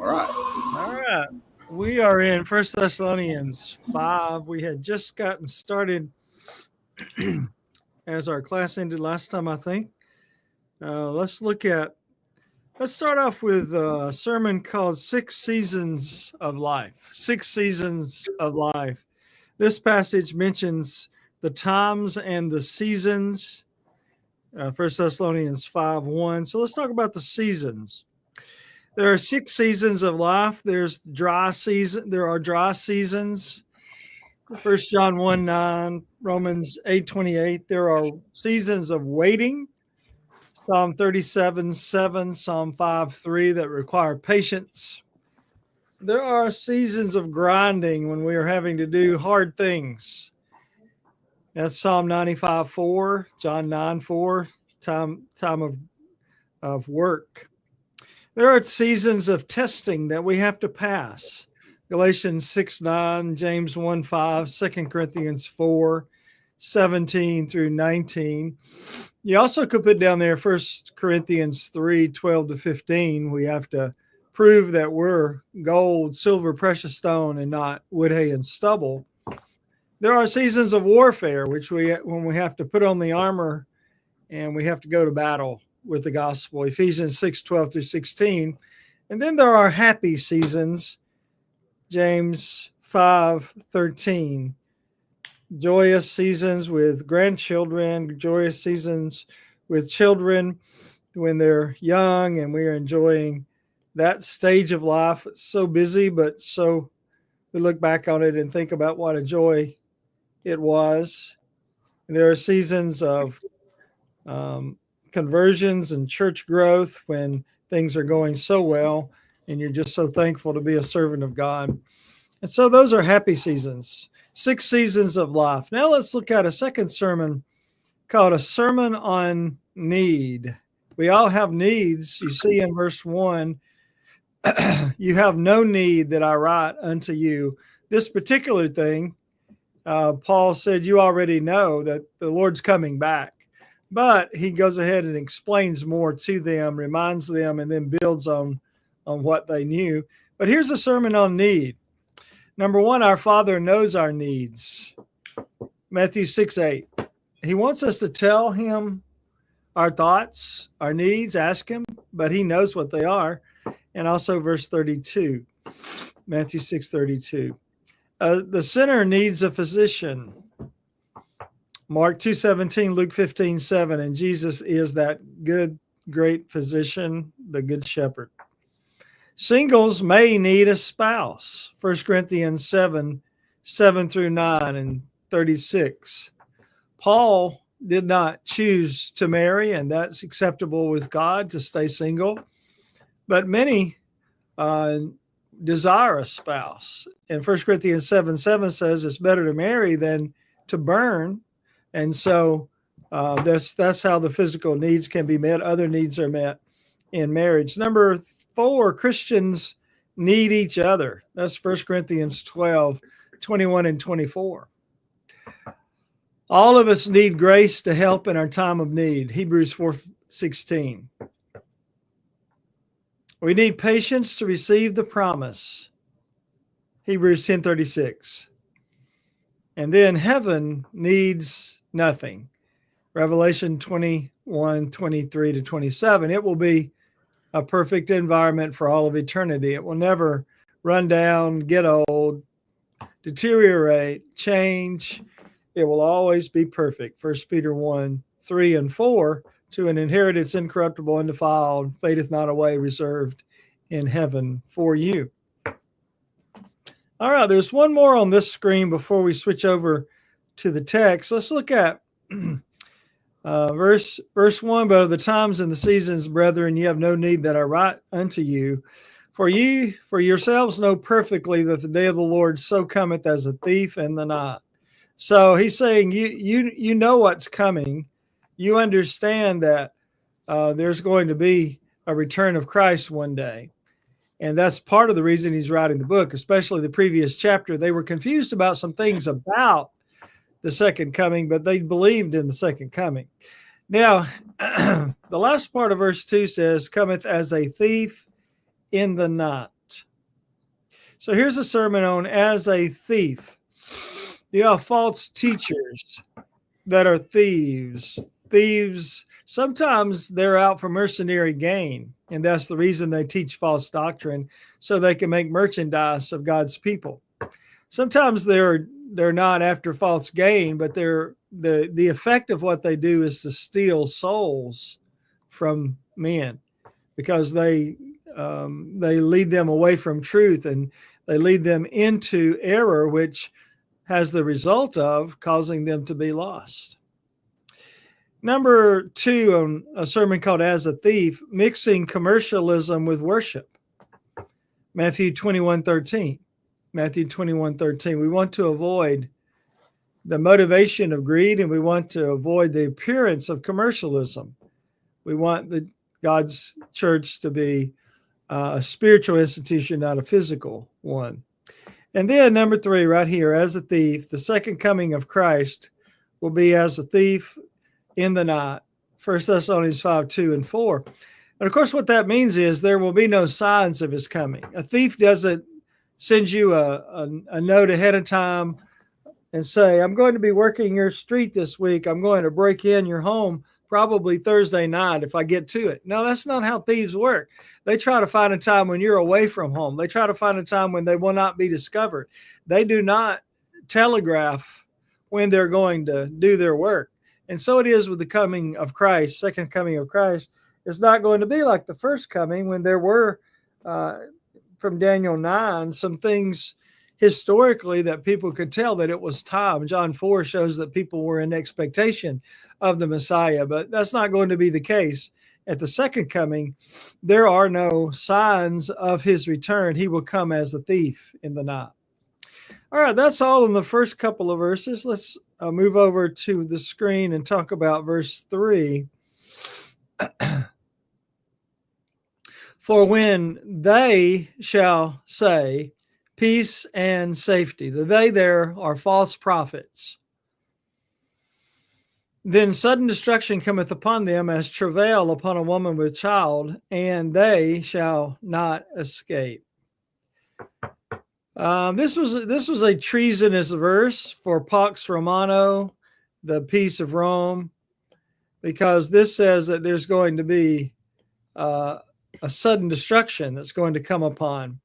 All right. All right. We are in First Thessalonians 5. We had just gotten started as our class ended last time, I think. Let's start off with a sermon called Six Seasons of Life. Six Seasons of Life. This passage mentions the times and the seasons. 1 Thessalonians 5:1. So let's talk about the seasons. There are 6 seasons of life. There's dry season. There are dry seasons. 1 John 1:9, Romans 8:28. There are seasons of waiting. Psalm 37:7, Psalm 5:3 that require patience. There are seasons of grinding when we are having to do hard things. That's Psalm 95:4, John 9:4, time of work. There are seasons of testing that we have to pass. Galatians 6:9, James 1:5, 2 Corinthians 4:17 through 19. You also could put down there 1 Corinthians 3:12 to 15. We have to prove that we're gold, silver, precious stone, and not wood, hay, and stubble. There are seasons of warfare, when we have to put on the armor and we have to go to battle with the gospel, Ephesians 6:12 through 16. And then there are happy seasons, James 5:13. Joyous seasons with grandchildren, joyous seasons with children when they're young and we are enjoying that stage of life. It's so busy, but so we look back on it and think about what a joy it was. And there are seasons of conversions and church growth when things are going so well and you're just so thankful to be a servant of God. And so those are happy seasons, 6 seasons of life. Now let's look at a second sermon called A Sermon on Need. We all have needs. You see in verse 1, you have no need that I write unto you. This particular thing, Paul said, you already know that the Lord's coming back. But he goes ahead and explains more to them, reminds them, and then builds on what they knew. But here's a sermon on need. Number 1, our Father knows our needs. Matthew 6:8. He wants us to tell him our thoughts, our needs, ask him, but he knows what they are. And also verse 32, Matthew 6:32. The sinner needs a physician. Mark 2:17, Luke 15:7, and Jesus is that good, great physician, the good shepherd. Singles may need a spouse. 1 Corinthians 7 through 9 and 36. Paul did not choose to marry, and that's acceptable with God to stay single. But many desire a spouse. And 1 Corinthians 7:7 says it's better to marry than to burn. And so that's how the physical needs can be met. Other needs are met in marriage. Number 4, Christians need each other. That's 1 Corinthians 12:21 and 24. All of us need grace to help in our time of need. Hebrews 4:16. We need patience to receive the promise. Hebrews 10:36. And then heaven needs nothing. Revelation 21:23 to 27. It will be a perfect environment for all of eternity. It will never run down, get old, deteriorate, change. It will always be perfect. 1 Peter 1:3 and 4. To an inheritance incorruptible, undefiled, fadeth not away, reserved in heaven for you. All right, there's one more on this screen before we switch over to the text. Let's look at verse 1. But of the times and the seasons, brethren, ye have no need that I write unto you. For ye for yourselves know perfectly that the day of the Lord so cometh as a thief in the night. So he's saying you know what's coming. You understand that there's going to be a return of Christ one day. And that's part of the reason he's writing the book, especially the previous chapter. They were confused about some things about the second coming, but they believed in the second coming. Now, the last part of verse 2 says, cometh as a thief in the night. So here's a sermon on as a thief. You have false teachers that are thieves. Thieves, sometimes they're out for mercenary gain, and that's the reason they teach false doctrine, so they can make merchandise of God's people. Sometimes they're not after false gain, but the effect of what they do is to steal souls from men, because they lead them away from truth, and they lead them into error, which has the result of causing them to be lost. Number 2 on a sermon called As a Thief, mixing commercialism with worship. Matthew 21:13. Matthew 21:13. We want to avoid the motivation of greed, and we want to avoid the appearance of commercialism. We want God's church to be a spiritual institution, not a physical one. And then number 3, right here, as a thief, the second coming of Christ will be as a thief in the night. 1 Thessalonians 5:2 and 4. And of course, what that means is there will be no signs of his coming. A thief doesn't send you a note ahead of time and say, I'm going to be working your street this week. I'm going to break in your home probably Thursday night if I get to it. No, that's not how thieves work. They try to find a time when you're away from home. They try to find a time when they will not be discovered. They do not telegraph when they're going to do their work. And so it is with the coming of Christ, second coming of Christ. It's not going to be like the first coming, when there were, from Daniel 9, some things historically that people could tell that it was time. John 4 shows that people were in expectation of the Messiah, but that's not going to be the case. At the second coming, there are no signs of his return. He will come as a thief in the night. All right, that's all in the first couple of verses. Let's move over to the screen and talk about verse 3. For when they shall say peace and safety, the they there are false prophets, then sudden destruction cometh upon them as travail upon a woman with child, and they shall not escape. This was a treasonous verse for Pax Romano, the peace of Rome, because this says that there's going to be a sudden destruction that's going to come upon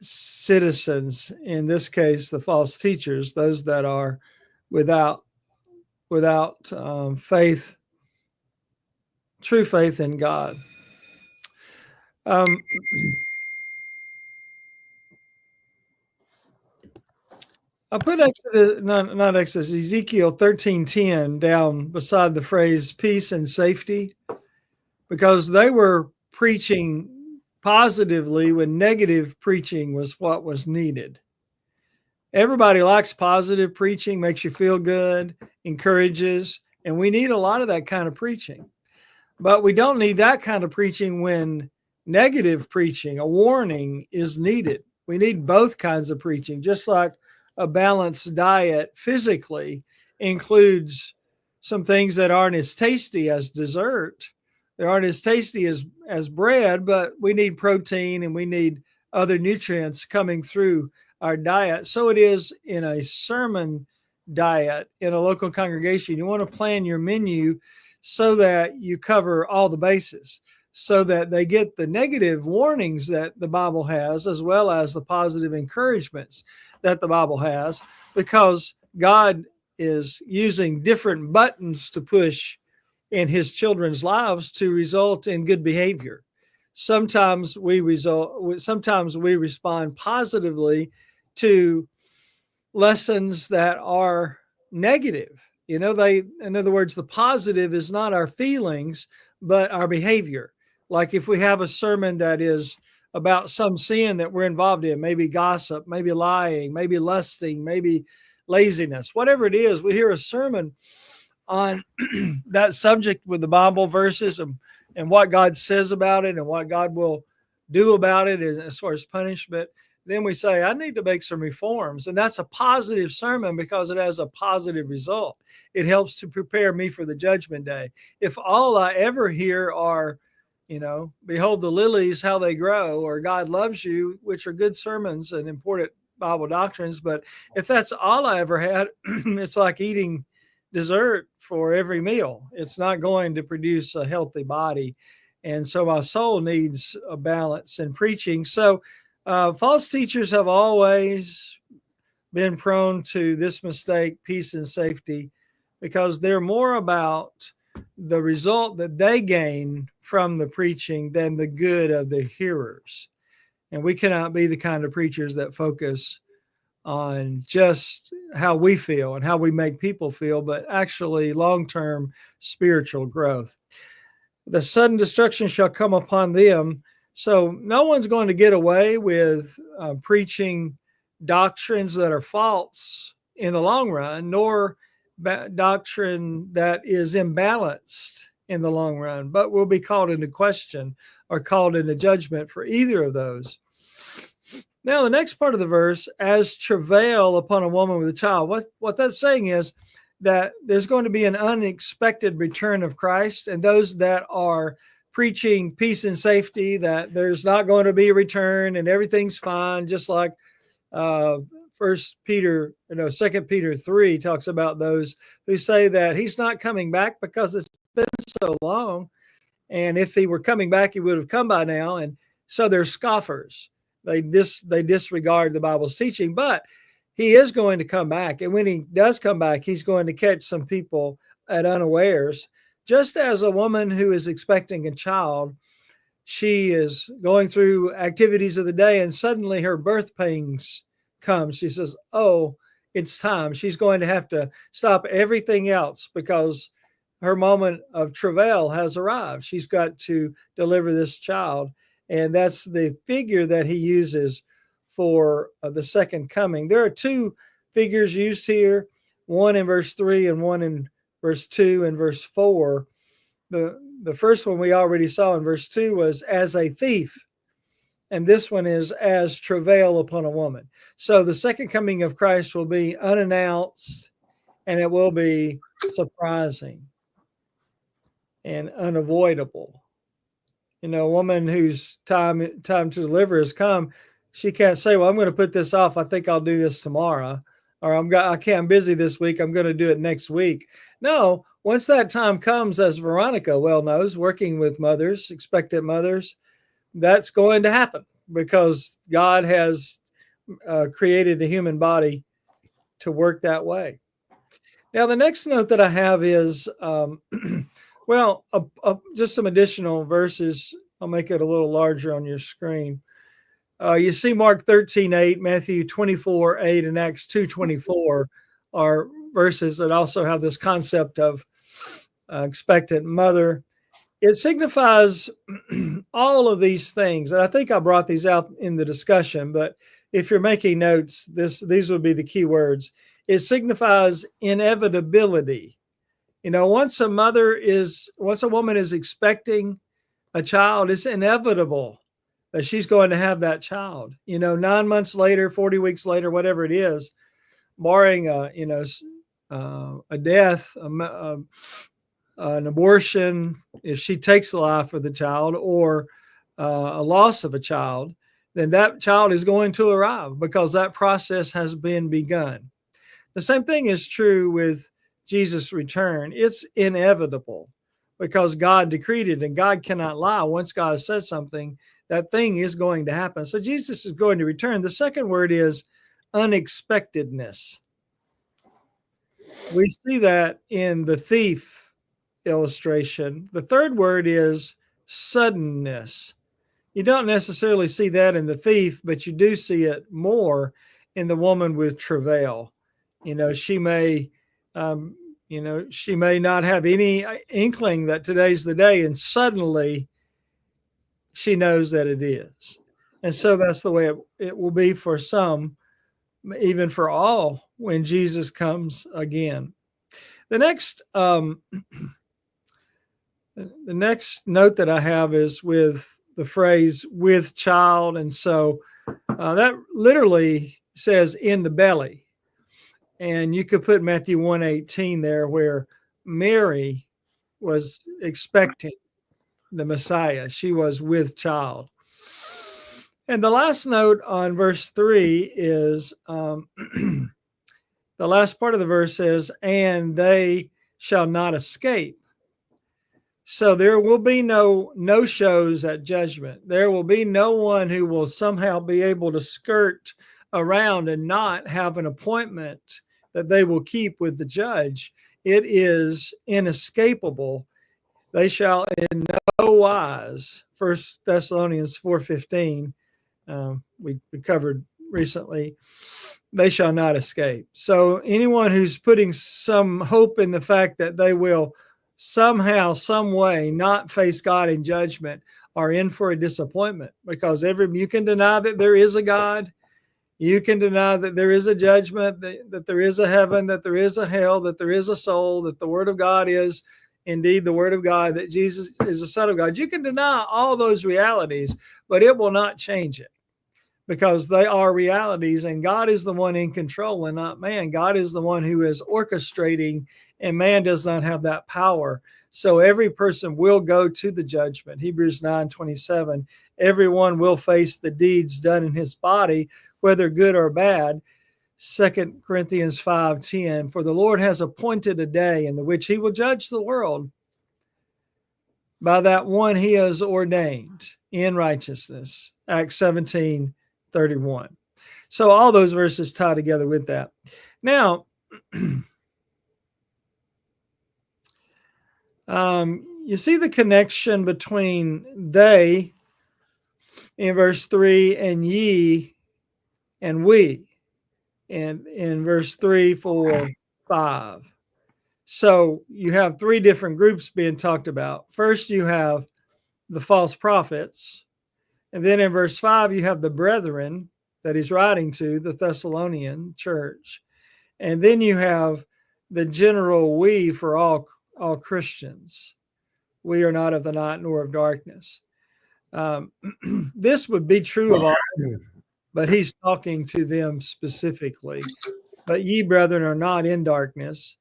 citizens, in this case the false teachers, those that are without faith, true faith in God. I put Ezekiel 13:10 down beside the phrase peace and safety, because they were preaching positively when negative preaching was what was needed. Everybody likes positive preaching, makes you feel good, encourages, and we need a lot of that kind of preaching. But we don't need that kind of preaching when negative preaching, a warning, is needed. We need both kinds of preaching, just like a balanced diet physically includes some things that aren't as tasty as dessert. They aren't as tasty as bread, but we need protein and we need other nutrients coming through our diet. So it is in a sermon diet in a local congregation. You want to plan your menu so that you cover all the bases, so that they get the negative warnings that the Bible has, as well as the positive encouragements that the Bible has, because God is using different buttons to push in his children's lives to result in good behavior. Sometimes we respond positively to lessons that are negative. In other words, the positive is not our feelings, but our behavior. Like if we have a sermon that is about some sin that we're involved in, maybe gossip, maybe lying, maybe lusting, maybe laziness, whatever it is, we hear a sermon on that subject with the Bible verses and what God says about it and what God will do about it as far as punishment. Then we say, I need to make some reforms. And that's a positive sermon because it has a positive result. It helps to prepare me for the judgment day. If all I ever hear are, behold the lilies, how they grow, or God loves you, which are good sermons and important Bible doctrines. But if that's all I ever had, it's like eating dessert for every meal. It's not going to produce a healthy body. And so my soul needs a balance in preaching. So false teachers have always been prone to this mistake, peace and safety, because they're more about the result that they gain from the preaching than the good of the hearers. And we cannot be the kind of preachers that focus on just how we feel and how we make people feel, but actually long-term spiritual growth. The sudden destruction shall come upon them. So no one's going to get away with preaching doctrines that are false in the long run, nor doctrine that is imbalanced in the long run, but will be called into question or called into judgment for either of those. Now, the next part of the verse, as travail upon a woman with a child, what that's saying is that there's going to be an unexpected return of Christ, and those that are preaching peace and safety, that there's not going to be a return and everything's fine, just like Second Peter 3 talks about those who say that he's not coming back because it's been so long, and if he were coming back, he would have come by now. And so they're scoffers. They disregard the Bible's teaching, but he is going to come back. And when he does come back, he's going to catch some people at unawares. Just as a woman who is expecting a child, she is going through activities of the day and suddenly her birth pangs come. She says, oh, it's time. She's going to have to stop everything else because her moment of travail has arrived. She's got to deliver this child. And that's the figure that he uses for the second coming. There are two figures used here, one in verse 3 and one in verse 2 and verse 4. The first one we already saw in verse 2 was as a thief, and this one is as travail upon a woman. So the second coming of Christ will be unannounced, and it will be surprising and unavoidable. A woman whose time to deliver has come, she can't say, well, I'm going to put this off. I think I'll do this tomorrow. Or I'm busy this week. I'm going to do it next week. No, once that time comes, as Veronica well knows, working with mothers, expectant mothers, that's going to happen because God has created the human body to work that way. Now, the next note that I have is, just some additional verses. I'll make it a little larger on your screen. You see Mark 13:8, Matthew 24:8, and Acts 2:24 are verses that also have this concept of expectant mother. It signifies all of these things, and I think I brought these out in the discussion, but if you're making notes, these would be the key words. It signifies inevitability. Once a woman is expecting a child, it's inevitable that she's going to have that child. 9 months later, 40 weeks later, whatever it is, barring a death, an abortion, if she takes the life of the child, or a loss of a child, then that child is going to arrive because that process has been begun. The same thing is true with Jesus' return. It's inevitable because God decreed it, and God cannot lie. Once God says something, that thing is going to happen. So Jesus is going to return. The second word is unexpectedness. We see that in the thief illustration. The third word is suddenness. You don't necessarily see that in the thief, but you do see it more in the woman with travail. She may not have any inkling that today's the day, and suddenly she knows that it is. And so that's the way it will be for some, even for all, when Jesus comes again. The next note that I have is with the phrase with child. And so that literally says in the belly. And you could put Matthew 1:18 there, where Mary was expecting. the Messiah. She was with child. And the last note on verse 3 is the last part of the verse says, and they shall not escape. So there will be no shows at judgment. There will be no one who will somehow be able to skirt around and not have an appointment that they will keep with the judge. It is inescapable. They shall in no wise, 1 Thessalonians 4:15, we covered recently, they shall not escape. So anyone who's putting some hope in the fact that they will somehow, some way not face God in judgment are in for a disappointment, because you can deny that there is a God. You can deny that there is a judgment, that there is a heaven, that there is a hell, that there is a soul, that the word of God is indeed the word of God, that Jesus is the Son of God. You can deny all those realities, but it will not change it, because they are realities, and God is the one in control and not man. God is the one who is orchestrating, and man does not have that power. So every person will go to the judgment. Hebrews 9:27, everyone will face the deeds done in his body, whether good or bad. 2 Corinthians 5:10, for the Lord has appointed a day in the which he will judge the world by that one he has ordained in righteousness. Acts 17:31. So all those verses tie together with that. Now, you see the connection between they in verse 3 and ye and we in verse 3, 4, 5. So you have three different groups being talked about. First, you have the false prophets. And then in verse 5, you have the brethren that he's writing to, the Thessalonian church. And then you have the general we for all Christians. We are not of the night nor of darkness. This would be true of all, but he's talking to them specifically. But ye, brethren, are not in darkness.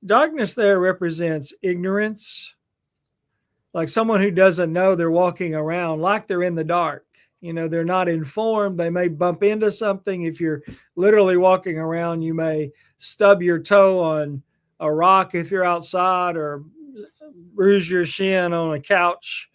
Darkness there represents ignorance, like someone who doesn't know, they're walking around like they're in the dark. They're not informed. They may bump into something. If you're literally walking around, you may stub your toe on a rock if you're outside, or bruise your shin on a couch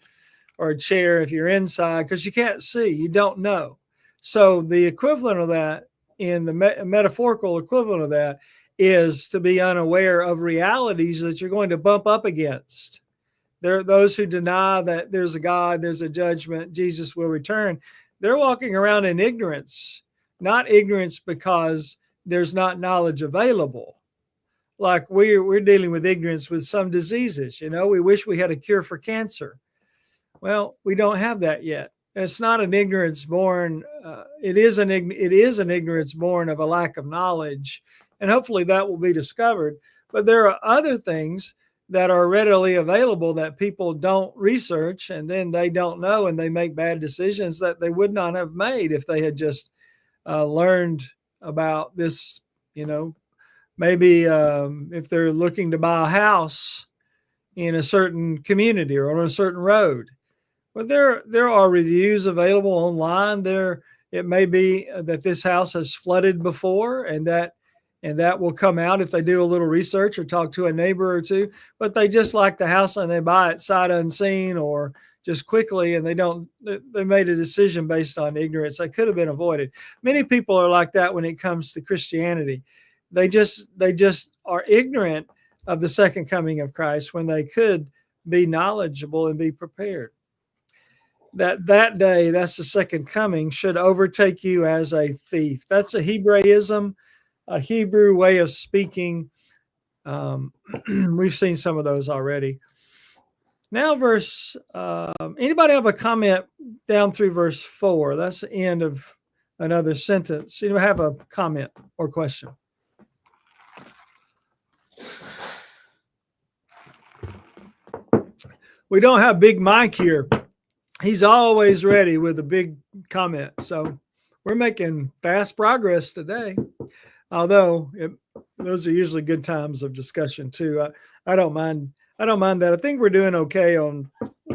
or a chair if you're inside, because you can't see. You don't know. So the equivalent of that, in the metaphorical equivalent of that, is to be unaware of realities that you're going to bump up against. There are those who deny that there's a God, there's a judgment, Jesus will return. They're walking around in ignorance, not ignorance because there's not knowledge available. Like we're dealing with ignorance with some diseases. We wish we had a cure for cancer. Well, we don't have that yet. It's not an ignorance born. It is an ignorance born of a lack of knowledge, and hopefully that will be discovered. But there are other things that are readily available that people don't research, and then they don't know, and they make bad decisions that they would not have made if they had just learned about this. Maybe if they're looking to buy a house in a certain community or on a certain road. But there are reviews available online. It may be that this house has flooded before, and that will come out if they do a little research or talk to a neighbor or two. But they just like the house and they buy it sight unseen or just quickly, and they made a decision based on ignorance that could have been avoided. Many people are like that when it comes to Christianity. They just are ignorant of the second coming of Christ when they could be knowledgeable and be prepared. That day, that's the second coming, should overtake you as a thief. That's a Hebraism, a Hebrew way of speaking. We've seen some of those already. Now, anybody have a comment down through verse 4? That's the end of another sentence. Anybody have a comment or question? We don't have Big Mike here. He's always ready with a big comment. So we're making fast progress today. Although those are usually good times of discussion too. I don't mind that. I think we're doing okay on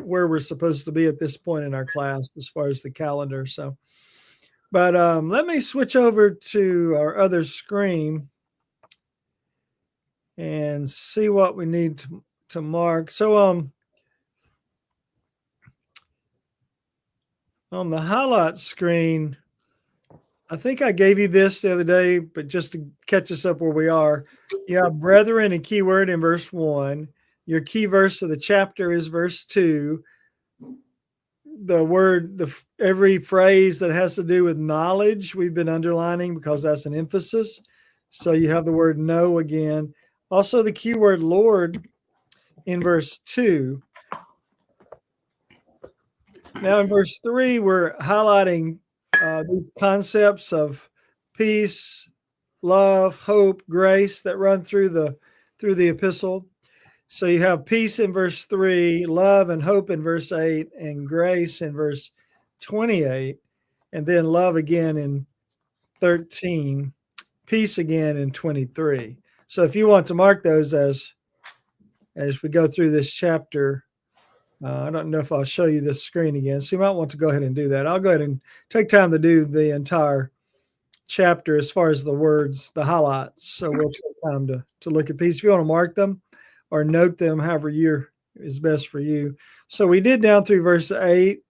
where we're supposed to be at this point in our class as far as the calendar. So, but let me switch over to our other screen and see what we need to mark. So on the highlight screen, I think I gave you this the other day, but just to catch us up where we are, you have brethren and keyword in verse 1. Your key verse of the chapter is verse 2. Every phrase that has to do with knowledge, we've been underlining because that's an emphasis. So you have the word know again. Also the keyword Lord in verse 2. Now in verse 3, we're highlighting these concepts of peace, love, hope, grace that run through the epistle. So you have peace in verse 3, love and hope in verse 8, and grace in verse 28, and then love again in 13, peace again in 23. So if you want to mark those as we go through this chapter, I don't know if I'll show you this screen again, so you might want to go ahead and do that. I'll go ahead and take time to do the entire chapter as far as the words, the highlights. So we'll take time to look at these. If you want to mark them or note them, however is best for you. So we did down through verse 8.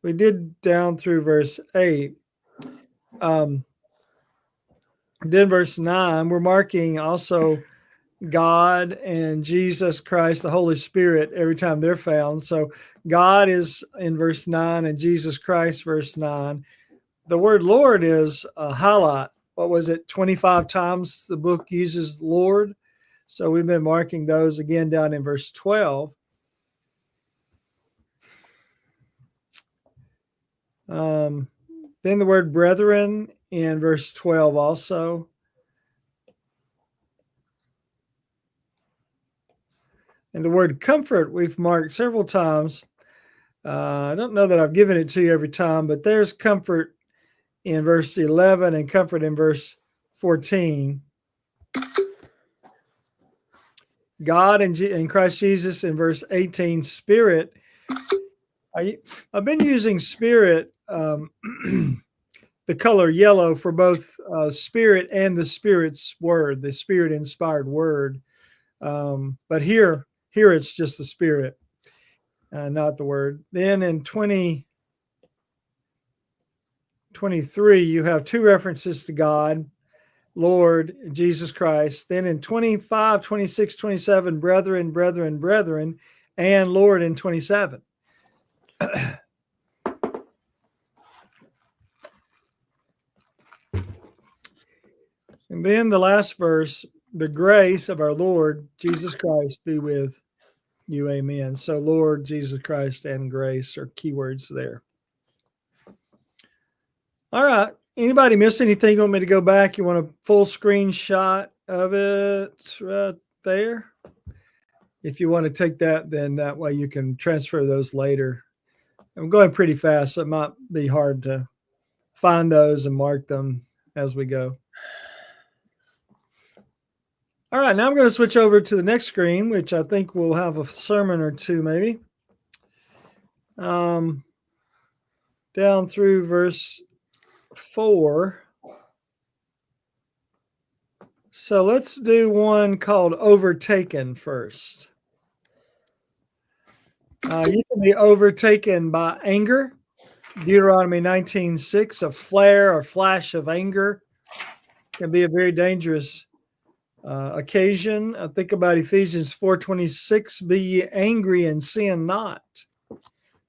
We did down through verse 8. Then verse 9, we're marking also God and Jesus Christ, the Holy Spirit, every time they're found. So God is in verse 9 and Jesus Christ, verse 9. The word Lord is a highlight. What was it? 25 times the book uses Lord. So we've been marking those again down in verse 12. Then the word brethren in verse 12 also. And the word comfort we've marked several times. I don't know that I've given it to you every time, but there's comfort in verse 11 and comfort in verse 14. God and Christ Jesus in verse 18. Spirit. I've been using spirit, the color yellow, for both spirit and the Spirit's word, the Spirit inspired word. But here it's just the Spirit, not the word. Then in 23, you have two references to God, Lord, Jesus Christ. Then in 25, 26, 27, brethren, brethren, brethren, and Lord in 27. And then the last verse, the grace of our Lord Jesus Christ be with you. Amen. So Lord, Jesus Christ, and grace are keywords there. All right. Anybody miss anything? You want me to go back? You want a full screenshot of it right there? If you want to take that, then that way you can transfer those later. I'm going pretty fast, so it might be hard to find those and mark them as we go. All right, now I'm going to switch over to the next screen, which I think will have a sermon or two maybe. Down through verse 4. So let's do one called Overtaken first. You can be overtaken by anger. Deuteronomy 19:6, a flare or flash of anger can be a very dangerous occasion. I think about Ephesians 4:26, be ye angry and sin not.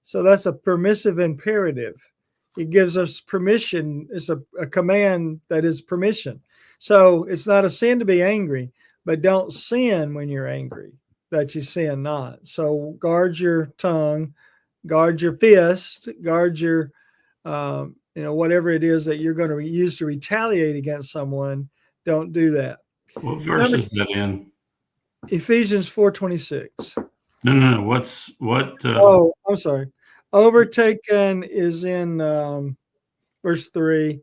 So that's a permissive imperative. It gives us permission. It's a command that is permission. So it's not a sin to be angry, but don't sin when you're angry, that you sin not. So guard your tongue, guard your fist, guard your, whatever it is that you're going to use to retaliate against someone. Don't do that. What verse is that in? Ephesians 4:26. No. What? Oh, I'm sorry. Overtaken is in verse 3.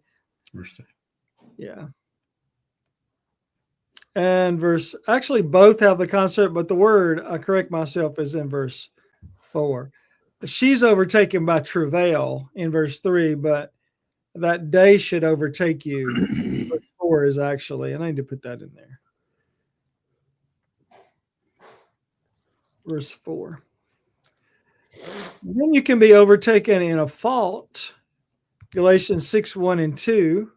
Verse 3. Yeah. And actually both have the concept, but the word, I correct myself, is in verse 4. She's overtaken by travail in verse 3, but that day should overtake you. Verse 4 is actually, and I need to put that in there. Verse 4. And then you can be overtaken in a fault, Galatians 6:1-2.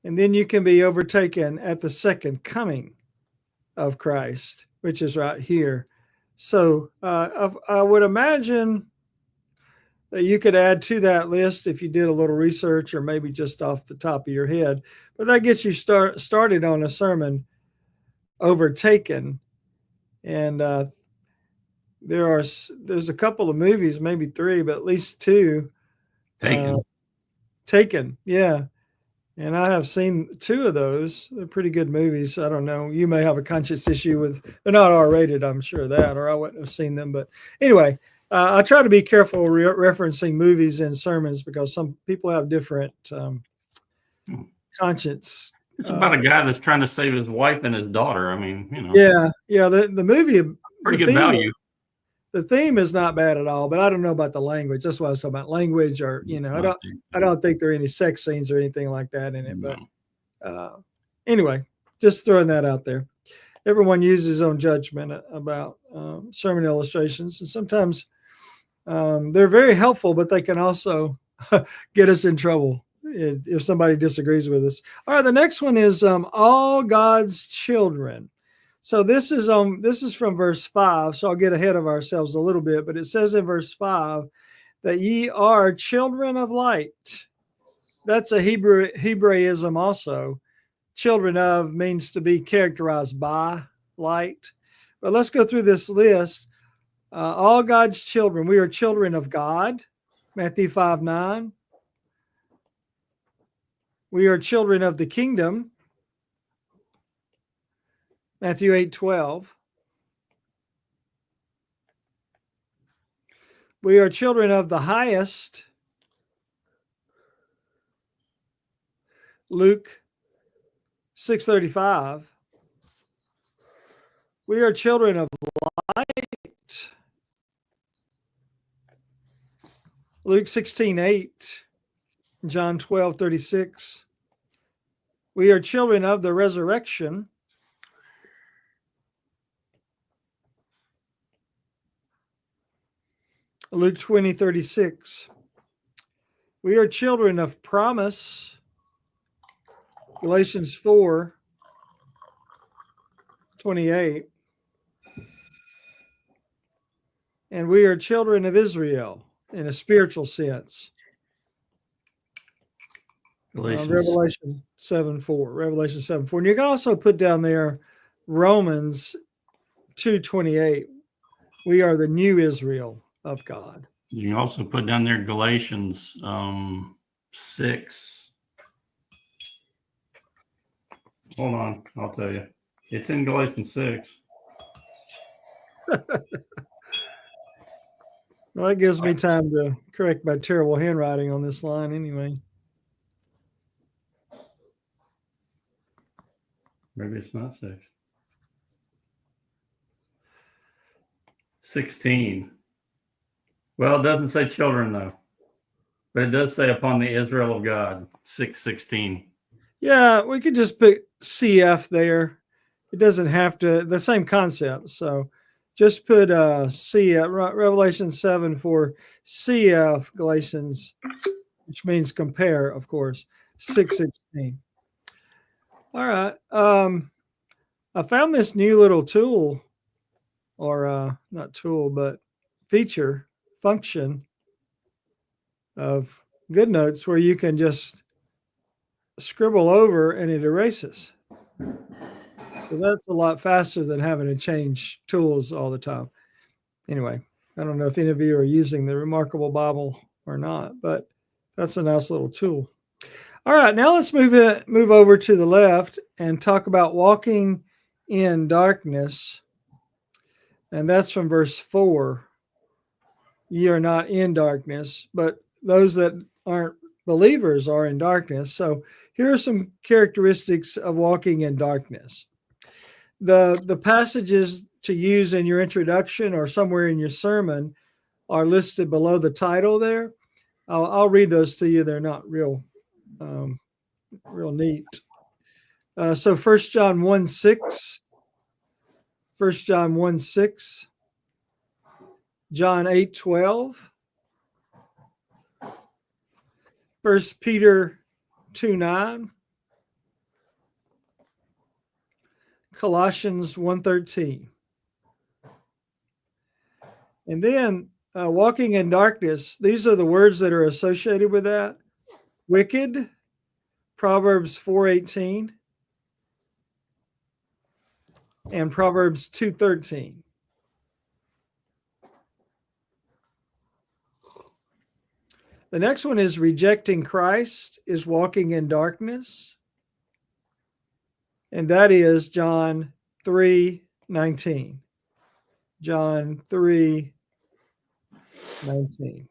And then you can be overtaken at the second coming of Christ, which is right here. So I would imagine that you could add to that list if you did a little research or maybe just off the top of your head. But that gets you started on a sermon, Overtaken. And there's a couple of movies, maybe 3, but at least 2. Taken, yeah. And I have seen 2 of those. They're pretty good movies. I don't know. You may have a conscience issue with, they're not R-rated, I'm sure of that, or I wouldn't have seen them. But anyway, I try to be careful referencing movies in sermons because some people have different conscience. It's about a guy that's trying to save his wife and his daughter. I mean, you know. Yeah. The movie, pretty good value. The theme is not bad at all, but I don't know about the language. That's why I was talking about language, or I don't think there are any sex scenes or anything like that in it. No. But anyway, just throwing that out there. Everyone uses his own judgment about sermon illustrations, and sometimes they're very helpful, but they can also get us in trouble if somebody disagrees with us. All right, the next one is all God's children. So this is from verse 5. So I'll get ahead of ourselves a little bit, but it says in verse 5 that ye are children of light. That's a Hebraism also. Children of means to be characterized by light. But let's go through this list. All God's children. We are children of God. Matthew 5:9. We are children of the kingdom. Matthew 8:12. We are children of the highest. Luke 6:35. We are children of light. Luke 16:8. John 12:36. We are children of the resurrection. Luke 20:36. We are children of promise. Galatians 4:28. And we are children of Israel in a spiritual sense. Revelation 7:4. Revelation 7:4. And you can also put down there Romans 2:28. We are the new Israel of God. You can also put down there Galatians 6. Hold on, I'll tell you. It's in Galatians 6. Well, that gives me time to correct my terrible handwriting on this line anyway. Maybe it's not 6. 16. Well, it doesn't say children, though. But it does say upon the Israel of God, 6:16. Yeah, we could just put CF there. It doesn't have to, the same concept. So just put CF, Revelation 7 for CF, Galatians, which means compare, of course, 6:16. All right. I found this new little tool, or not tool, but feature, function of GoodNotes where you can just scribble over and it erases. So that's a lot faster than having to change tools all the time. Anyway, I don't know if any of you are using the Remarkable Bible or not, but that's a nice little tool. All right, now let's move over to the left and talk about walking in darkness. And that's from verse 4. Ye are not in darkness, but those that aren't believers are in darkness. So here are some characteristics of walking in darkness. The passages to use in your introduction or somewhere in your sermon are listed below the title there. I'll read those to you. They're not real neat. So 1 John 1:6, 1 John 1:6, John 8:12, 1 Peter 2:9, Colossians 1:13. And then walking in darkness, these are the words that are associated with that. Wicked, Proverbs 4:18, and Proverbs 2:13. The next one is rejecting Christ is walking in darkness. And that is John 3:19. John 3:19.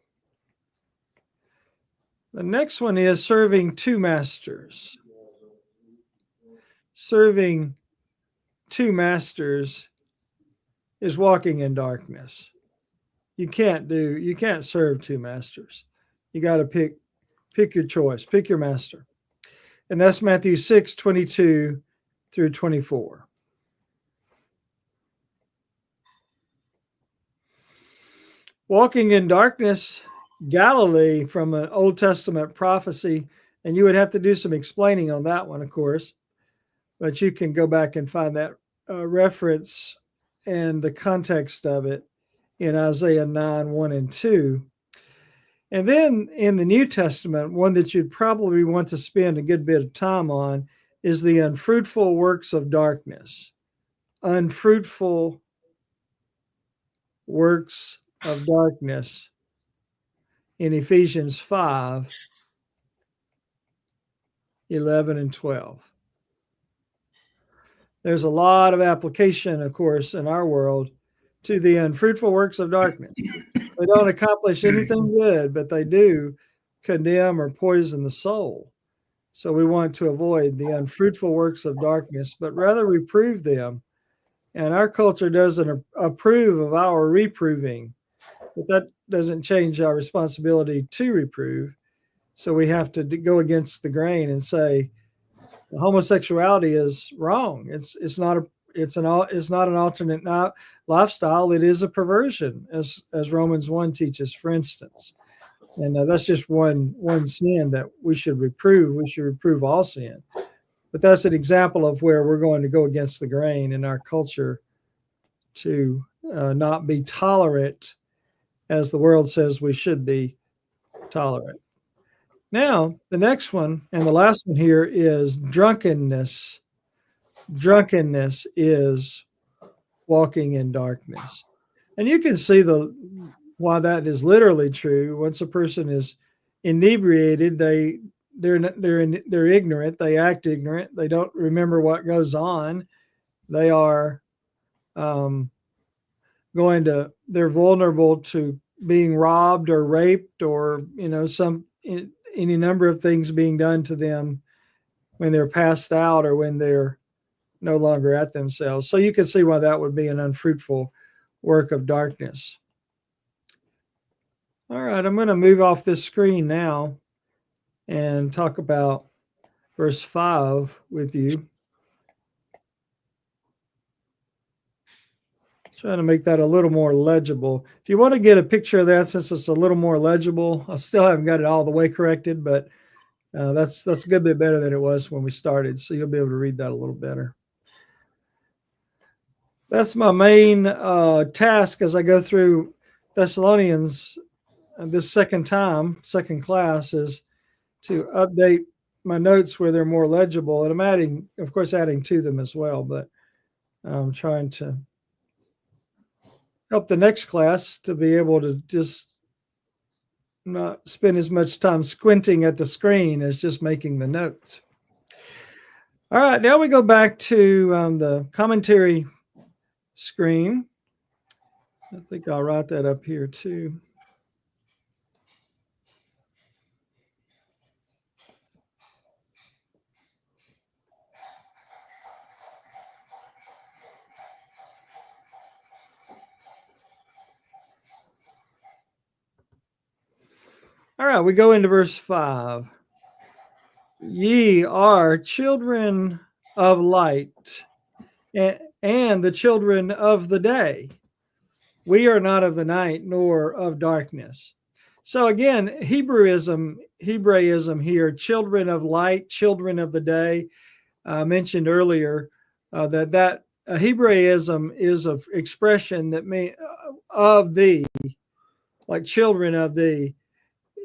The next one is serving two masters. Serving two masters is walking in darkness. You can't serve two masters. You got to pick your choice, pick your master. And that's Matthew 6:22 through 24. Walking in darkness, Galilee from an Old Testament prophecy, and you would have to do some explaining on that one, of course, but you can go back and find that reference and the context of it in Isaiah 9:1 and 2. And then in the New Testament, one that you'd probably want to spend a good bit of time on is the unfruitful works of darkness. Unfruitful works of darkness in Ephesians 5:11 and 12. There's a lot of application, of course, in our world to the unfruitful works of darkness. They don't accomplish anything good, but they do condemn or poison the soul. So we want to avoid the unfruitful works of darkness, but rather reprove them. And our culture doesn't approve of our reproving, but that doesn't change our responsibility to reprove. So we have to go against the grain and say homosexuality is wrong. It's not an alternate lifestyle. It is a perversion, as Romans 1 teaches, for instance. And that's just one sin that we should reprove. We should reprove all sin. But that's an example of where we're going to go against the grain in our culture to not be tolerant, as the world says we should be tolerant. Now, the next one and the last one here is drunkenness. Drunkenness is walking in darkness. And you can see why that is literally true. Once a person is inebriated, they're ignorant, they act ignorant, they don't remember what goes on. They are they're vulnerable to being robbed or raped or any number of things being done to them when they're passed out or when they're no longer at themselves. So you can see why that would be an unfruitful work of darkness. All right, I'm going to move off this screen now and talk about verse 5 with you. Trying to make that a little more legible. If you want to get a picture of that, since it's a little more legible, I still haven't got it all the way corrected, but that's a good bit better than it was when we started. So you'll be able to read that a little better. That's my main task as I go through Thessalonians this second class, is to update my notes where they're more legible. And I'm adding to them as well, but I'm trying to help the next class to be able to just not spend as much time squinting at the screen as just making the notes. All right, now we go back to the commentary screen. I think I'll write that up here too. All right, we go into verse 5. Ye are children of light and the children of the day. We are not of the night nor of darkness. So again, Hebraism here, children of light, children of the day. Mentioned earlier that Hebraism is an expression that may of thee, like children of thee,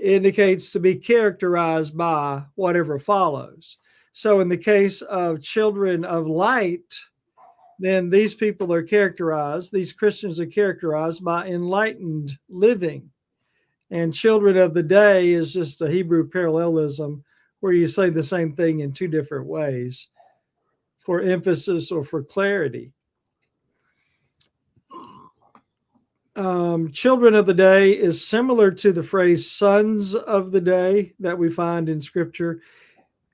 indicates to be characterized by whatever follows. So in the case of children of light, then these people are characterized, these Christians are characterized by enlightened living. And children of the day is just a Hebrew parallelism where you say the same thing in two different ways for emphasis or for clarity. Children of the day is similar to the phrase sons of the day that we find in scripture.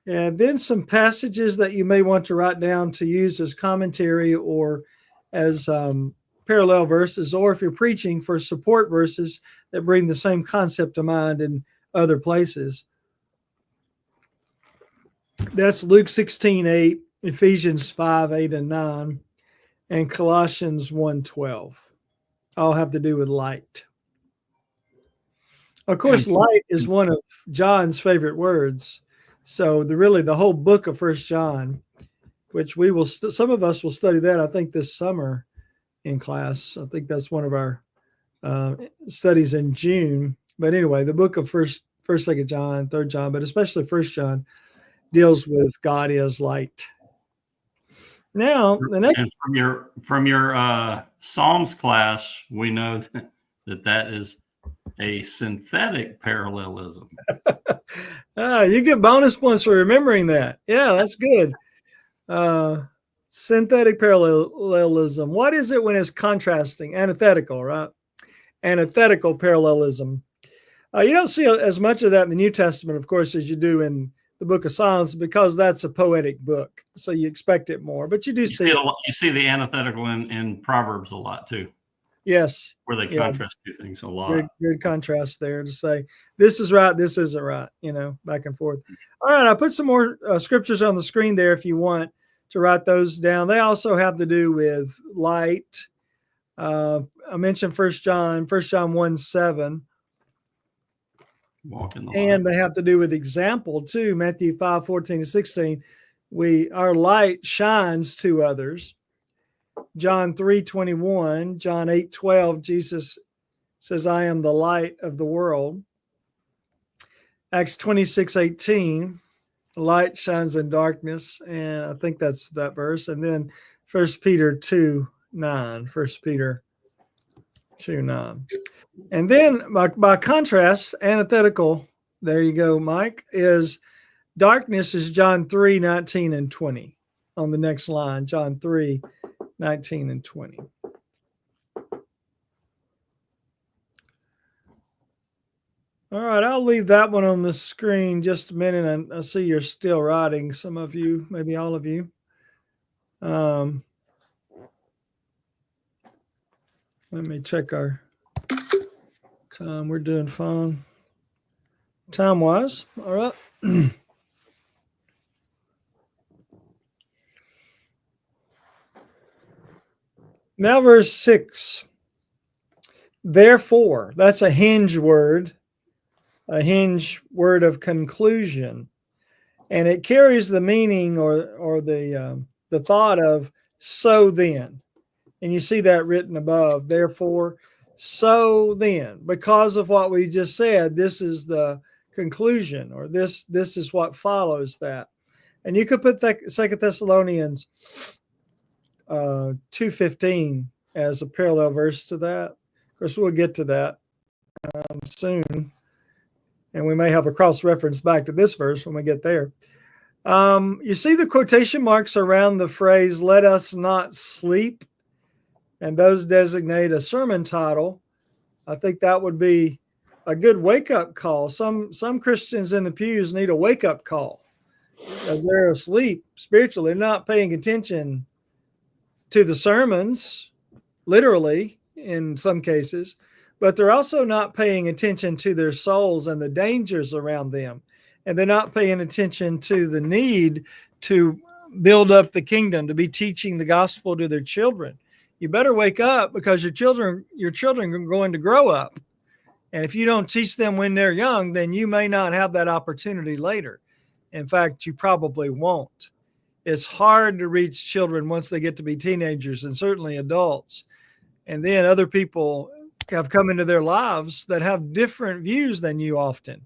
And then some passages that you may want to write down to use as commentary or as parallel verses, or if you're preaching, for support verses that bring the same concept to mind in other places. That's Luke 16:8, Ephesians 5:8 and 9, and Colossians 1:12. All have to do with light. Of course, light is one of John's favorite words. So the whole book of First John, which we will some of us will study that, I think, this summer in class. I think that's one of our studies in June. But anyway, the book of First, Second John, Third John, but especially First John, deals with God as light. Now, the next, and from your Psalms class, we know that is a synthetic parallelism. You get bonus points for remembering that. Yeah, that's good. Synthetic parallelism. What is it when it's contrasting? Antithetical, right? Antithetical parallelism. You don't see as much of that in the New Testament, of course, as you do in the book of Psalms, because that's a poetic book. So you expect it more, but you do see it. You see the antithetical in Proverbs a lot too. Yes. Where they contrast two things a lot. Good contrast there to say this is right, this isn't right, back and forth. All right, I put some more scriptures on the screen there if you want to write those down. They also have to do with light. I mentioned 1 John 1:7. And they have to do with example too. Matthew 5:14-16. Our light shines to others. John 3:21, John 8:12, Jesus says, I am the light of the world. Acts 26:18, light shines in darkness. And I think that's that verse. And then 1 Peter 2:9, 1 Peter 2:9. And then by contrast, antithetical, there you go, Mike, is darkness is John 3:19 and 20 on the next line, John 3:19 and 20. All right, I'll leave that one on the screen just a minute. And I see you're still writing, some of you, maybe all of you. Let me check our time. We're doing fine time-wise. All right. Now verse 6. Therefore, that's a hinge word of conclusion. And it carries the meaning or the thought of so then. And you see that written above. Therefore, so then, because of what we just said, this is the conclusion, or this is what follows that. And you could put that 2 Thessalonians 2:15 as a parallel verse to that. Of course, we'll get to that soon. And we may have a cross-reference back to this verse when we get there. You see the quotation marks around the phrase, let us not sleep, and those designate a sermon title. I think that would be a good wake-up call. Some Christians in the pews need a wake-up call because they're asleep spiritually. They're not paying attention to the sermons, literally, in some cases, but they're also not paying attention to their souls and the dangers around them. And they're not paying attention to the need to build up the kingdom, to be teaching the gospel to their children. You better wake up, because your children are going to grow up. And if you don't teach them when they're young, then you may not have that opportunity later. In fact, you probably won't. It's hard to reach children once they get to be teenagers, and certainly adults. And then other people have come into their lives that have different views than you often.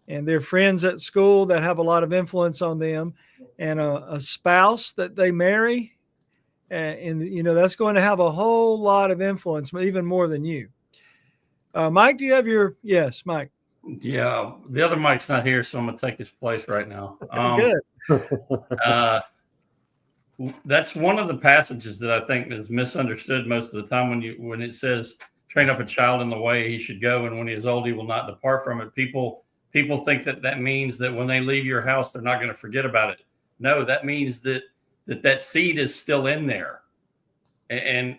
And their friends at school that have a lot of influence on them, and a spouse that they marry. And that's going to have a whole lot of influence, even more than you. Mike, do you have yes, Mike? Yeah, the other Mike's not here, so I'm going to take his place right now. Good. That's one of the passages that I think is misunderstood most of the time when it says, train up a child in the way he should go, and when he is old, he will not depart from it. People think that means that when they leave your house, they're not going to forget about it. No, that means that seed is still in there. And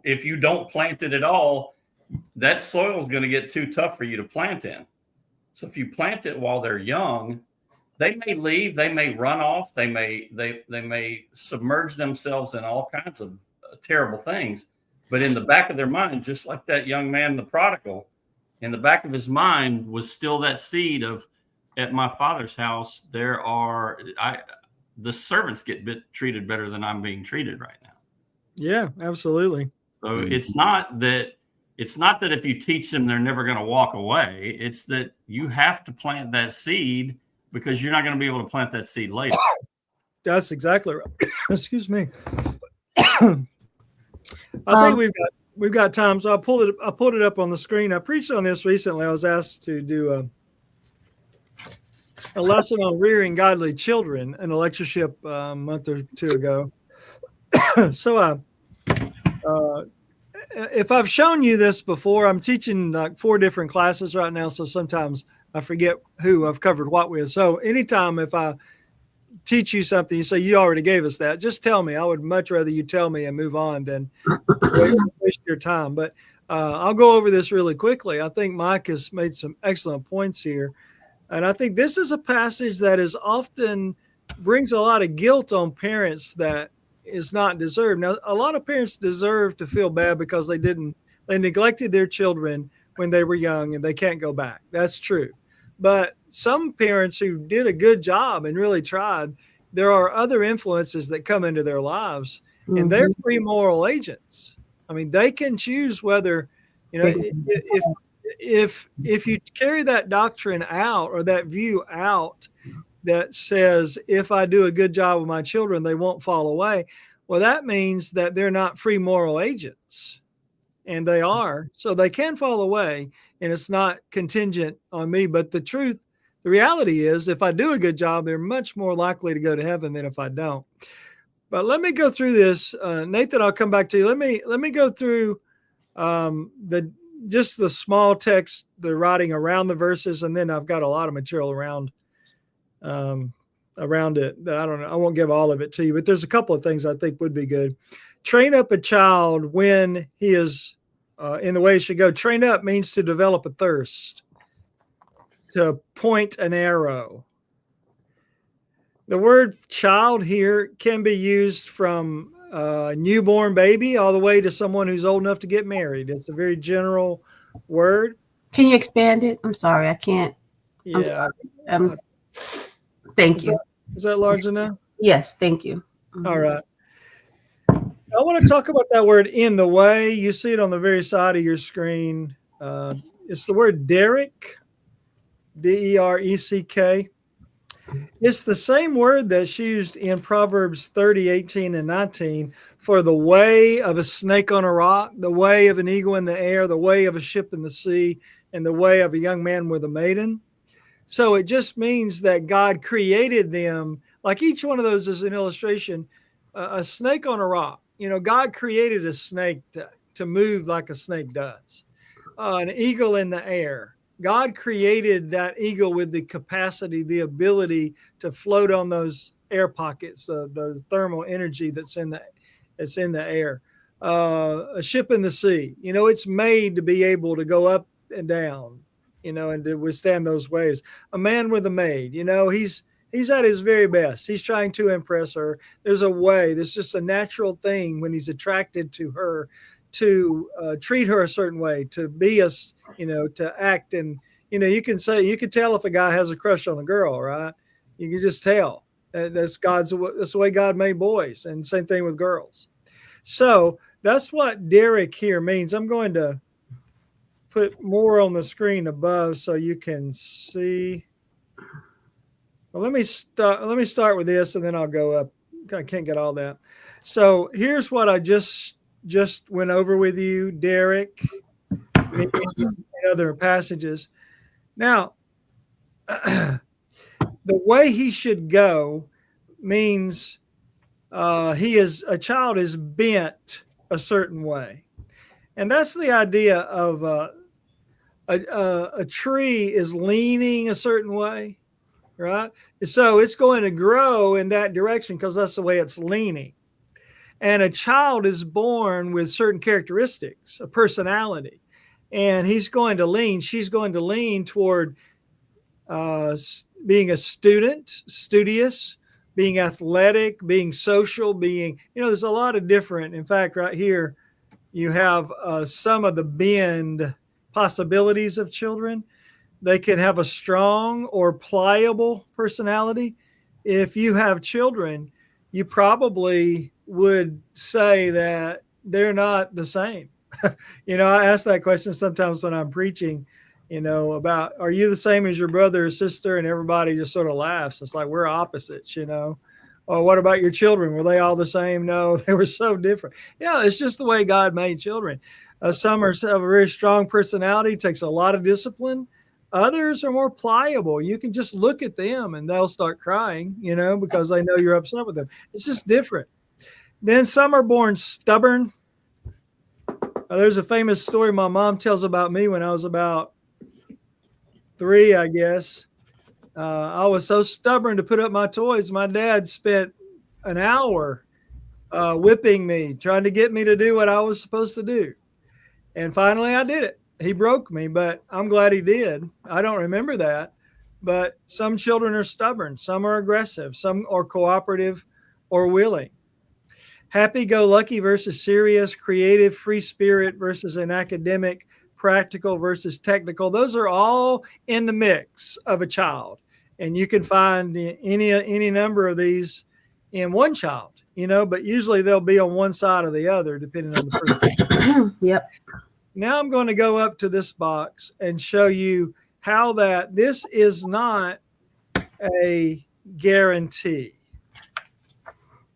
if you don't plant it at all, that soil is going to get too tough for you to plant in. So if you plant it while they're young, they may leave, they may run off, they may submerge themselves in all kinds of terrible things. But in the back of their mind, just like that young man, the prodigal, in the back of his mind was still that seed of, at my father's house, the servants get treated better than I'm being treated right now. Yeah, absolutely. So it's not that if you teach them, they're never going to walk away. It's that you have to plant that seed, because you're not going to be able to plant that seed later. That's exactly right. Excuse me. I think we've got time, so I pulled it up on the screen. I preached on this recently. I was asked to do a lesson on rearing godly children in a lectureship a month or two ago. So if I've shown you this before, I'm teaching like 4 different classes right now, so sometimes I forget who I've covered what with. So anytime if I teach you something, you say, you already gave us that, just tell me. I would much rather you tell me and move on than waste your time. But I'll go over this really quickly. I think Mike has made some excellent points here. And I think this is a passage that is often brings a lot of guilt on parents that is not deserved. Now, a lot of parents deserve to feel bad because they neglected their children when they were young and they can't go back. That's true. But some parents who did a good job and really tried, there are other influences that come into their lives, and they're free moral agents. I mean, they can choose whether, if you carry that doctrine out or that view out that says, if I do a good job with my children, they won't fall away. Well, that means that they're not free moral agents, and they are, so they can fall away, and it's not contingent on me. But the reality is, if I do a good job, they're much more likely to go to heaven than if I don't. But let me go through this. Nathan, I'll come back to you. Let me go through just the small text, the writing around the verses, and then I've got a lot of material around it that I don't know. I won't give all of it to you, but there's a couple of things I think would be good. Train up a child when he is in the way he should go. Train up means to develop a thirst, to point an arrow. The word child here can be used from a newborn baby all the way to someone who's old enough to get married. It's a very general word. Can you expand it? I'm sorry, I can't. Yeah. I'm sorry. Thank you. Is that large enough? Yes, thank you. All right. I want to talk about that word in the way. You see it on the very side of your screen. It's the word derek, D-E-R-E-C-K. It's the same word that's used in Proverbs 30, 18, and 19 for the way of a snake on a rock, the way of an eagle in the air, the way of a ship in the sea, and the way of a young man with a maiden. So it just means that God created them, like each one of those is an illustration, a snake on a rock. God created a snake to move like a snake does. An eagle in the air. God created that eagle with the capacity, the ability to float on those air pockets, the thermal energy that's in the air. a ship in the sea. It's made to be able to go up and down, and to withstand those waves. A man with a maid, he's at his very best. He's trying to impress her. There's a way. There's just a natural thing when he's attracted to her to treat her a certain way, to be to act. And, you can tell if a guy has a crush on a girl, right? You can just tell. That's the way God made boys, and same thing with girls. So that's what Derek here means. I'm going to put more on the screen above so you can see. Well, let me start with this, and then I'll go up. I can't get all that. So here's what I just went over with you, Derek, and other passages. Now, the way he should go means a child is bent a certain way, and that's the idea of a tree is leaning a certain way, right? So it's going to grow in that direction because that's the way it's leaning. And a child is born with certain characteristics, a personality, and she's going to lean toward being a student, studious, being athletic, being social, there's a lot of different. In fact, right here, you have some of the bend possibilities of children. They can have a strong or pliable personality. If you have children, you probably would say that they're not the same. I ask that question sometimes when I'm preaching, about, are you the same as your brother or sister? And everybody just sort of laughs. It's like, we're opposites, Or what about your children? Were they all the same? No, they were so different. Yeah, it's just the way God made children. Some have a very strong personality, takes a lot of discipline. Others are more pliable. You can just look at them and they'll start crying, because they know you're upset with them. It's just different. Then some are born stubborn. There's a famous story my mom tells about me when I was about 3, I guess. I was so stubborn to put up my toys. My dad spent an hour whipping me, trying to get me to do what I was supposed to do. And finally I did it. He broke me, but I'm glad he did. I don't remember that. But some children are stubborn. Some are aggressive. Some are cooperative or willing. Happy-go-lucky versus serious, creative, free spirit versus an academic, practical versus technical. Those are all in the mix of a child. And you can find any number of these in one child, but usually they'll be on one side or the other, depending on the person. Yep. Now I'm going to go up to this box and show you how that this is not a guarantee.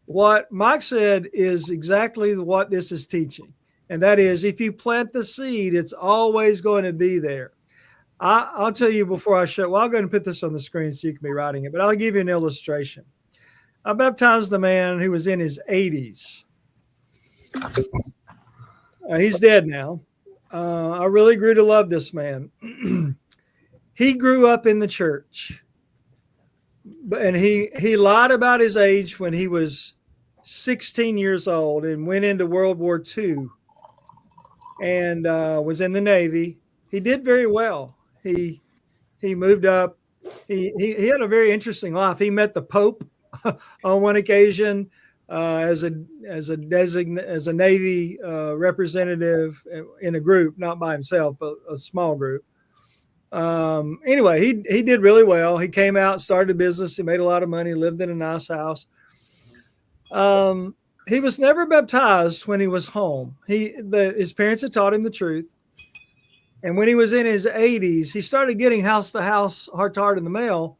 What Mike said is exactly what this is teaching. And that is, if you plant the seed, it's always going to be there. I'll tell you before I show, I'm going to put this on the screen so you can be writing it, but I'll give you an illustration. I baptized a man who was in his 80s. He's dead now. I really grew to love this man. He grew up in the church, and he lied about his age when he was 16 years old and went into World War II and was in the Navy. He did very well. He moved up. He had a very interesting life. He met the Pope on one occasion as a Navy representative in a group, not by himself, but a small group. Anyway, he did really well. He came out, started a business. He made a lot of money, lived in a nice house. He was never baptized when he was home. His parents had taught him the truth. And when he was in his 80s, he started getting house to house, heart to heart in the mail.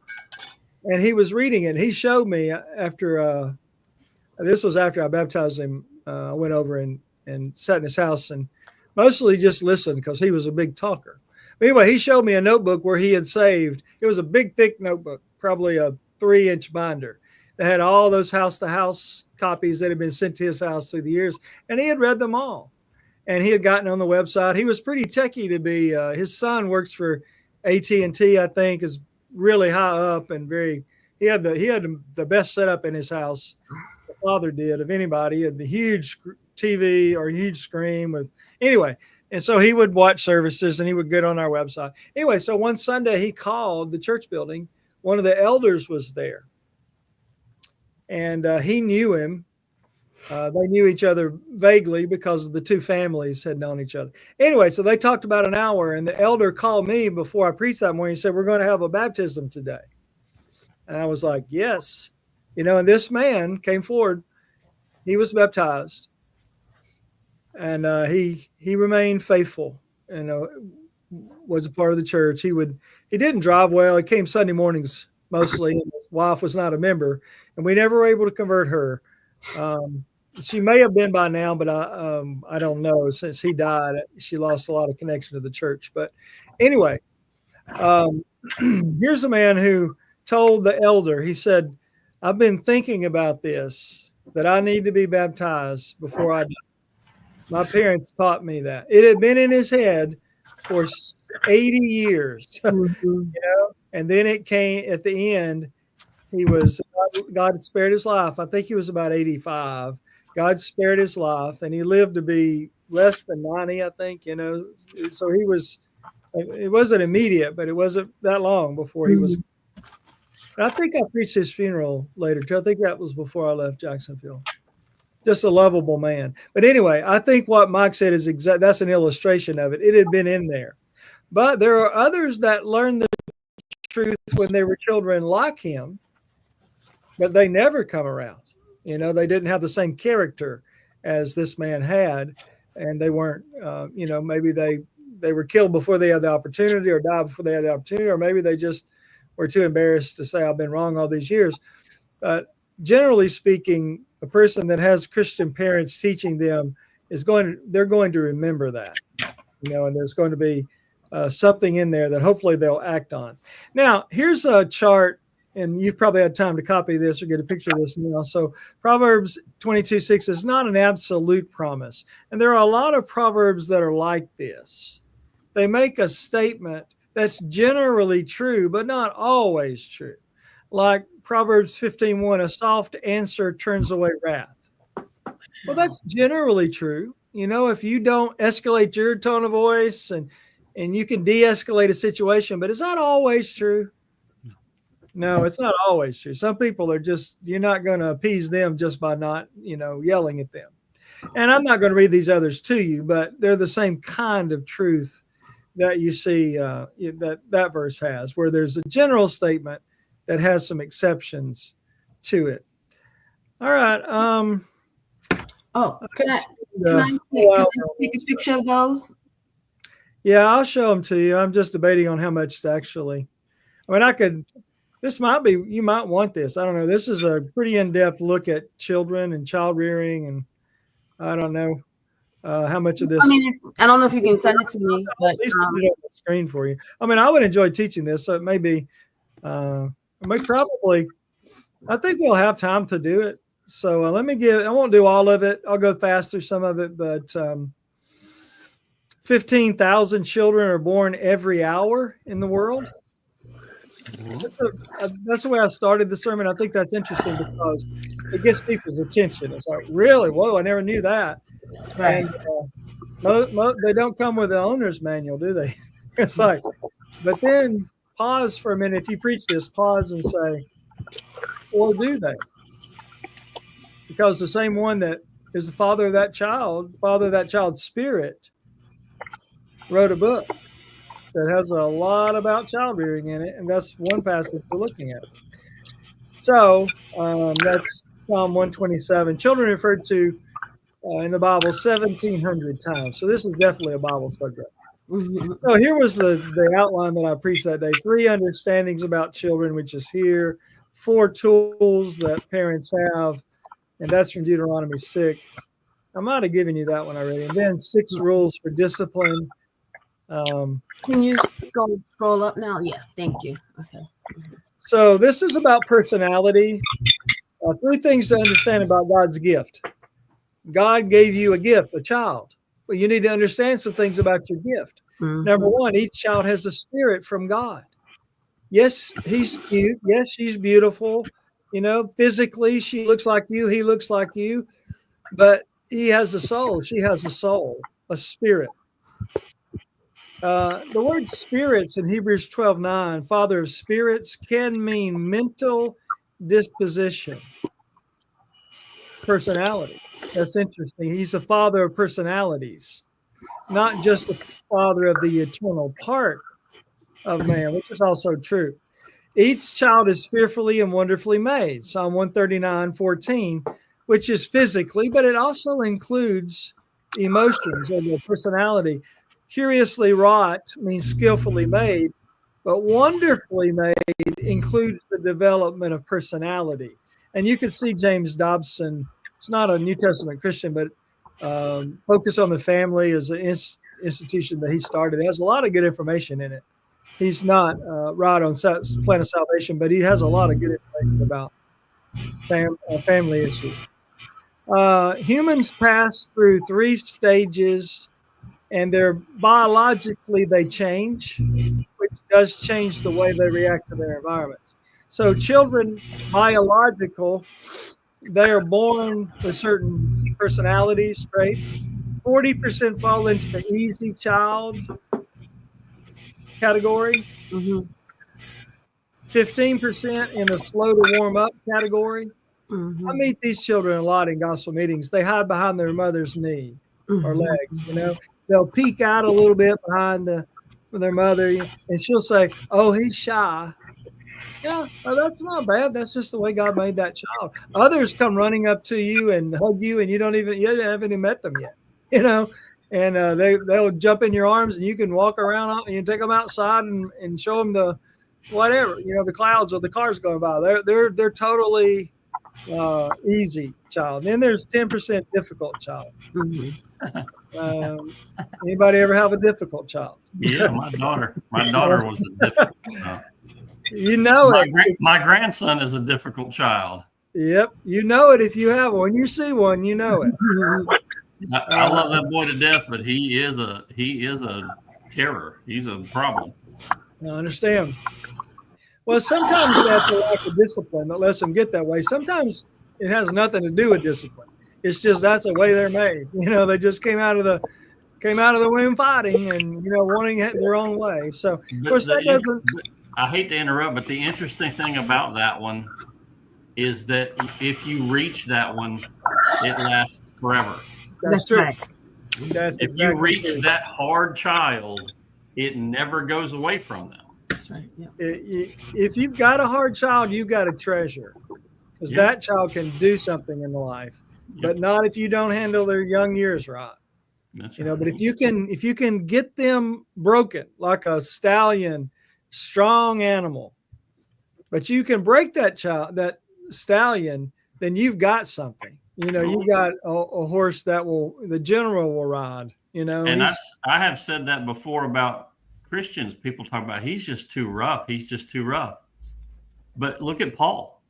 And he was reading it. He showed me after, this was after I baptized him. I went over and sat in his house and mostly just listened because he was a big talker. But anyway, he showed me a notebook where he had saved. It was a big, thick notebook, probably a 3-inch binder that had all those house-to-house copies that had been sent to his house through the years. And he had read them all. And he had gotten on the website. He was pretty techie to be. His son works for AT&T, I think, is really high up and very. He had the best setup in his house. The father did of anybody. He had the huge TV or a huge screen with anyway. And so he would watch services and he would get on our website. Anyway, so one Sunday he called the church building. One of the elders was there. And he knew him. They knew each other vaguely because the two families had known each other. Anyway, so they talked about an hour, and the elder called me before I preached that morning. He said, "We're going to have a baptism today." And I was like, "Yes." And this man came forward. He was baptized. And he remained faithful and was a part of the church. He didn't drive well. He came Sunday mornings mostly. His wife was not a member, and we never were able to convert her. She may have been by now, but I don't know. Since he died, she lost a lot of connection to the church. But anyway, here's a man who told the elder, he said, "I've been thinking about this, that I need to be baptized before I die. My parents taught me that." It had been in his head for 80 years, and then it came at the end. God had spared his life. I think he was about 85. God spared his life, and he lived to be less than 90, I think, So it wasn't immediate, but it wasn't that long before he was. I think I preached his funeral later, too. I think that was before I left Jacksonville. Just a lovable man. But anyway, I think what Mike said is that's an illustration of it. It had been in there. But there are others that learned the truth when they were children like him, but they never come around. They didn't have the same character as this man had, and they weren't, maybe they were killed before they had the opportunity or died before they had the opportunity, or maybe they just were too embarrassed to say, "I've been wrong all these years." But generally speaking, a person that has Christian parents teaching them they're going to remember that, and there's going to be something in there that hopefully they'll act on. Now, here's a chart, and you've probably had time to copy this or get a picture of this now. So Proverbs 22:6 is not an absolute promise. And there are a lot of Proverbs that are like this. They make a statement that's generally true, but not always true. Like Proverbs 15:1, a soft answer turns away wrath. Well, that's generally true. If you don't escalate your tone of voice and you can de-escalate a situation, but is that always true? No, it's not always true. Some people are you're not going to appease them just by not, yelling at them. And I'm not going to read these others to you, but they're the same kind of truth that you see that verse has, where there's a general statement that has some exceptions to it. All right. Can I take a picture of those? Yeah, I'll show them to you. I'm just debating on how much to actually. You might want this. I don't know. This is a pretty in-depth look at children and child rearing, and I don't know how much of this. I don't know if you can send it to me, but at least put it on the screen for you. I would enjoy teaching this, so it may be. I think we'll have time to do it. So I won't do all of it. I'll go fast through some of it, but 15,000 children are born every hour in the world. That's the way I started the sermon. I think that's interesting because it gets people's attention. It's like, really? Whoa, I never knew that. Right. And they don't come with the owner's manual, do they? It's like, but then pause for a minute. If you preach this, pause and say, or do they? Because the same one that is the father of that child's spirit, wrote a book that has a lot about child rearing in it, and that's one passage we're looking at. So that's Psalm 127. Children referred to in the Bible 1,700 times. So this is definitely a Bible subject. Mm-hmm. So here was the outline that I preached that day. 3 understandings about children, which is here. 4 tools that parents have, and that's from Deuteronomy 6. I might have given you that one already. And then 6 rules for discipline. Can you scroll up now? Yeah, thank you. Okay. So this is about personality. 3 things to understand about God's gift. God gave you a gift, a child. Well, you need to understand some things about your gift. Mm-hmm. Number 1, each child has a spirit from God. Yes, he's cute. Yes, she's beautiful. Physically, she looks like you. He looks like you. But he has a soul. She has a soul, a spirit. The word spirits in Hebrews 12:9, father of spirits, can mean mental disposition, personality. That's interesting. He's a father of personalities, not just the father of the eternal part of man, which is also true. Each child is fearfully and wonderfully made, Psalm 139:14, which is physically, but it also includes emotions or the personality. Curiously wrought means skillfully made, but wonderfully made includes the development of personality. And you can see James Dobson, it's not a New Testament Christian, but Focus on the Family is an institution that he started. It has a lot of good information in it. He's not right on plan of salvation, but he has a lot of good information about family issues. Humans pass through 3 stages, and they're biologically they change, which does change the way they react to their environments. So children, biological, they are born with certain personalities, traits. 40% fall into the easy child category. 15% in the slow to warm up category. I meet these children a lot in gospel meetings. They hide behind their mother's knee or legs, you know. They'll peek out a little bit behind their mother, and she'll say, "Oh, he's shy." Yeah, well, that's not bad. That's just the way God made that child. Others come running up to you and hug you, and you haven't even met them yet, you know. And they'll jump in your arms, and you can walk around and you can take them outside and show them the whatever, you know, the clouds or the cars going by. They're totally easy child. Then there's 10% difficult child. Anybody ever have a difficult child? Yeah, my daughter was a difficult child. You know my grandson is a difficult child. Yep, you know it if you have one. When you see one, you know it. I love that boy to death, but he is a terror. He's a problem. I understand. Well, sometimes that's a lack of discipline that lets them get that way. Sometimes it has nothing to do with discipline. It's just that's the way they're made. You know, they just came out of the womb fighting and, you know, wanting it their own way. So, of course, that doesn't. I hate to interrupt, but the interesting thing about that one is that if you reach that one, it lasts forever. That's true. Right. If you reach that hard child, it never goes away from them. That's right. Yeah. If you've got a hard child, you've got a treasure, because that child can do something in the life, but not if you don't handle their young years right. That's you know, but if you can get them broken like a stallion, strong animal, but you can break that stallion, then you've got something. You know, you've got a horse that the general will ride. You know, and I have said that before about Christians. People talk about he's just too rough. He's just too rough. But look at Paul.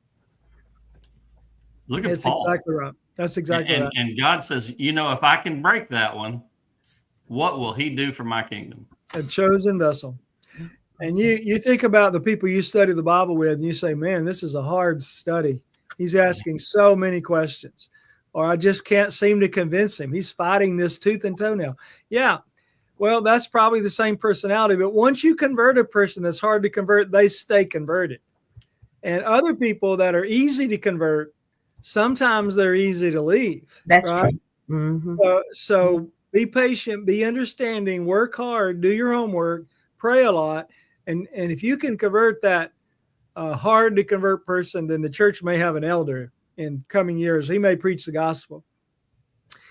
Look at Paul. That's exactly right. That's exactly right. And God says, you know, if I can break that one, what will he do for my kingdom? A chosen vessel. And you think about the people you study the Bible with, and you say, man, this is a hard study. He's asking so many questions, or I just can't seem to convince him. He's fighting this tooth and toenail. Yeah. Well, that's probably the same personality. But once you convert a person that's hard to convert, they stay converted. And other people that are easy to convert, sometimes they're easy to leave. That's right? True. Mm-hmm. So be patient, be understanding, work hard, do your homework, pray a lot. And if you can convert that hard to convert person, then the church may have an elder in coming years. He may preach the gospel.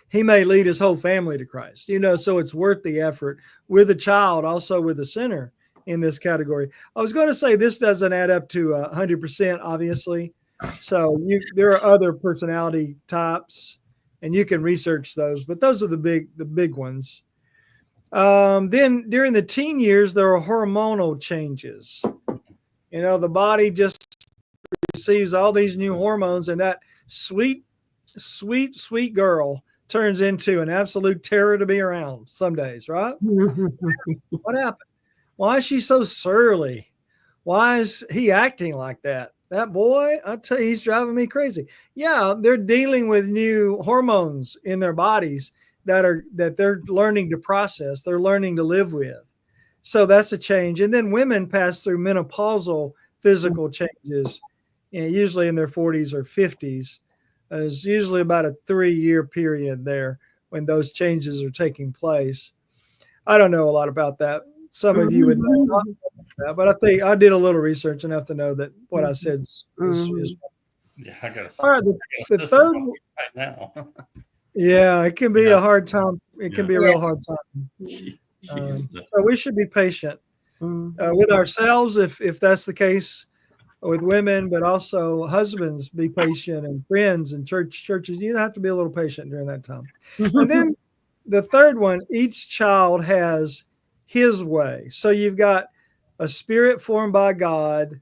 He may lead his whole family to Christ, you know, so it's worth the effort with a child, also with a sinner in this category. I was going to say this doesn't add up to 100%, obviously. So there are other personality types, and you can research those, but those are the big ones. Then during the teen years, there are hormonal changes. You know, the body just receives all these new hormones, and that sweet, sweet, sweet girl turns into an absolute terror to be around some days, right? What happened? Why is she so surly? Why is he acting like that? that boy, I tell you, he's driving me crazy. Yeah, they're dealing with new hormones in their bodies that they're learning to process, they're learning to live with. So that's a change. And then women pass through menopausal physical changes, usually in their 40s or 50s. It's usually about a 3-year period there when those changes are taking place. I don't know a lot about that. Some of you would know that, but I think I did a little research enough to know that what I said is Yeah, I got all right. The third, right now. yeah, it can be a hard time. It can be a real hard time. So we should be patient with ourselves if that's the case with women, but also husbands be patient, and friends and churches. You have to be a little patient during that time. And then the third one, each child has his way. So you've got a spirit formed by God,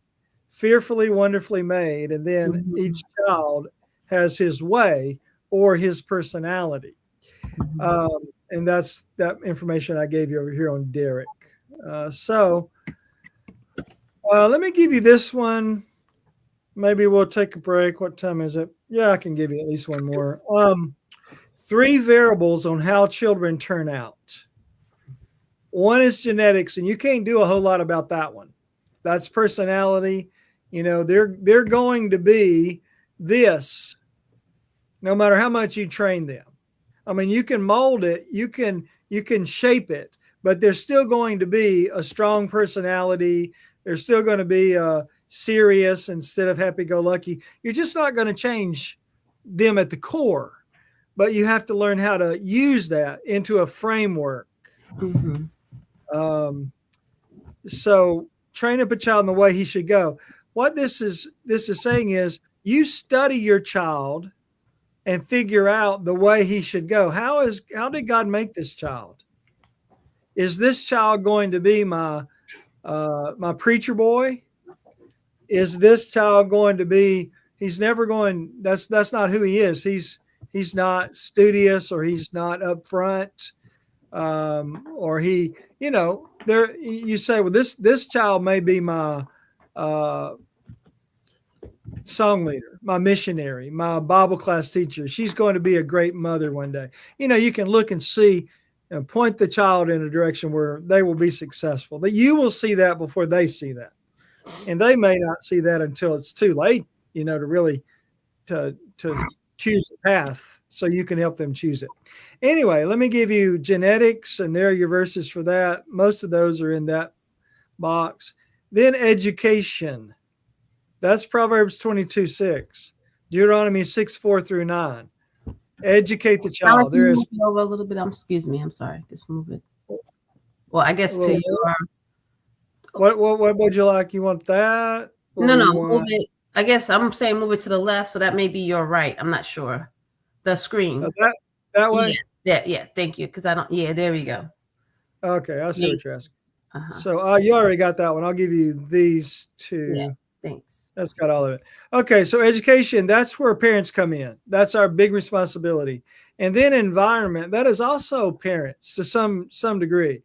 fearfully, wonderfully made, and then each child has his way or his personality. And that's that information I gave you over here on Derek. So let me give you this one. Maybe we'll take a break. What time is it? Yeah, I can give you at least one more. 3 variables on how children turn out. One is genetics, and you can't do a whole lot about that one. That's personality. They're going to be this no matter how much you train them. I mean, you can mold it, you can shape it, but there's still going to be a strong personality. There's still going to be serious instead of happy-go-lucky. You're just not going to change them at the core, but you have to learn how to use that into a framework. So train up a child in the way he should go. What this is saying is you study your child and figure out the way he should go. How did God make this child? Is this child going to be my preacher boy? Is this child going to be? He's never going. That's not who he is. He's not studious, or he's not upfront, or he. There you say, well, this child may be my song leader, my missionary, my Bible class teacher. She's going to be a great mother one day. You can look and see and point the child in a direction where they will be successful. That you will see that before they see that. And they may not see that until it's too late, to really to choose a path, so you can help them choose it. Anyway, let me give you genetics, and there are your verses for that. Most of those are in that box. Then education. That's Proverbs 22:6, Deuteronomy 6:4-9. Educate the child. There is over a little bit. Excuse me. I'm sorry. Just move it. Well, I guess to your. What would you like? You want that? No. Move it. I guess I'm saying move it to the left, so that may be your right. I'm not sure. The screen. That way. Yeah. Thank you. Because I don't. Yeah. There we go. Okay, I see what you're asking. So you already got that one. I'll give you these two. Yeah. Thanks. That's got all of it. Okay, so education, that's where parents come in. That's our big responsibility. And then environment, that is also parents to some degree.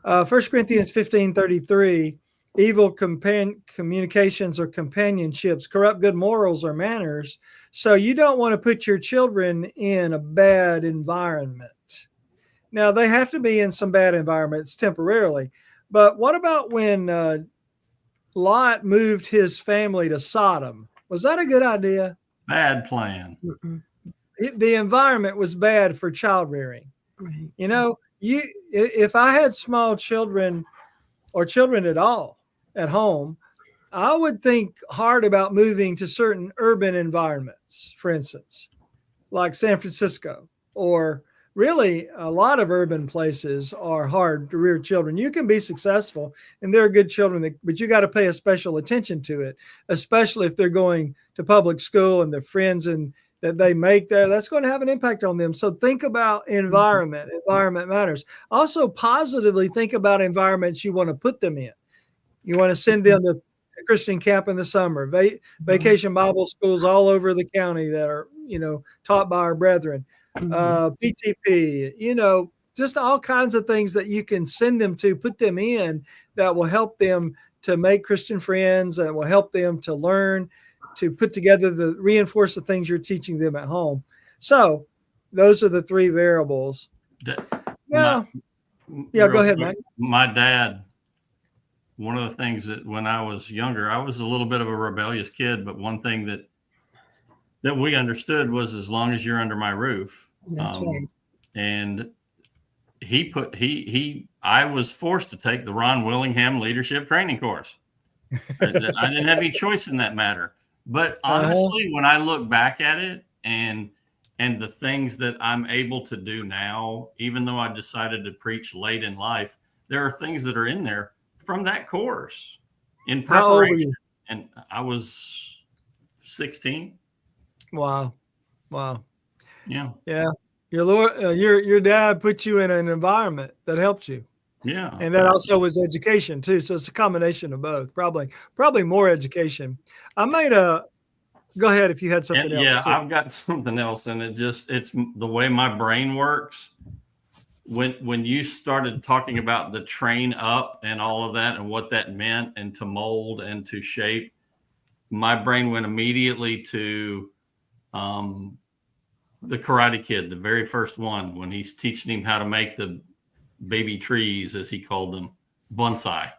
1 Corinthians 15:33, evil communications or companionships corrupt good morals or manners. So you don't want to put your children in a bad environment. Now, they have to be in some bad environments temporarily. But what about when Lot moved his family to Sodom? Was that a good idea? Bad plan. The environment was bad for child rearing. Right. If I had small children or children at all at home, I would think hard about moving to certain urban environments, for instance, like San Francisco, or really a lot of urban places are hard to rear children. You can be successful and there are good children, but you got to pay a special attention to it, especially if they're going to public school and the friends that they make there, that's going to have an impact on them. So think about environment. Environment matters. Also positively think about environments you want to put them in. You want to send them to Christian camp in the summer, vacation Bible schools all over the county that are, taught by our brethren. PTP, just all kinds of things that you can send them to, put them in that will help them to make Christian friends, and it will help them to learn, to put together reinforce the things you're teaching them at home. So those are the three variables. Yeah. Go ahead, Mike. My dad, one of the things that when I was younger, I was a little bit of a rebellious kid, but one thing that we understood was as long as you're under my roof. That's right. And I was forced to take the Ron Willingham leadership training course. I didn't have any choice in that matter. But honestly, when I look back at it and the things that I'm able to do now, even though I decided to preach late in life, there are things that are in there from that course in preparation. How old were you? And I was 16. Wow. Yeah. Your dad put you in an environment that helped you. Yeah. And that also was education too. So it's a combination of both. Probably more education. Go ahead if you had something else. Yeah, I've got something else, and it's the way my brain works. When you started talking about the train up and all of that and what that meant and to mold and to shape, my brain went immediately to the Karate Kid, the very first one, when he's teaching him how to make the baby trees, as he called them, bonsai.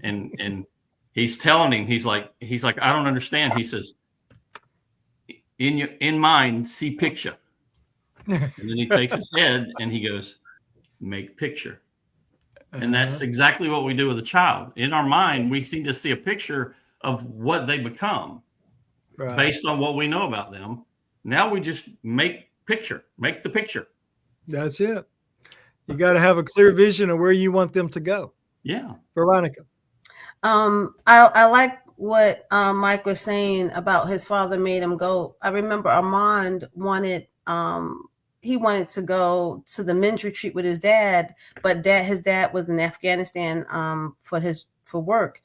And he's telling him, he's like, I don't understand. He says, in mind, see picture. And then he takes his head and he goes, make picture. And that's exactly what we do with a child. In our mind, we seem to see a picture of what they become based on what we know about them. Now we just make the picture. That's it. You got to have a clear vision of where you want them to go. Yeah. Veronica. I like what Mike was saying about his father made him go. I remember Armand wanted to go to the men's retreat with his dad, but his dad was in Afghanistan for work.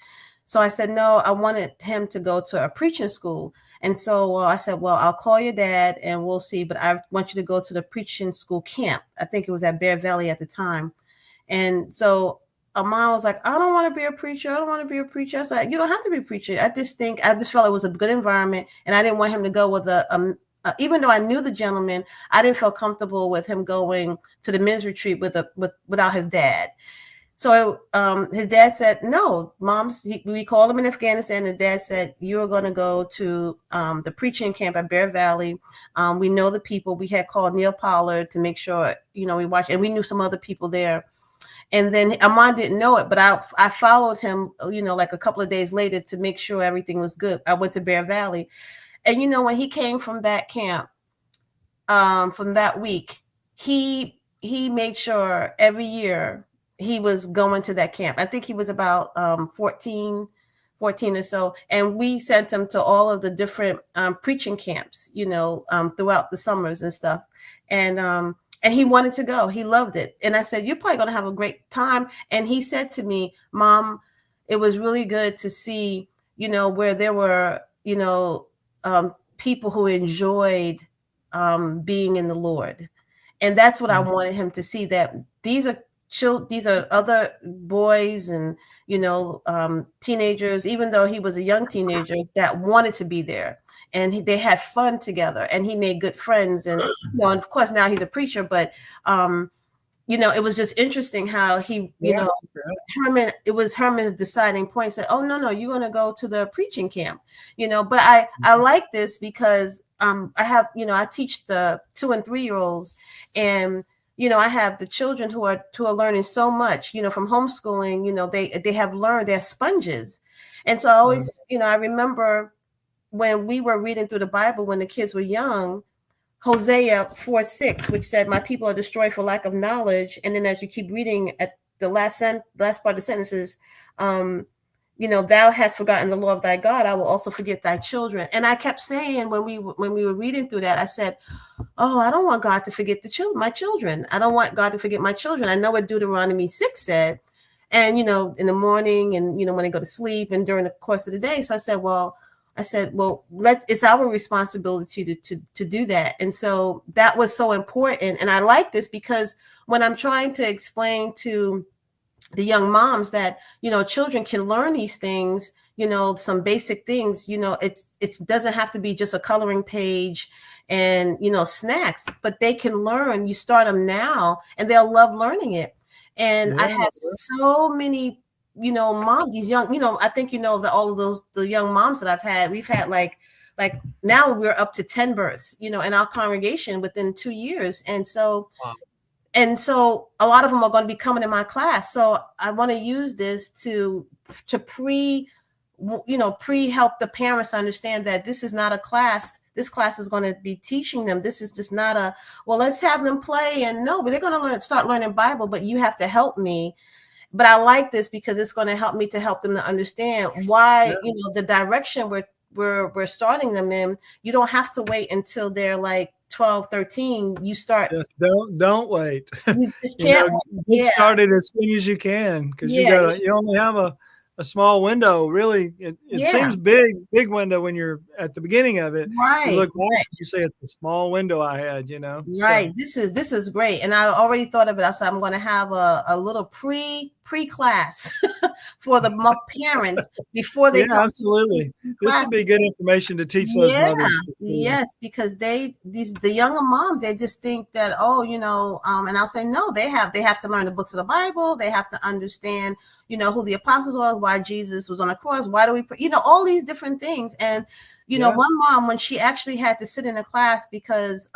So I said, no, I wanted him to go to a preaching school. And so I said, well, I'll call your dad and we'll see, but I want you to go to the preaching school camp. I think it was at Bear Valley at the time. And so Amon was like, I don't want to be a preacher. I don't want to be a preacher. I was like, you don't have to be a preacher. I just felt it was a good environment. And I didn't want him to go with even though I knew the gentleman, I didn't feel comfortable with him going to the men's retreat without his dad. So his dad said, no, we called him in Afghanistan. His dad said, you're going to go to the preaching camp at Bear Valley. We know the people. We had called Neil Pollard to make sure, we watched, and we knew some other people there. And then Amon didn't know it, but I followed him, like a couple of days later to make sure everything was good. I went to Bear Valley. And, when he came from that camp, from that week, he made sure every year he was going to that camp. I think he was about 14 or so. And we sent him to all of the different preaching camps, throughout the summers and stuff. And he wanted to go. He loved it. And I said, you're probably going to have a great time. And he said to me, Mom, it was really good to see, where there were, people who enjoyed being in the Lord. And that's what I wanted him to see, that these are other boys and, teenagers, even though he was a young teenager, that wanted to be there. And they had fun together, and he made good friends. And, and of course, now he's a preacher, but, it was just interesting how he, Herman, it was Herman's deciding point, said, oh, no, you're going to go to the preaching camp, but I like this because I have, I teach the 2 and 3 year olds, and, I have the children who are learning so much, from homeschooling, they have learned, they're sponges. And so I always, I remember when we were reading through the Bible, when the kids were young, Hosea 4:6, which said, my people are destroyed for lack of knowledge. And then as you keep reading at the last part of the sentences, thou hast forgotten the law of thy God. I will also forget thy children. And I kept saying when we were reading through that, I said, oh, I don't want God to forget my children. I don't want God to forget my children. I know what Deuteronomy 6 said. And, in the morning and, when they go to sleep and during the course of the day. So I said, well, it's our responsibility to do that. And so that was so important. And I like this because when I'm trying to explain to the young moms that, children can learn these things, some basic things. It doesn't have to be just a coloring page and, snacks, but they can learn. You start them now and they'll love learning it. And I Yeah. have so many, moms, these young, I think, that all of those, the young moms that I've had, we've had like now we're up to 10 births, in our congregation within 2 years. And so, Wow. a lot of them are going to be coming in my class. So I want to use this to help the parents understand that this is not a class. This class is going to be teaching them. This is just not let's have them play. And no, but they're going to start learning Bible, but you have to help me. But I like this because it's going to help me to help them to understand why, the direction we're starting them in. You don't have to wait until they're like 12, 13. You start. Just don't wait. You just can't. Get started as soon as you can, because you only have a small window. Really, it seems big window when you're at the beginning of it. Right. You look back, you say it's a small window I had. Right. So. This is great, and I already thought of it. I said I'm going to have a little pre class for the parents before they come. Absolutely. This would be good information to teach those mothers. Yes, because the younger moms, they just think that, and I'll say, no, they have to learn the books of the Bible. They have to understand, who the apostles were, why Jesus was on the cross, why do we pray, all these different things. And, one mom, when she actually had to sit in a class because,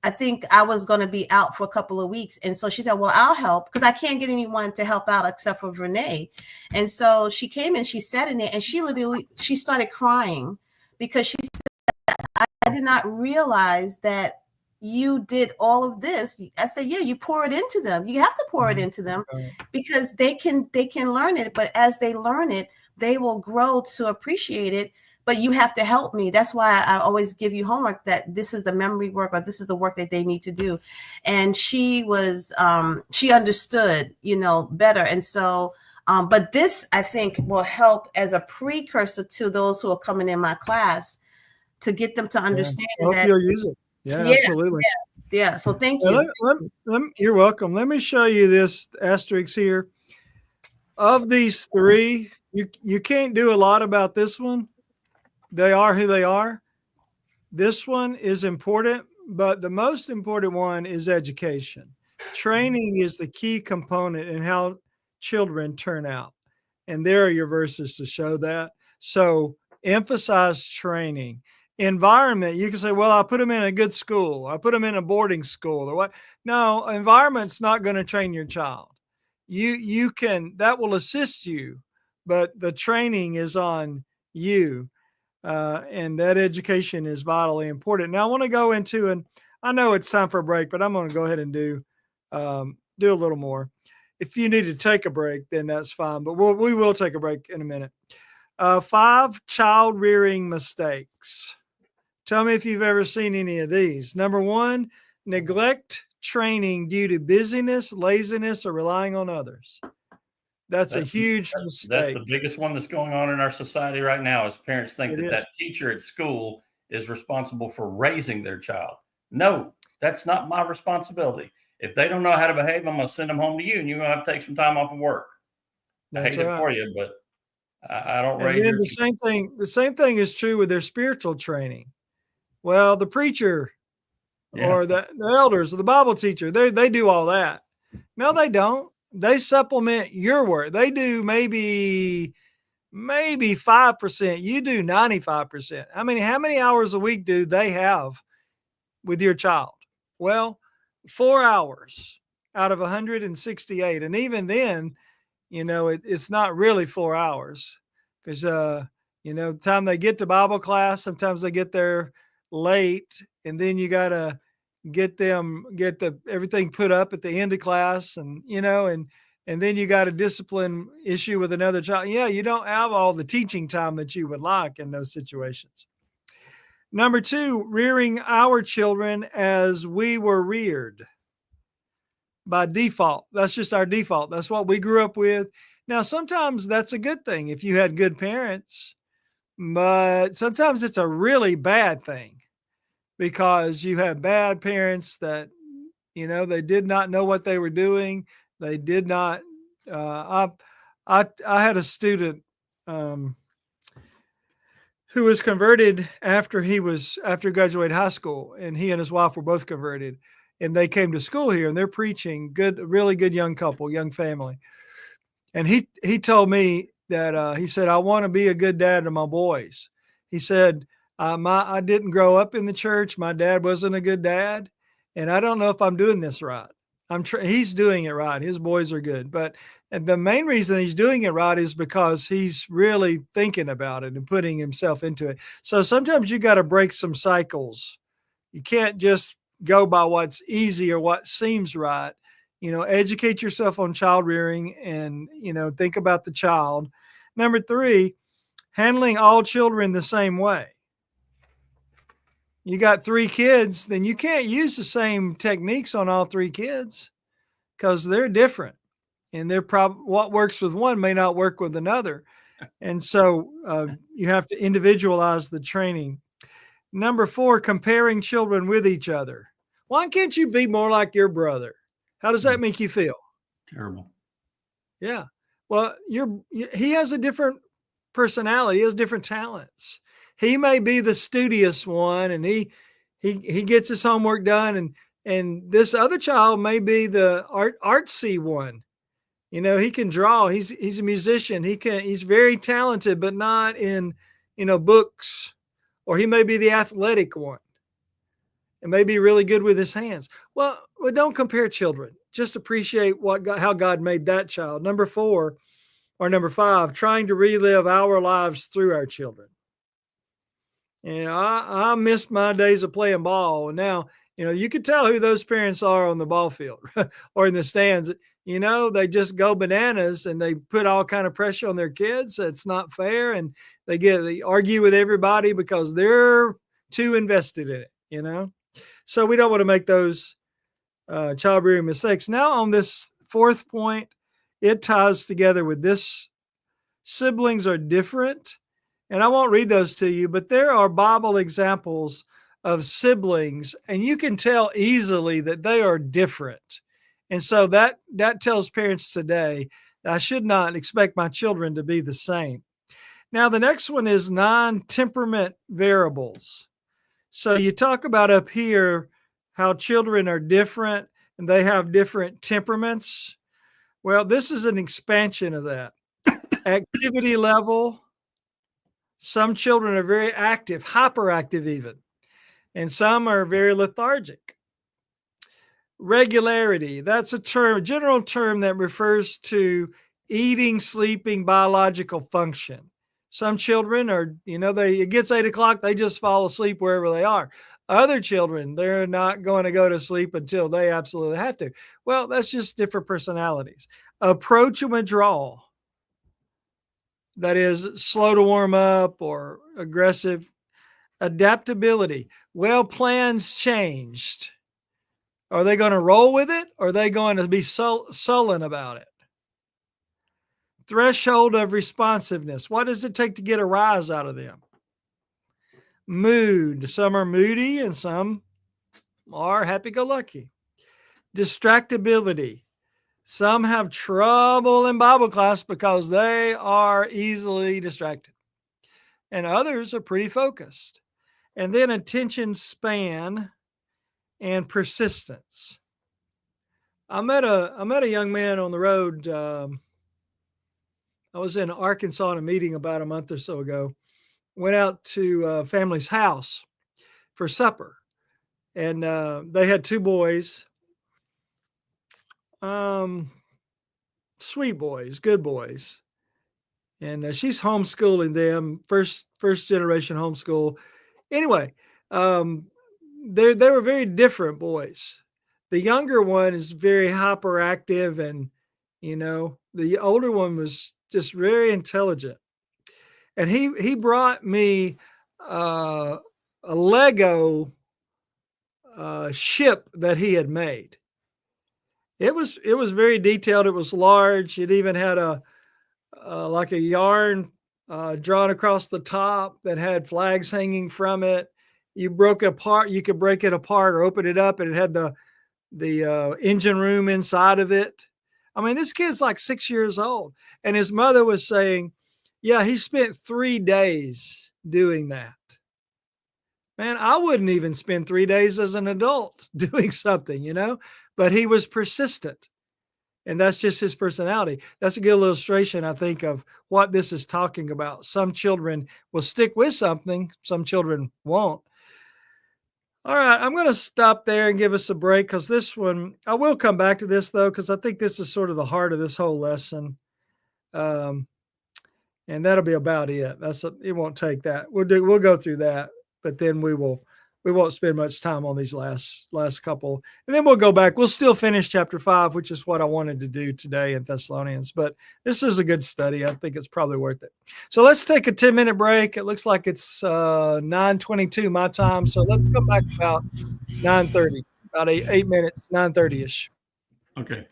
I think I was going to be out for a couple of weeks. And so she said, well, I'll help because I can't get anyone to help out except for Renee. And so she came and she sat in there and she started crying because she said, I did not realize that you did all of this. I said, yeah, you pour it into them. You have to pour it into them because they can learn it. But as they learn it, they will grow to appreciate it. But you have to help me. That's why I always give you homework, that this is the memory work or this is the work that they need to do. And she understood, better. And so, but this, I think, will help as a precursor to those who are coming in my class to get them to understand that. You'll use it. Yeah, absolutely. Yeah. So thank you. You're welcome. Let me show you this asterisk here. Of these three, you can't do a lot about this one. They are who they are. This one is important, but the most important one is education. Training is the key component in how children turn out. And there are your verses to show that. So emphasize training. Environment, you can say, well, I put them in a good school. I put them in a boarding school or what? No, environment's not going to train your child. You can, that will assist you, but the training is on you. And that education is vitally important. Now I want to go into, and I know it's time for a break, but I'm going to go ahead and do a little more. If you need to take a break, then that's fine, but we will take a break in a minute. 5 child rearing mistakes. Tell me if you've ever seen any of these. Number 1, neglect training due to busyness, laziness, or relying on others. That's a huge mistake. That's the biggest one that's going on in our society right now, is parents think that teacher at school is responsible for raising their child. No, that's not my responsibility. If they don't know how to behave, I'm going to send them home to you, and you're going to have to take some time off of work. That's I hate it for you, but I don't raise your the same thing is true with their spiritual training. Well, the preacher or the elders or the Bible teacher, they do all that. No, they don't. They supplement your work. They do maybe 5%. You do 95%. How many hours a week do they have with your child? Well, 4 hours out of 168. And even then, it's not really 4 hours because, the time they get to Bible class, sometimes they get there late, and then you got to get everything put up at the end of class, and then you got a discipline issue with another child. Yeah, you don't have all the teaching time that you would like in those situations. Number 2, rearing our children as we were reared by default. That's just our default. That's what we grew up with. Now, sometimes that's a good thing if you had good parents, but sometimes it's a really bad thing because you have bad parents that, they did not know what they were doing. They did not. I had a student who was converted after he graduated high school, and he and his wife were both converted, and they came to school here, and they're preaching. Really good young couple, young family. And he told me that he said, I want to be a good dad to my boys. He said, I didn't grow up in the church. My dad wasn't a good dad, and I don't know if I'm doing this right. He's doing it right. His boys are good, but the main reason he's doing it right is because he's really thinking about it and putting himself into it. So sometimes you got to break some cycles. You can't just go by what's easy or what seems right. Educate yourself on child rearing and, think about the child. Number 3, handling all children the same way. You got 3 kids, then you can't use the same techniques on all 3 kids because they're different, and what works with one may not work with another. And so you have to individualize the training. Number 4, comparing children with each other. Why can't you be more like your brother? How does that make you feel? Terrible. Yeah. Well, he has a different personality. He has different talents. He may be the studious one, and he gets his homework done, and this other child may be the artsy one. He can draw. He's a musician. He's very talented, but not in books. Or he may be the athletic one and may be really good with his hands. Well, don't compare children. Just appreciate how God made that child. Number 4 or number 5, trying to relive our lives through our children. I missed my days of playing ball. And now, you could tell who those parents are on the ball field or in the stands. They just go bananas and they put all kind of pressure on their kids. It's not fair. And they argue with everybody because they're too invested in it, So we don't want to make those child rearing mistakes. Now on this 4th point, it ties together with this. Siblings are different. And I won't read those to you, but there are Bible examples of siblings, and you can tell easily that they are different. And so that tells parents today, I should not expect my children to be the same. Now, the next one is non-temperament variables. So you talk about up here how children are different and they have different temperaments. Well, this is an expansion of that. Activity level. Some children are very active, hyperactive even, and some are very lethargic. Regularity, that's a general term that refers to eating, sleeping, biological function. Some children are, it gets 8 o'clock, they just fall asleep wherever they are. Other children, they're not going to go to sleep until they absolutely have to. Well, that's just different personalities. Approach and withdrawal. That is slow to warm up or aggressive. Adaptability. Well, plans changed. Are they going to roll with it? Or are they going to be sullen about it? Threshold of responsiveness. What does it take to get a rise out of them? Mood. Some are moody and some are happy-go-lucky. Distractibility. Some have trouble in Bible class because they are easily distracted. And others are pretty focused. And then attention span and persistence. I met a young man on the road. I was in Arkansas in a meeting about a month or so ago. Went out to a family's house for supper. And they had 2 boys. Sweet boys, good boys. And she's homeschooling them, first generation homeschool. Anyway, they were very different boys. The younger one is very hyperactive, and the older one was just very intelligent. And he brought me a Lego ship that he had made. It was very detailed. It was large. It even had like a yarn drawn across the top that had flags hanging from it. You broke it apart. You could break it apart or open it up, and it had the engine room inside of it. I mean, this kid's like 6 years old. And his mother was saying, yeah, he spent 3 days doing that. Man, I wouldn't even spend 3 days as an adult doing something, you know, but he was persistent. And that's just his personality. That's a good illustration, I think, of what this is talking about. Some children will stick with something, some children won't. All right, I'm going to stop there and give us a break because this one, I will come back to this though, because I think this is sort of the heart of this whole lesson. And that'll be about it. It won't take that. We'll go through that, but then we won't spend much time on these last couple. And then we'll go back. We'll still finish chapter 5, which is what I wanted to do today in Thessalonians. But this is a good study. I think it's probably worth it. So let's take a 10-minute break. It looks like it's 9:22 my time. So let's come back about 9:30, about 8 minutes, 9:30-ish. Okay.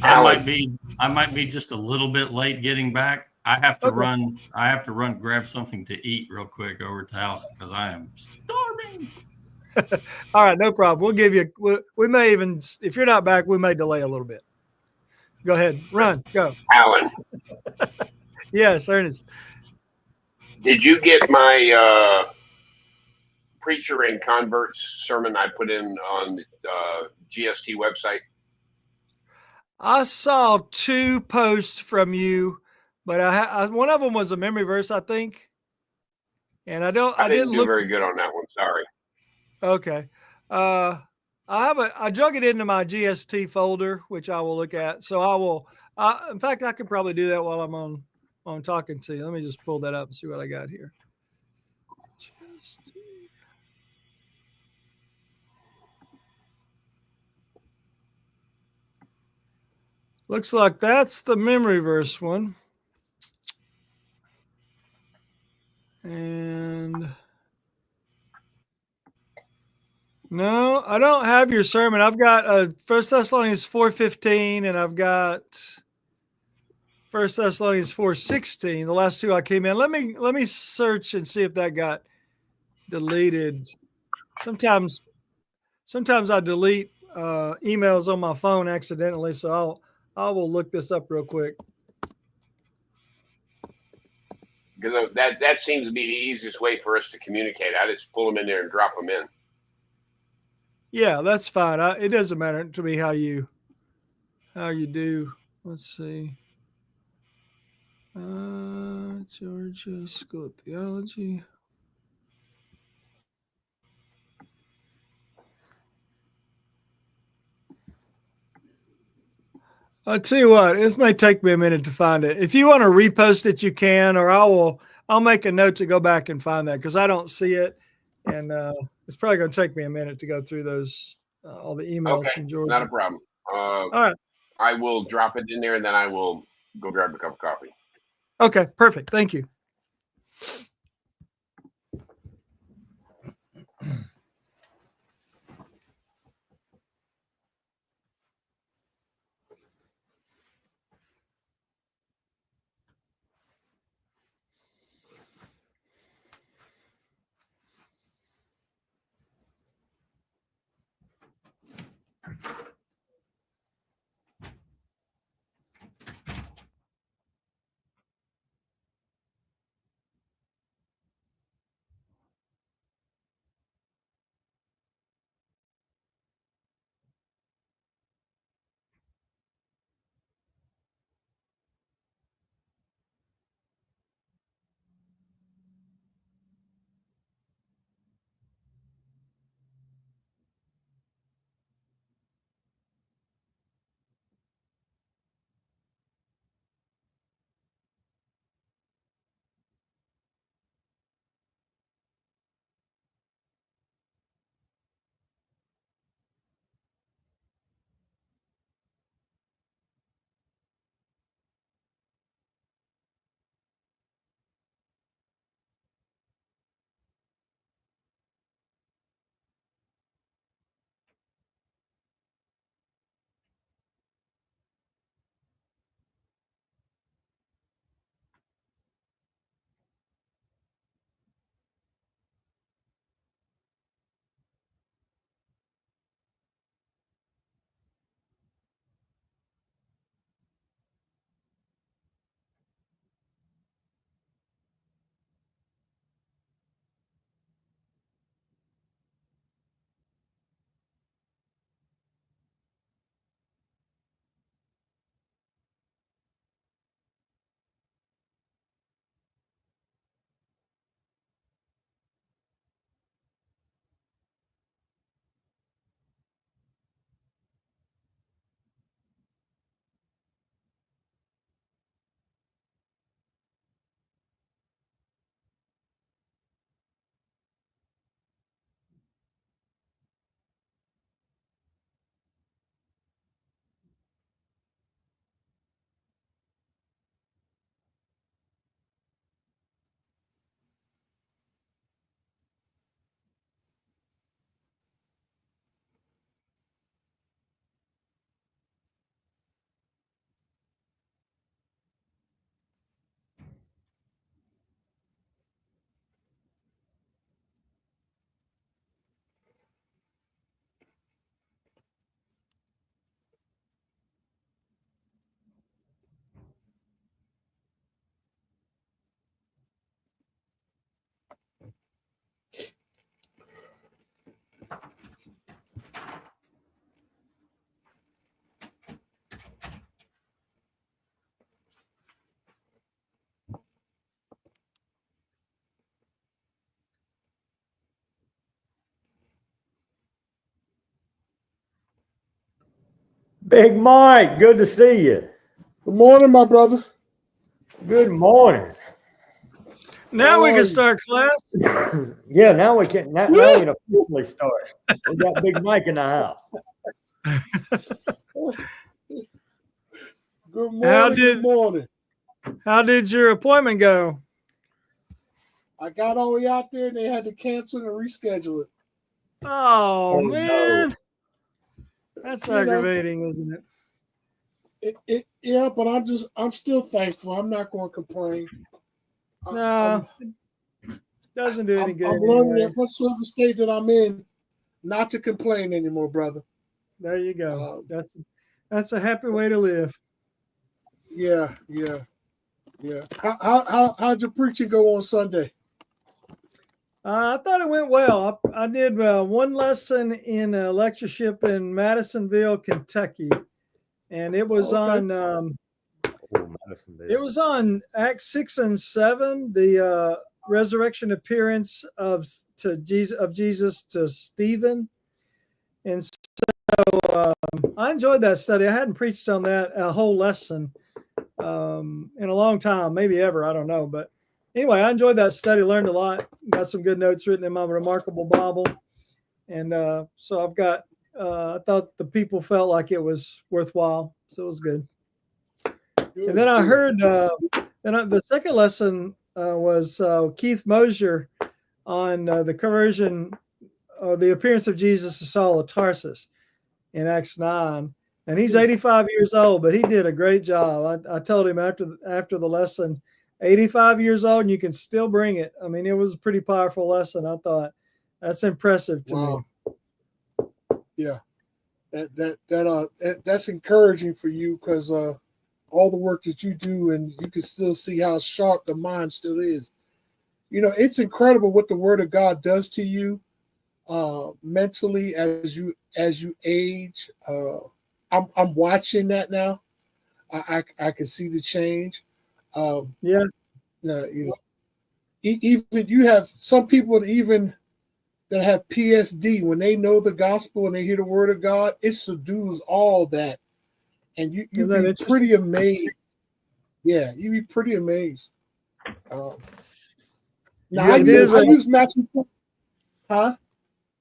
I might be just a little bit late getting back. I have to run grab something to eat real quick over to the house because I am starving. All right, no problem. We'll give you, we may even, if you're not back, we may delay a little bit. Go ahead, run, go. Alan, Yes, Ernest. did you get my preacher and converts sermon I put in on the GST website? I saw 2 posts from you, but one of them was a memory verse, I think. And I didn't do look very good on that one. Sorry. Okay. I drug it into my GST folder, which I will look at. So in fact, I could probably do that while I'm on talking to you. Let me just pull that up and see what I got here. GST. Looks like that's the memory verse one. And no, I don't have your sermon. I've got 1 Thessalonians 4:15, and I've got 1 Thessalonians 4:16. The last 2 I came in. Let me search and see if that got deleted. Sometimes I delete emails on my phone accidentally, so I will look this up real quick. Because that seems to be the easiest way for us to communicate. I just pull them in there and drop them in. Yeah, that's fine. It doesn't matter to me how you do. Let's see. Georgia School of Theology. I'll tell you what, this may take me a minute to find it. If you want to repost it, you can, or I'll make a note to go back and find that because I don't see it. And it's probably going to take me a minute to go through those, all the emails from Georgia. Not a problem. All right. I will drop it in there and then I will go grab a cup of coffee. Okay, perfect. Thank you. Big Mike, good to see you. Good morning, my brother. Good morning. Now we How can are start class. Yeah, now we can now we can officially start. We got Big Mike in the house. Good morning. Good morning. How did your appointment go? I got all the way out there and they had to cancel and reschedule it. Oh, Oh, man. That's You know, aggravating, isn't it? Yeah, but I'm still thankful. I'm not going to complain. No, it doesn't do any good. I'm learning Anyways. at whatsoever state that I'm in not to complain anymore, brother. There you go. That's a happy way to live. Yeah. How'd your preaching go on Sunday? I thought it went well. I did one lesson in lectureship in Madisonville, Kentucky, and it was on Acts 6 and 7, the resurrection appearance of Jesus to Stephen, and so I enjoyed that study. I hadn't preached on that a whole lesson in a long time, maybe ever. I don't know, but anyway, I enjoyed that study. Learned a lot. Got some good notes written in my remarkable Bible, and so I've got. I thought the people felt like it was worthwhile, so it was good. And then I heard. The second lesson was Keith Mosier on the conversion, the appearance of Jesus to Saul of Tarsus in Acts 9. And he's 85 years old, but he did a great job. I told him after the lesson, 85 years old, and you can still bring it. I mean, it was a pretty powerful lesson. I thought that's impressive to me. Yeah, that's encouraging for you because all the work that you do, and you can still see how sharp the mind still is. You know, it's incredible what the Word of God does to you mentally as you age. I'm watching that now. I can see the change. Yeah. You know, even you have some people that have PSD, when they know the gospel and they hear the Word of God, it subdues all that. And you'd be pretty amazed. Yeah, you'd be pretty amazed. Now I use Matthew. Huh?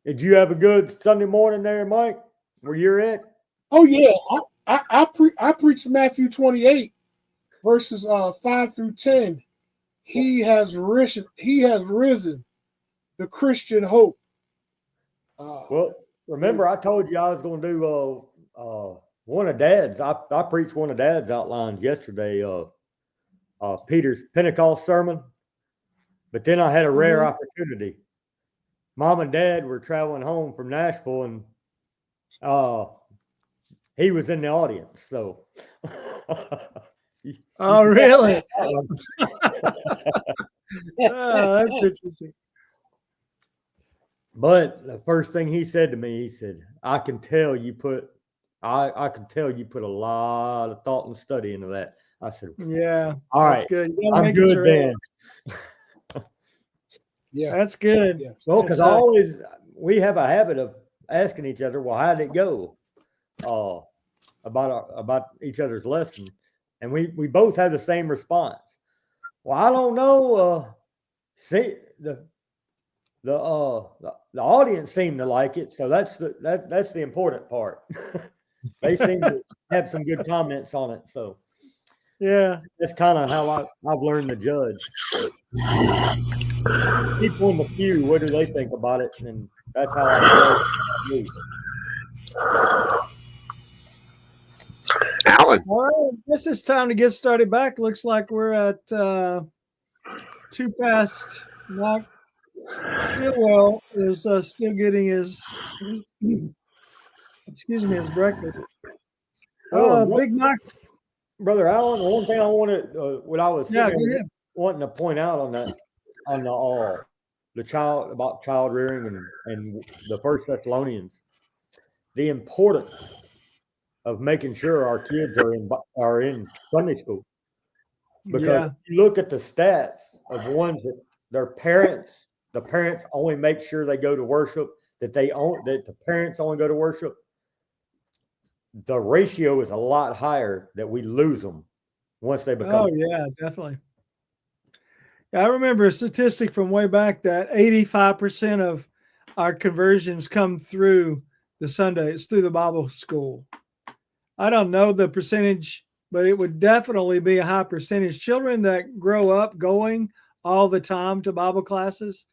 Did you have a good Sunday morning there, Mike? Where you're at? Oh yeah, I preached Matthew 28 verses 5 through 10. He has risen. The Christian hope. Well, remember I told you I was going to do one of Dad's. I preached one of Dad's outlines yesterday. Peter's Pentecost sermon, but then I had a rare opportunity. Mom and Dad were traveling home from Nashville, and he was in the audience. So, oh really? That's interesting. But the first thing he said to me, he said, "I can tell you put a lot of thought and study into that." I said, "Yeah, all right, good. I'm good then." Yeah, that's good. Yeah. Well, because we have a habit of asking each other, "Well, how did it go?" About each other's lesson, and we both have the same response. Well, I don't know. See the audience seemed to like it, so that's the important part. They seem to have some good comments on it, so yeah, that's kind of how I've learned to judge. People in the pew, what do they think about it? And that's how I judge. Alan. All right, I guess it's time to get started back. Looks like we're at 2 past. Mike Stillwell is still getting his his breakfast. Big Mike, Brother Alan, one thing I wanted, what I was wanting to point out on the child rearing and the First Thessalonians, the importance of making sure our kids are in Sunday school, because if you look at the stats of ones that the parents only make sure they go to worship, that the parents only go to worship. the ratio is a lot higher that we lose them once they become. Oh yeah, definitely. Yeah, I remember a statistic from way back that 85% of our conversions come through the Sunday. It's through the Bible school. I don't know the percentage, but it would definitely be a high percentage. Children that grow up going all the time to Bible classes,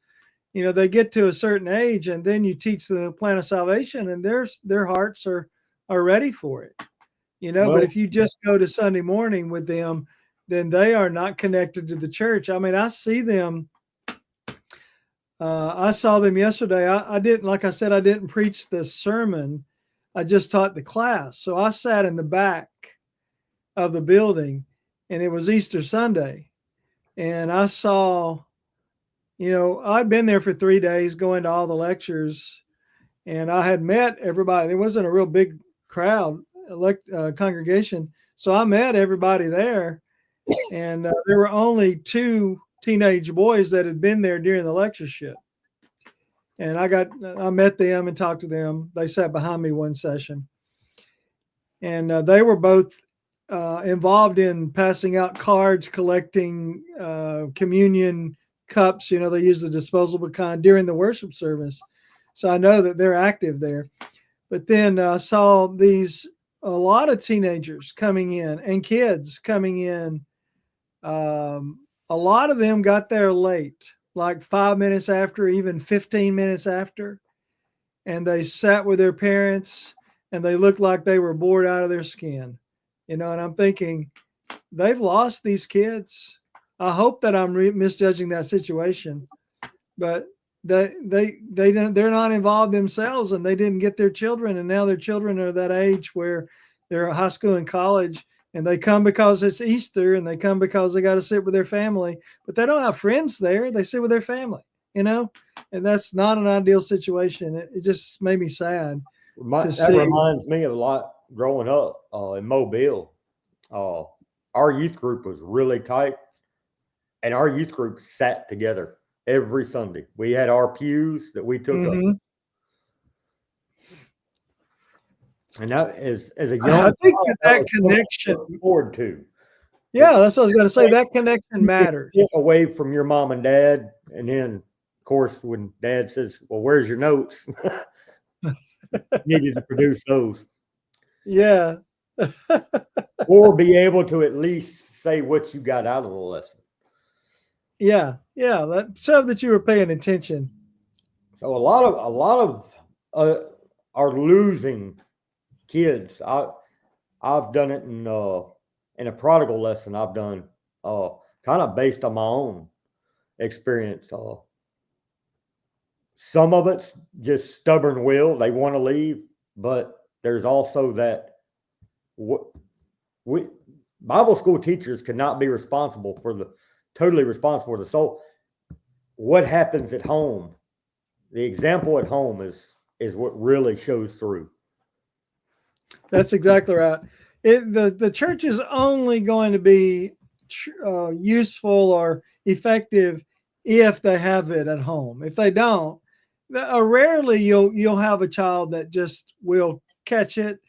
they get to a certain age, and then you teach them the plan of salvation, and their hearts are ready for it. But if you just go to Sunday morning with them, then they are not connected to the church. I mean, I see them. I saw them yesterday. I didn't, like I said, I didn't preach the sermon. I just taught the class. So I sat in the back of the building, and it was Easter Sunday. And I saw, I'd been there for 3 days going to all the lectures, and I had met everybody. There wasn't a real big crowd, congregation. So I met everybody there, and there were only 2 teenage boys that had been there during the lectureship. And I met them and talked to them. They sat behind me one session, and they were both involved in passing out cards, collecting communion cups. They use the disposable kind during the worship service. So I know that they're active there. But then I saw a lot of teenagers coming in and kids coming in. A lot of them got there late, like 5 minutes after, even 15 minutes after. And they sat with their parents, and they looked like they were bored out of their skin. And I'm thinking, they've lost these kids. I hope that I'm misjudging that situation, but they're not involved themselves, and they didn't get their children. And now their children are that age where they're high school and college, and they come because it's Easter, and they come because they got to sit with their family, but they don't have friends there. They sit with their family, and that's not an ideal situation. It just made me sad. That reminds me of a lot growing up in Mobile. Our youth group was really tight, and our youth group sat together every Sunday. We had our pews that we took up. And that as a young, I think that connection forward to. Yeah, that's what I was going to say. That connection matters. Get away from your mom and dad, and then, of course, when dad says, "Well, where's your notes?" needed to produce those. Yeah. Or be able to at least say what you got out of the lesson. Yeah, that showed that you were paying attention. So a lot of are losing kids. I've done it in a prodigal lesson. I've done kind of based on my own experience. Some of it's just stubborn will. They want to leave, but there's also that Bible school teachers cannot be totally responsible for the soul. What happens at home, the example at home is what really shows through. That's exactly right. The church is only going to be useful or effective if they have it at home. If they don't, rarely you'll have a child that just will catch it,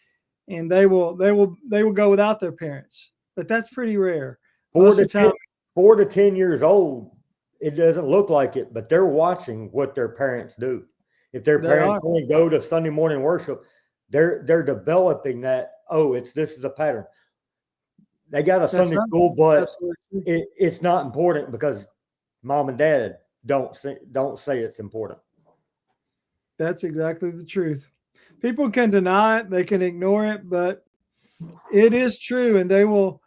and they will go without their parents. But that's pretty rare. 4 to 10 years old, it doesn't look like it, but they're watching what their parents do. If their parents only go to Sunday morning worship, they're developing that. Oh, this is a pattern. They got a Sunday school, but it's not important because mom and dad don't say it's important. That's exactly the truth. People can deny it, they can ignore it, but it is true, and they will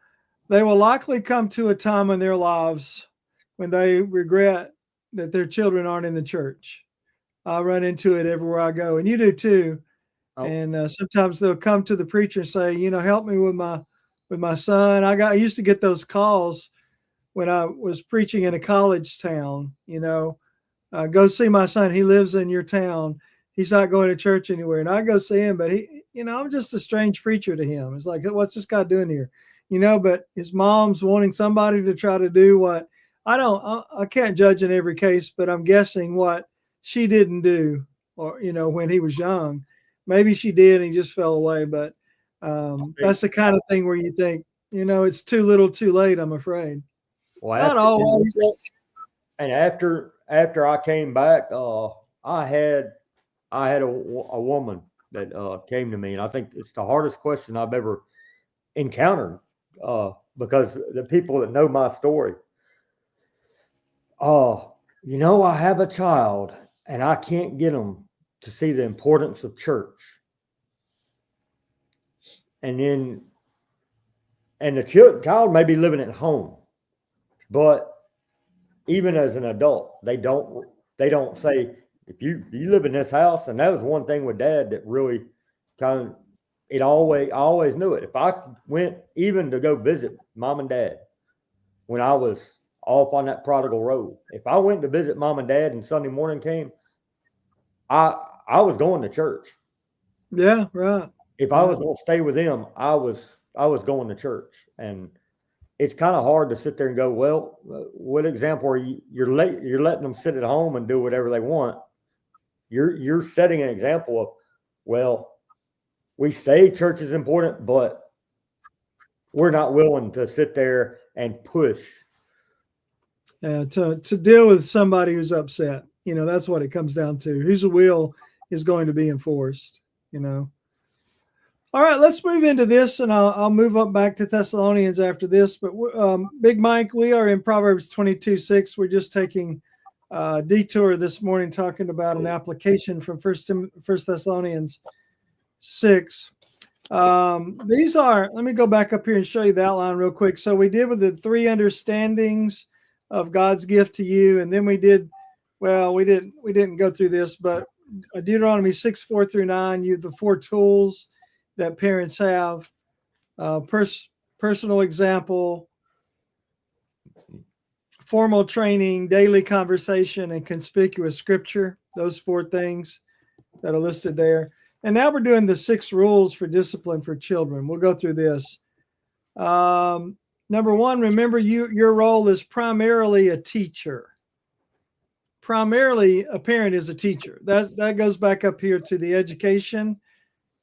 likely come to a time in their lives when they regret that their children aren't in the church. I run into it everywhere I go, and you do too. Oh. And sometimes they'll come to the preacher and say, help me with my son. I used to get those calls when I was preaching in a college town. Go see my son. He lives in your town. He's not going to church anywhere. And I go see him, but I'm just a strange preacher to him. It's like, what's this guy doing here? But his mom's wanting somebody to try to do what I can't judge in every case, but I'm guessing what she didn't do, or, when he was young. Maybe she did and he just fell away, but That's the kind of thing where you think, it's too little, too late. I'm afraid. Well, Not always. And after I came back, I had a woman that came to me, and I think it's the hardest question I've ever encountered, because the people that know my story, I have a child and I can't get them to see the importance of church. And the child may be living at home, but even as an adult, they don't say, if you live in this house. And that was one thing with Dad that really I always knew it. If I went even to go visit Mom and Dad when I was off on that prodigal road, if I went to visit Mom and Dad and Sunday morning came, I was going to church. Yeah, right. If I was going to stay with them, I was going to church. And it's kind of hard to sit there and go, well, what example are you? You're letting them sit at home and do whatever they want. You're setting an example of, well, we say church is important, but we're not willing to sit there and push. To deal with somebody who's upset, that's what it comes down to. Whose will is going to be enforced, All right, let's move into this, and I'll move up back to Thessalonians after this. But Big Mike, we are in Proverbs 22:6. We're just taking a detour this morning, talking about an application from First Thessalonians 6. These are. Let me go back up here and show you the outline real quick. So we did with the 3 understandings of God's gift to you, and then we did. Well, we didn't go through this, but Deuteronomy 6:4-9. The 4 tools that parents have, personal example, formal training, daily conversation, and conspicuous scripture. Those 4 things that are listed there. And now we're doing the 6 rules for discipline for children. We'll go through this. Number 1, remember your role is primarily a teacher. Primarily, a parent is a teacher. That goes back up here to the education.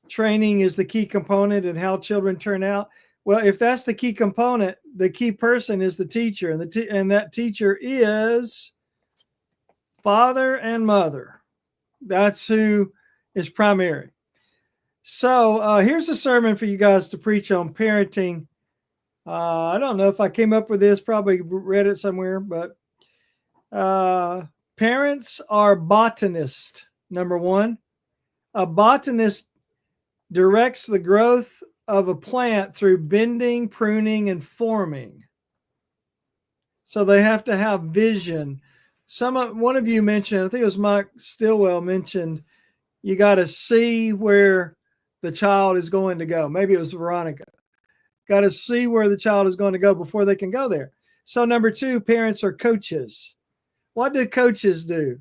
Training is the key component in how children turn out. Well, if that's the key component, the key person is the teacher, and that teacher is father and mother. That's who is primary. So here's a sermon for you guys to preach on parenting. I don't know if I came up with this, probably read it somewhere, but parents are botanists. Number 1, a botanist directs the growth of a plant through bending, pruning, and forming. So they have to have vision. One of you mentioned, I think it was Mike Stillwell mentioned, you got to see where the child is going to go. Maybe it was Veronica. Got to see where the child is going to go before they can go there. So number 2, parents are coaches. What do coaches do?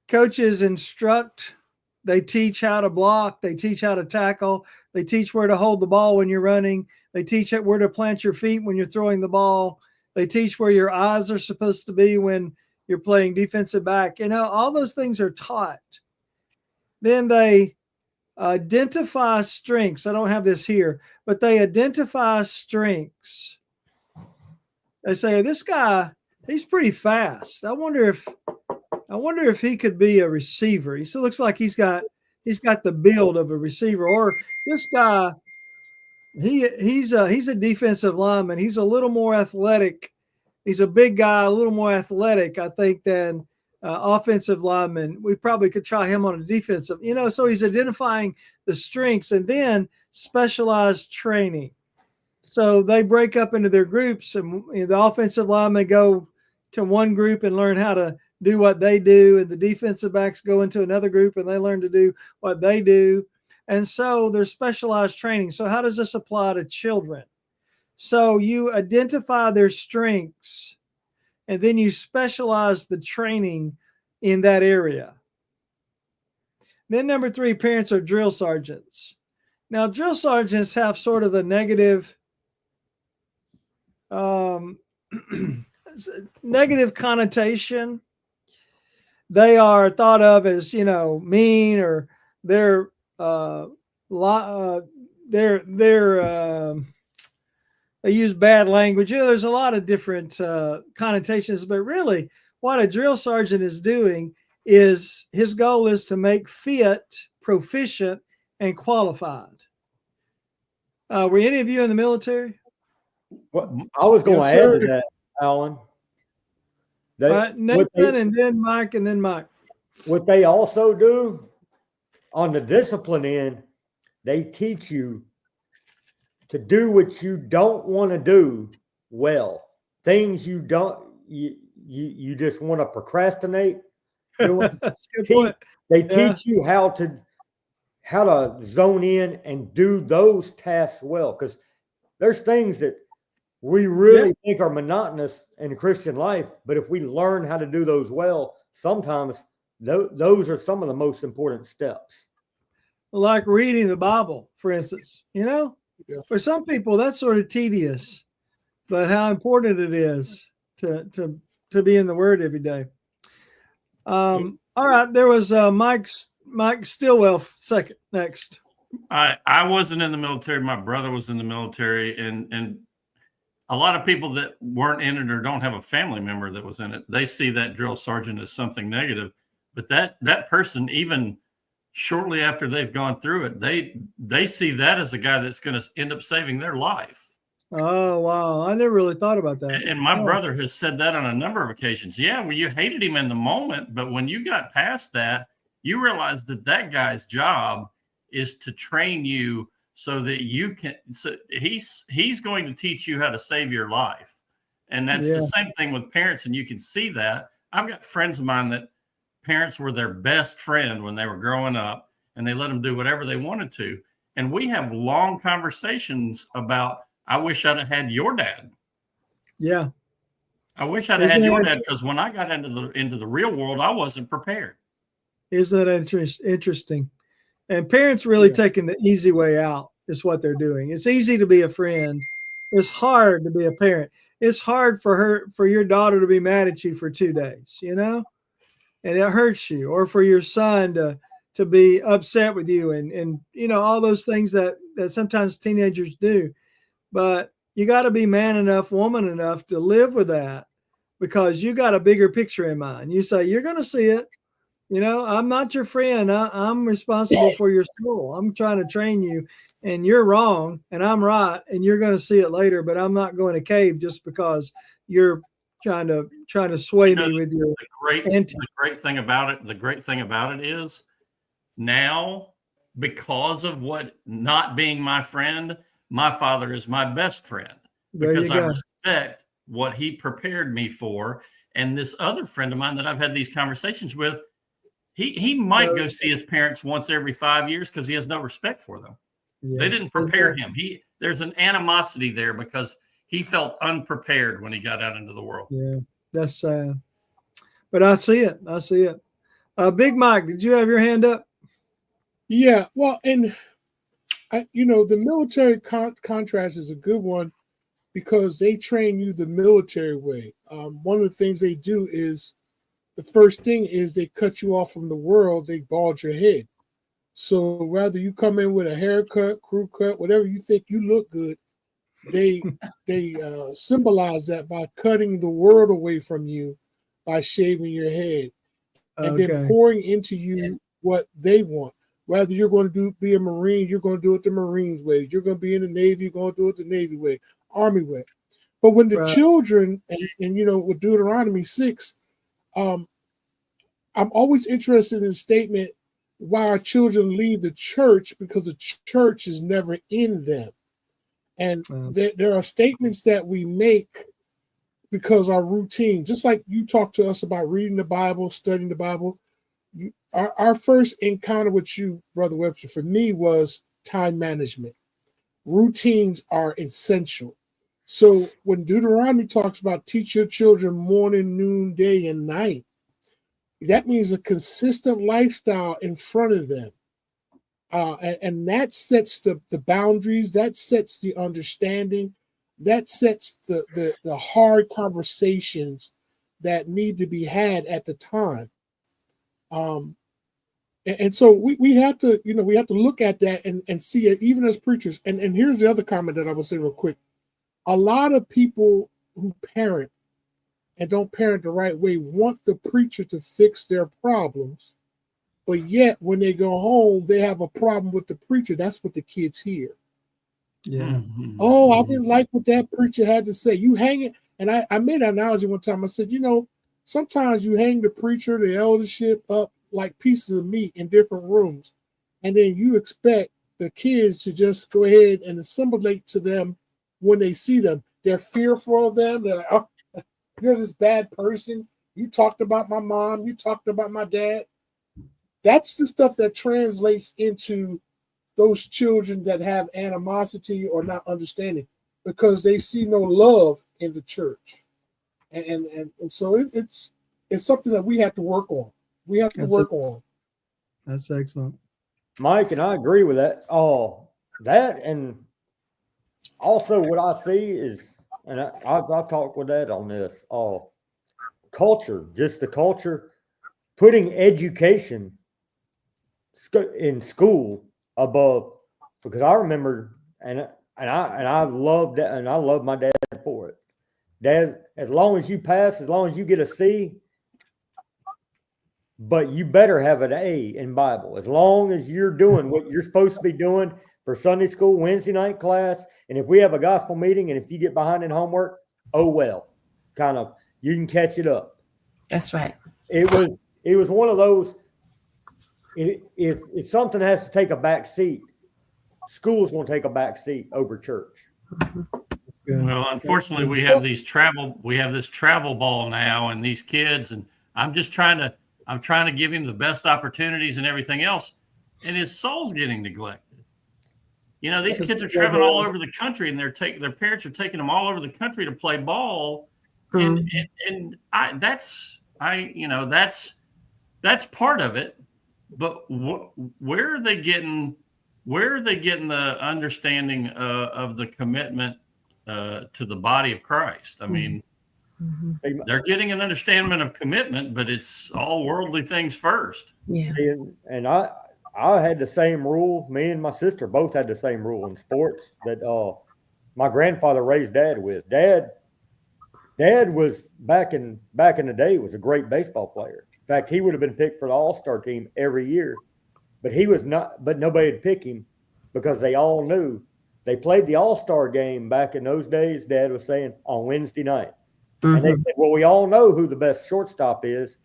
Coaches instruct. They teach how to block. They teach how to tackle. They teach where to hold the ball when you're running. They teach where to plant your feet when you're throwing the ball. They teach where your eyes are supposed to be when you're playing defensive back. All those things are taught. Then they identify strengths. I don't have this here, but they identify strengths. They say, this guy, he's pretty fast. I wonder if he could be a receiver. He still looks like he's got the build of a receiver. Or this guy, he's a defensive lineman. He's a little more athletic. He's a big guy, a little more athletic, I think, than offensive lineman. We probably could try him on a defensive. So he's identifying the strengths, and then specialized training. So they break up into their groups, and the offensive linemen go to one group and learn how to do what they do, and the defensive backs go into another group and they learn to do what they do. And so there's specialized training. So how does this apply to children? So you identify their strengths, and then you specialize the training in that area. Then number 3, parents are drill sergeants. Now, drill sergeants have sort of a negative negative connotation. They are thought of as, mean, or they're they use bad language. There's a lot of different connotations, but really what a drill sergeant is doing is his goal is to make fit, proficient, and qualified. Were any of you in the military? Well, I was going to Yes, add sir. to that, Alan. Nathan, and then Mike, and then Mike. What they also do on the discipline end, they teach you to do what you don't want to do well. Things you just want to procrastinate doing. That's a good point. They teach you how to zone in and do those tasks well, because there's things that we really think are monotonous in Christian life, but if we learn how to do those well, sometimes those are some of the most important steps. Like reading the Bible, for instance, Yes. for some people that's sort of tedious, but how important it is to be in the Word every day. All right, there was Mike Stillwell second. Next, I wasn't in the military. My brother was in the military, and a lot of people that weren't in it or don't have a family member that was in it, they see that drill sergeant as something negative. But that person, even shortly after they've gone through it, they see that as a guy that's going to end up saving their life. Oh, wow. I never really thought about that. And my brother has said that on a number of occasions. Yeah, well, you hated him in the moment, but when you got past that, you realize that guy's job is to train you so that you can. So he's going to teach you how to save your life, and that's the same thing with parents. And you can see that. I've got friends of mine that parents were their best friend when they were growing up, and they let them do whatever they wanted to. And we have long conversations about, I wish I'd have had your dad. Yeah. I wish I'd have had your dad, because when I got into the real world, I wasn't prepared. Isn't that interesting? And parents really taking the easy way out is what they're doing. It's easy to be a friend. It's hard to be a parent. It's hard for your daughter to be mad at you for 2 days, and it hurts you, or for your son to be upset with you and all those things that sometimes teenagers do. But you got to be man enough, woman enough to live with that, because you got a bigger picture in mind. You say, you're going to see it. I'm not your friend. I'm responsible for your school. I'm trying to train you, and you're wrong and I'm right, and you're going to see it later, but I'm not going to cave just because you're trying to sway me with your the great thing about it is now, because of what not being my friend, my father is my best friend, because I respect what he prepared me for. And this other friend of mine that I've had these conversations with, he might go see his parents once every 5 years because he has no respect for them. Yeah. They didn't prepare him. There's an animosity there because he felt unprepared when he got out into the world. Yeah, that's sad. But I see it. Big Mike, did you have your hand up? Yeah, well, and the military contrast is a good one because they train you the military way. One of the things they do is, the first thing is they cut you off from the world. They bald your head. So rather you come in with a haircut, crew cut, whatever you think you look good, they symbolize that by cutting the world away from you, by shaving your head, and then pouring into you what they want. Whether you're going to be a Marine, you're going to do it the Marines way. You're going to be in the Navy, you're going to do it the Navy way, Army way. But when the children, and with Deuteronomy 6, I'm always interested in the statement why our children leave the church, because the church is never in them. And there are statements that we make because our routine, just like you talked to us about reading the Bible, studying the Bible, our first encounter with you, Brother Webster, for me was time management. Routines are essential. So when Deuteronomy talks about teach your children morning, noon, day, and night, that means a consistent lifestyle in front of them. And that sets the boundaries, that sets the understanding, that sets the hard conversations that need to be had at the time. And so we have to, we have to look at that and see it even as preachers. And here's the other comment that I will say real quick. A lot of people who parent and don't parent the right way want the preacher to fix their problems. But yet when they go home, they have a problem with the preacher. That's what the kids hear. Yeah. Oh, I didn't like what that preacher had to say. You hang it. And I made an analogy one time. I said, sometimes you hang the preacher, the eldership up like pieces of meat in different rooms. And then you expect the kids to just go ahead and assimilate to them when they see them. They're fearful of them. They're like, oh, you're this bad person. You talked about my mom. You talked about my dad. That's the stuff that translates into those children that have animosity or not understanding because they see no love in the church. And so it's something that we have to work on. We have to work on. That's excellent. Mike, and I agree with that. That and also what I see is, and I've talked with Dad on this, culture, just the culture, putting education in school above, because I remember, and I loved that, and I love my dad for it. Dad, as long as you pass, as long as you get a C, but you better have an A in Bible. As long as you're doing what you're supposed to be doing for Sunday school, Wednesday night class, and if we have a gospel meeting and if you get behind in homework, oh well, kind of, you can catch it up. That's right. It was one of those, if something has to take a back seat, school's going to take a back seat over church. Well, unfortunately, we have this travel ball now, and these kids, and I'm trying to give him the best opportunities and everything else, and his soul's getting neglected. These kids are traveling all over the country, and their parents are taking them all over the country to play ball, and that's part of it. But where are they getting the understanding of the commitment to the body of Christ? I mean, they're getting an understanding of commitment, but it's all worldly things first. Yeah. And I had the same rule. Me and my sister both had the same rule in sports that my grandfather raised Dad with. Dad was back in the day was a great baseball player. In fact, he would have been picked for the All-Star team every year, but he was not. But nobody would pick him because they all knew they played the All-Star game back in those days. Dad was saying on Wednesday night, and they said, "Well, we all know who the best shortstop is,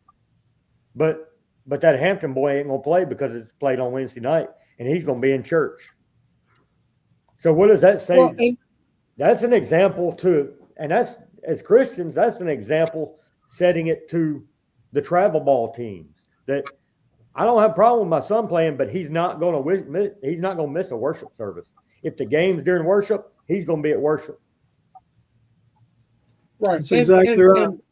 but that Hampton boy ain't gonna play because it's played on Wednesday night, and he's gonna be in church." So what does that say? Well, that's an example and that's, as Christians, that's an example setting it to the travel ball teams that I don't have a problem with my son playing, but he's not going to miss a worship service. If the game's during worship, he's going to be at worship. Right. That's exactly right. And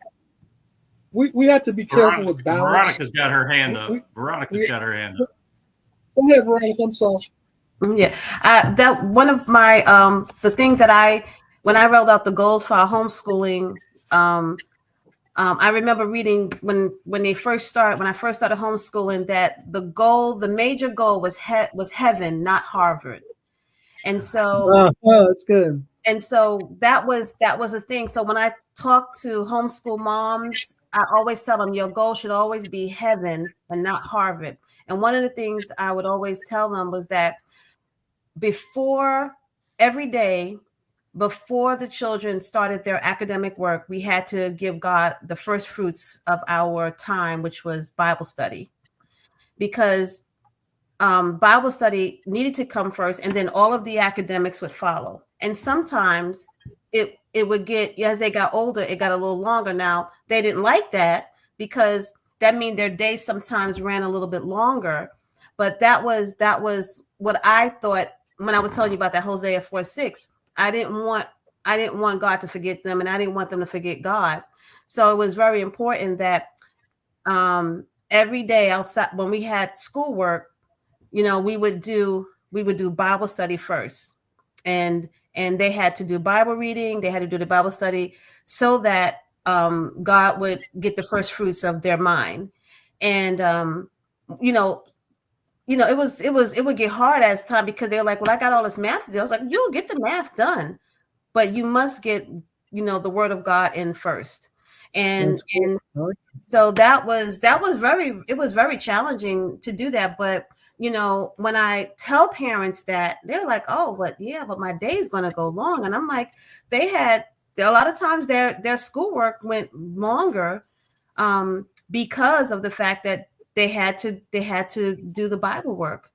we have to be careful with balance. Veronica's got her hand up. Veronica's got her hand up. Go ahead, Veronica. I'm sorry. Yeah. That one of my the thing that when I rolled out the goals for our homeschooling, I remember reading when I first started homeschooling, that the major goal was heaven, not Harvard. And so that's good. And so that was a thing. So when I talk to homeschool moms, I always tell them your goal should always be heaven and not Harvard. And one of the things I would always tell them was that every day before the children started their academic work, we had to give God the first fruits of our time, which was Bible study, because Bible study needed to come first, and then all of the academics would follow. And sometimes it would get, as they got older, it got a little longer. Now, they didn't like that because that means their days sometimes ran a little bit longer. But that was what I thought when I was telling you about that Hosea 4:6. I didn't want God to forget them, and I didn't want them to forget God. So it was very important that every day outside when we had schoolwork, we would do Bible study first, and they had to do Bible reading. They had to do the Bible study so that God would get the first fruits of their mind. And it would get hard as time, because they're like, well, I got all this math to do. I was like, you'll get the math done, but you must get, the word of God in first. And so it was very challenging to do that. But, when I tell parents that, they're like, oh, but my day is going to go long. And I'm like, a lot of times their schoolwork went longer because of the fact that they had to do the Bible work.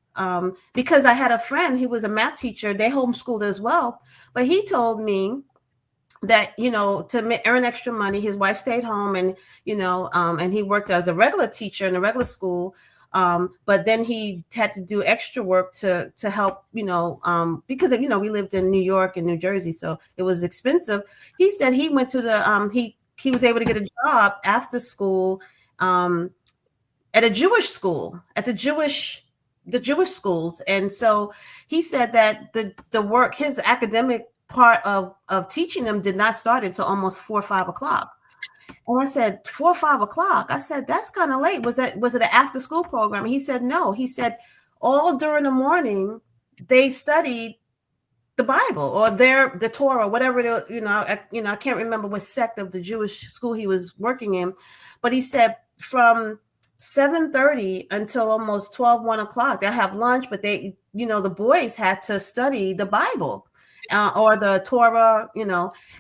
Because I had a friend, he was a math teacher, they homeschooled as well, but he told me that, to earn extra money, his wife stayed home, and, and he worked as a regular teacher in a regular school. But then he had to do extra work to help, because we lived in New York and New Jersey, so it was expensive. He said he went to he was able to get a job after school, at a Jewish school, at the Jewish schools. And so he said that the work, his academic part of teaching them, did not start until almost 4 or 5 o'clock. And I said, 4 or 5 o'clock? I said, that's kind of late. Was it an after school program? And he said, no. He said, all during the morning, they studied the Bible, or the Torah, whatever I can't remember what sect of the Jewish school he was working in. But he said from 7:30 until almost 1 o'clock, they'll have lunch, but they, the boys had to study the Bible, or the Torah,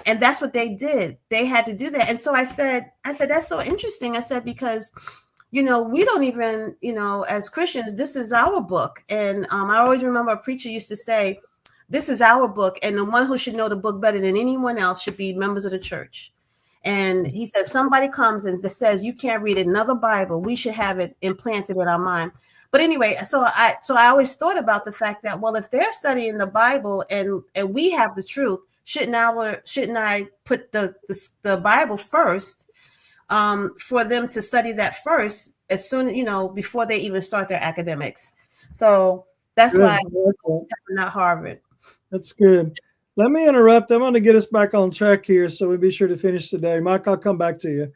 and that's what they did. They had to do that. And so I said, that's so interesting. I said, because, we don't even, as Christians, this is our book. And I always remember a preacher used to say, this is our book, and the one who should know the book better than anyone else should be members of the church. And he said, if somebody comes and says you can't read another Bible, we should have it implanted in our mind. But anyway, so I always thought about the fact that, well, if they're studying the Bible and we have the truth, shouldn't I put the Bible first, for them to study that first, as soon, before they even start their academics. So that's why I'm not Harvard. That's good. Let me interrupt. I'm going to get us back on track here, so we'll be sure to finish today. Mike, I'll come back to you.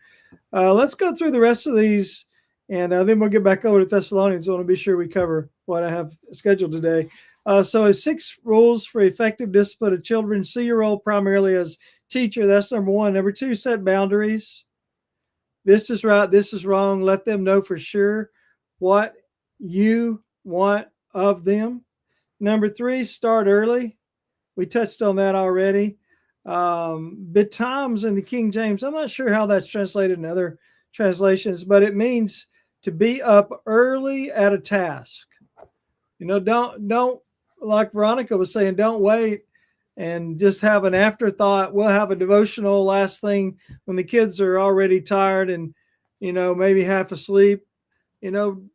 Let's go through the rest of these, and then we'll get back over to Thessalonians. I want to be sure we cover what I have scheduled today. So it's 6 rules for effective discipline of children. See your role primarily as teacher. That's number 1. Number 2, set boundaries. This is right. This is wrong. Let them know for sure what you want of them. Number 3, start early. We touched on that already. Betimes in the King James, I'm not sure how that's translated in other translations, but it means to be up early at a task. Don't like Veronica was saying, don't wait and just have an afterthought. We'll have a devotional last thing when the kids are already tired and, maybe half asleep. Do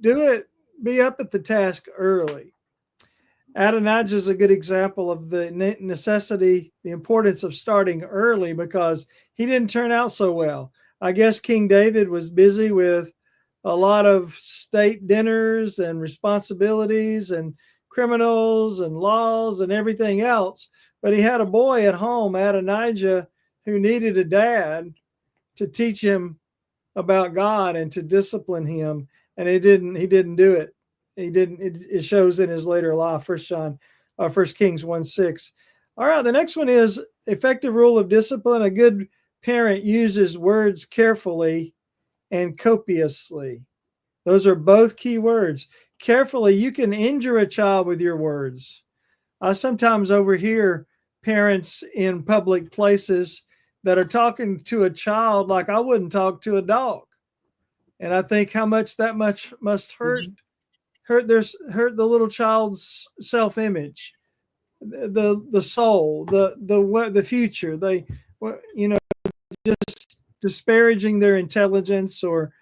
it. Be up at the task early. I&II is a good example of the necessity, the importance of starting early, because he didn't turn out so well. I guess King David was busy with a lot of state dinners and responsibilities and criminals and laws and everything else. But he had a boy at home, I&II, who needed a dad to teach him about God and to discipline him. And he didn't do it. He didn't. It shows in his later life. 1 Kings 1:6. All right. The next one is effective rule of discipline. A good parent uses words carefully and copiously. Those are both key words. Carefully, you can injure a child with your words. I sometimes overhear parents in public places that are talking to a child like I wouldn't talk to a dog, and I think how much that must hurt. Hurt the little child's self-image, the soul, the future. They, just disparaging their intelligence or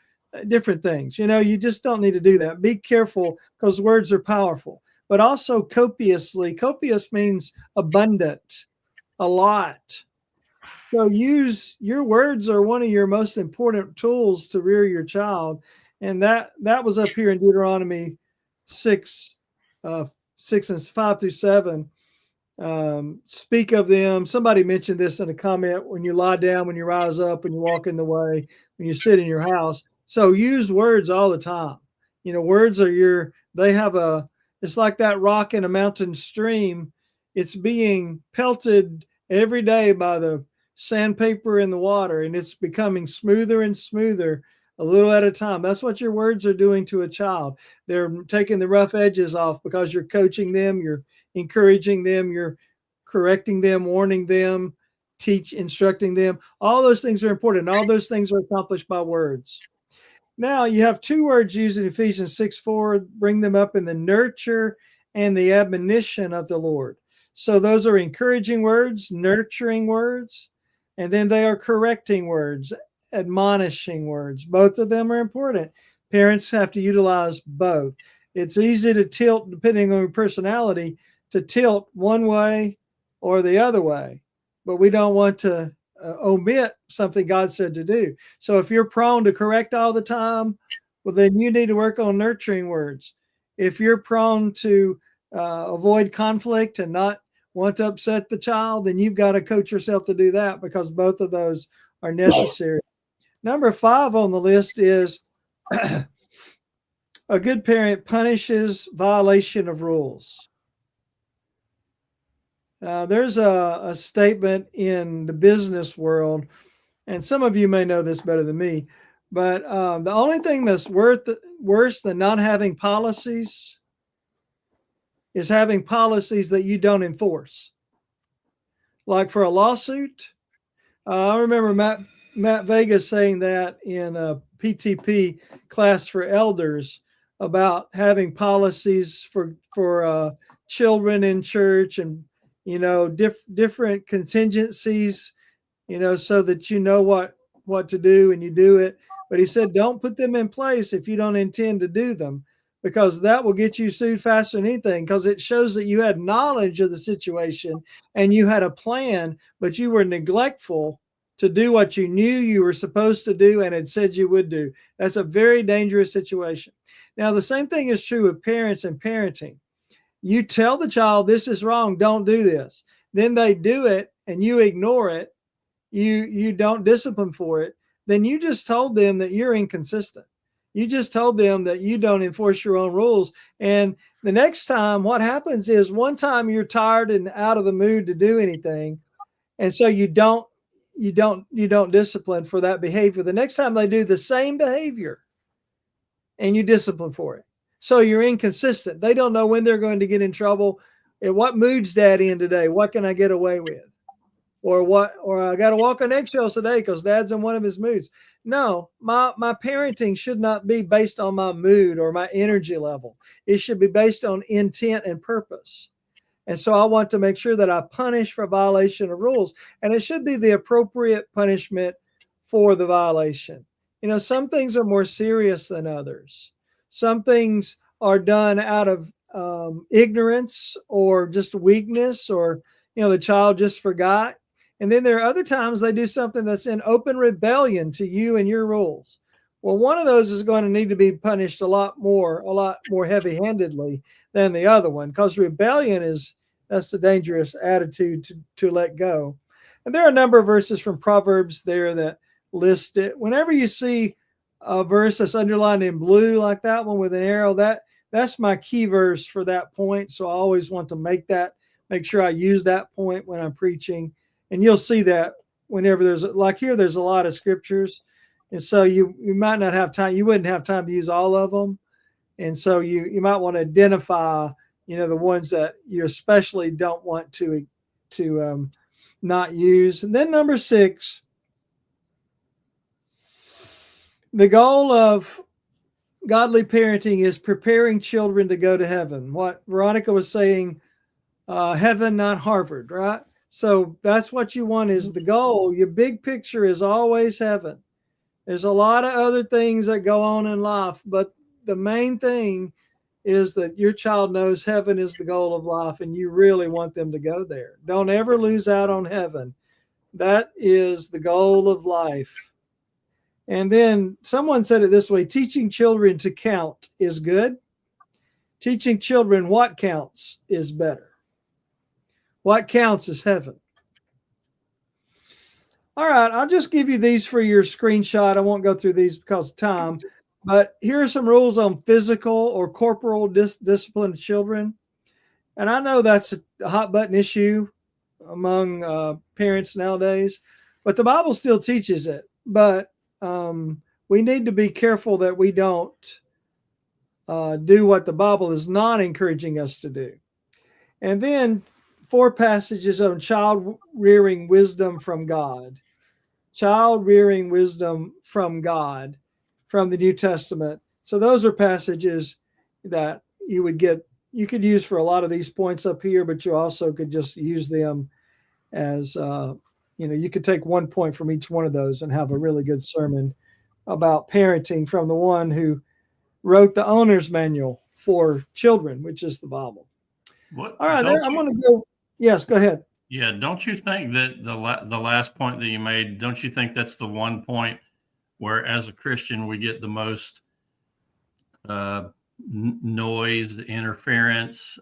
different things. You just don't need to do that. Be careful, because words are powerful. But also copiously. Copious means abundant, a lot. So your words are one of your most important tools to rear your child, and that was up here in Deuteronomy 6 and 5 through 7. Speak of them. Somebody mentioned this in a comment: when you lie down, when you rise up, when you walk in the way, when you sit in your house. So use words all the time. Words are your They have it's like that rock in a mountain stream. It's being pelted every day by the sandpaper in the water, and it's becoming smoother and smoother a little at a time. That's what your words are doing to a child. They're taking the rough edges off because you're coaching them, you're encouraging them, you're correcting them, warning them, instructing them. All those things are important. All those things are accomplished by words. Now you have two words used in Ephesians 6:4, bring them up in the nurture and the admonition of the Lord. So those are encouraging words, nurturing words, and then they are correcting words, admonishing words. Both of them are important. Parents have to utilize both. It's easy to tilt, depending on your personality, to tilt one way or the other way, but we don't want to omit something God said to do. So if you're prone to correct all the time, well, then you need to work on nurturing words. If you're prone to avoid conflict and not want to upset the child, then you've got to coach yourself to do that, because both of those are necessary. Number 5 on the list is a good parent punishes violation of rules. There's a statement in the business world, and some of you may know this better than me, but the only thing that's worse than not having policies is having policies that you don't enforce. Like for a lawsuit, I remember Matt Vegas saying that in a PTP class for elders about having policies for children in church, and different contingencies, so that you know what to do and you do it. But he said, don't put them in place if you don't intend to do them, because that will get you sued faster than anything, because it shows that you had knowledge of the situation and you had a plan, but you were neglectful to do what you knew you were supposed to do and had said you would do. That's a very dangerous situation. Now, the same thing is true with parents and parenting. You tell the child, this is wrong, don't do this. Then they do it and you ignore it. You don't discipline for it. Then you just told them that you're inconsistent. You just told them that you don't enforce your own rules. And the next time, what happens is, one time you're tired and out of the mood to do anything, and so you don't discipline for that behavior. The next time they do the same behavior, and you discipline for it. So you're inconsistent. They don't know when they're going to get in trouble. What mood's Daddy in today? What can I get away with? Or I got to walk on eggshells today because Dad's in one of his moods. No, my parenting should not be based on my mood or my energy level. It should be based on intent and purpose. And so I want to make sure that I punish for violation of rules, and it should be the appropriate punishment for the violation. Some things are more serious than others. Some things are done out of ignorance or just weakness, or the child just forgot. And then there are other times they do something that's in open rebellion to you and your rules. Well, one of those is going to need to be punished a lot more heavy-handedly than the other one, because rebellion that's the dangerous attitude to let go. And there are a number of verses from Proverbs there that list it. Whenever you see a verse that's underlined in blue like that one with an arrow, that's my key verse for that point. So I always want to make sure I use that point when I'm preaching. And you'll see that whenever there's a lot of scriptures. And so you might not have time. You wouldn't have time to use all of them. And so you might want to identify, the ones that you especially don't want to not use. And then number 6, the goal of godly parenting is preparing children to go to heaven. What Veronica was saying, heaven, not Harvard, right? So that's what you want, is the goal. Your big picture is always heaven. There's a lot of other things that go on in life, but the main thing is that your child knows heaven is the goal of life, and you really want them to go there. Don't ever lose out on heaven. That is the goal of life. And then someone said it this way: teaching children to count is good. Teaching children what counts is better. What counts is heaven. All right, I'll just give you these for your screenshot. I won't go through these because of time. But here are some rules on physical or corporal discipline of children. And I know that's a hot button issue among parents nowadays, but the Bible still teaches it. But we need to be careful that we don't do what the Bible is not encouraging us to do. And then 4 passages on child rearing wisdom from God. Child rearing wisdom from God from the New Testament. So those are passages that you could use for a lot of these points up here, but you also could just use them as, you could take 1 point from each one of those and have a really good sermon about parenting from the one who wrote the owner's manual for children, which is the Bible. What, all right, I'm going to go. Yes, go ahead. Yeah, don't you think that the last point that you made, don't you think that's the one point where as a Christian we get the most noise, interference,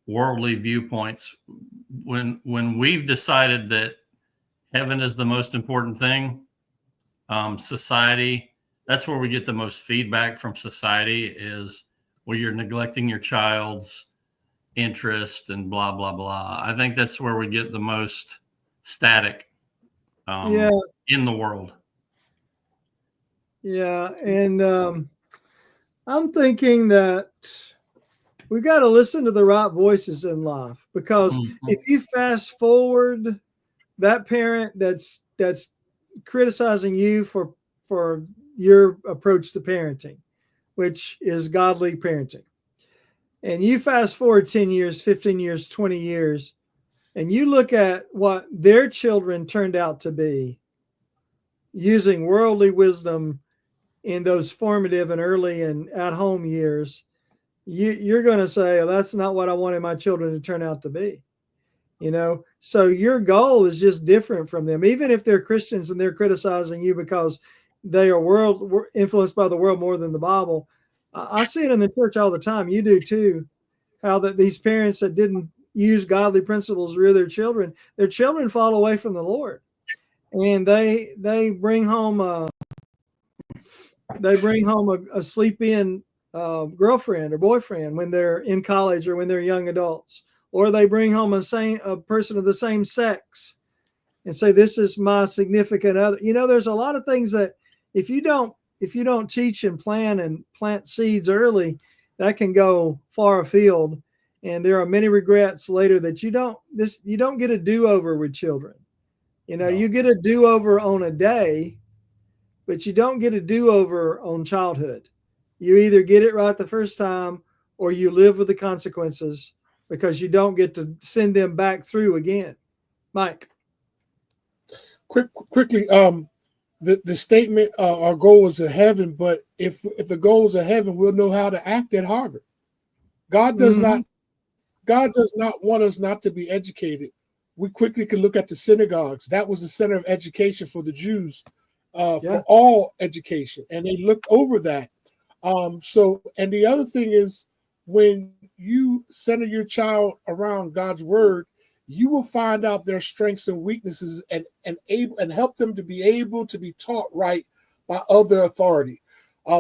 worldly viewpoints when we've decided that heaven is the most important thing, society, that's where we get the most feedback from society is, well, you're neglecting your child's interest and blah, blah, blah. I think that's where we get the most static in the world. Yeah. And I'm thinking that we got to listen to the right voices in life, because if you fast forward that parent that's criticizing you for your approach to parenting, which is godly parenting, and you fast forward 10 years, 15 years, 20 years, and you look at what their children turned out to be using worldly wisdom in those formative and early and at-home years, you're going to say, oh, that's not what I wanted my children to turn out to be. So your goal is just different from them. Even if they're Christians and they're criticizing you because they are influenced by the world more than the Bible. I see it in the church all the time. You do too. How that these parents that didn't use godly principles rear their children fall away from the Lord, and they bring home a sleep-in girlfriend or boyfriend when they're in college or when they're young adults, or they bring home a person of the same sex and say, this is my significant other. There's a lot of things that if you don't teach and plant seeds early, that can go far afield. And there are many regrets later that you don't get a do-over with children. No. You get a do-over on a day, but you don't get a do-over on childhood. You either get it right the first time or you live with the consequences, because you don't get to send them back through again. Mike. Quickly, the statement, our goal is to heaven, but if the goal is to heaven, we'll know how to act at Harvard. God does not want us not to be educated. We quickly can look at the synagogues. That was the center of education for the Jews, for all education, and they looked over that. And the other thing is, when you center your child around God's word, you will find out their strengths and weaknesses and help them to be able to be taught right by other authority.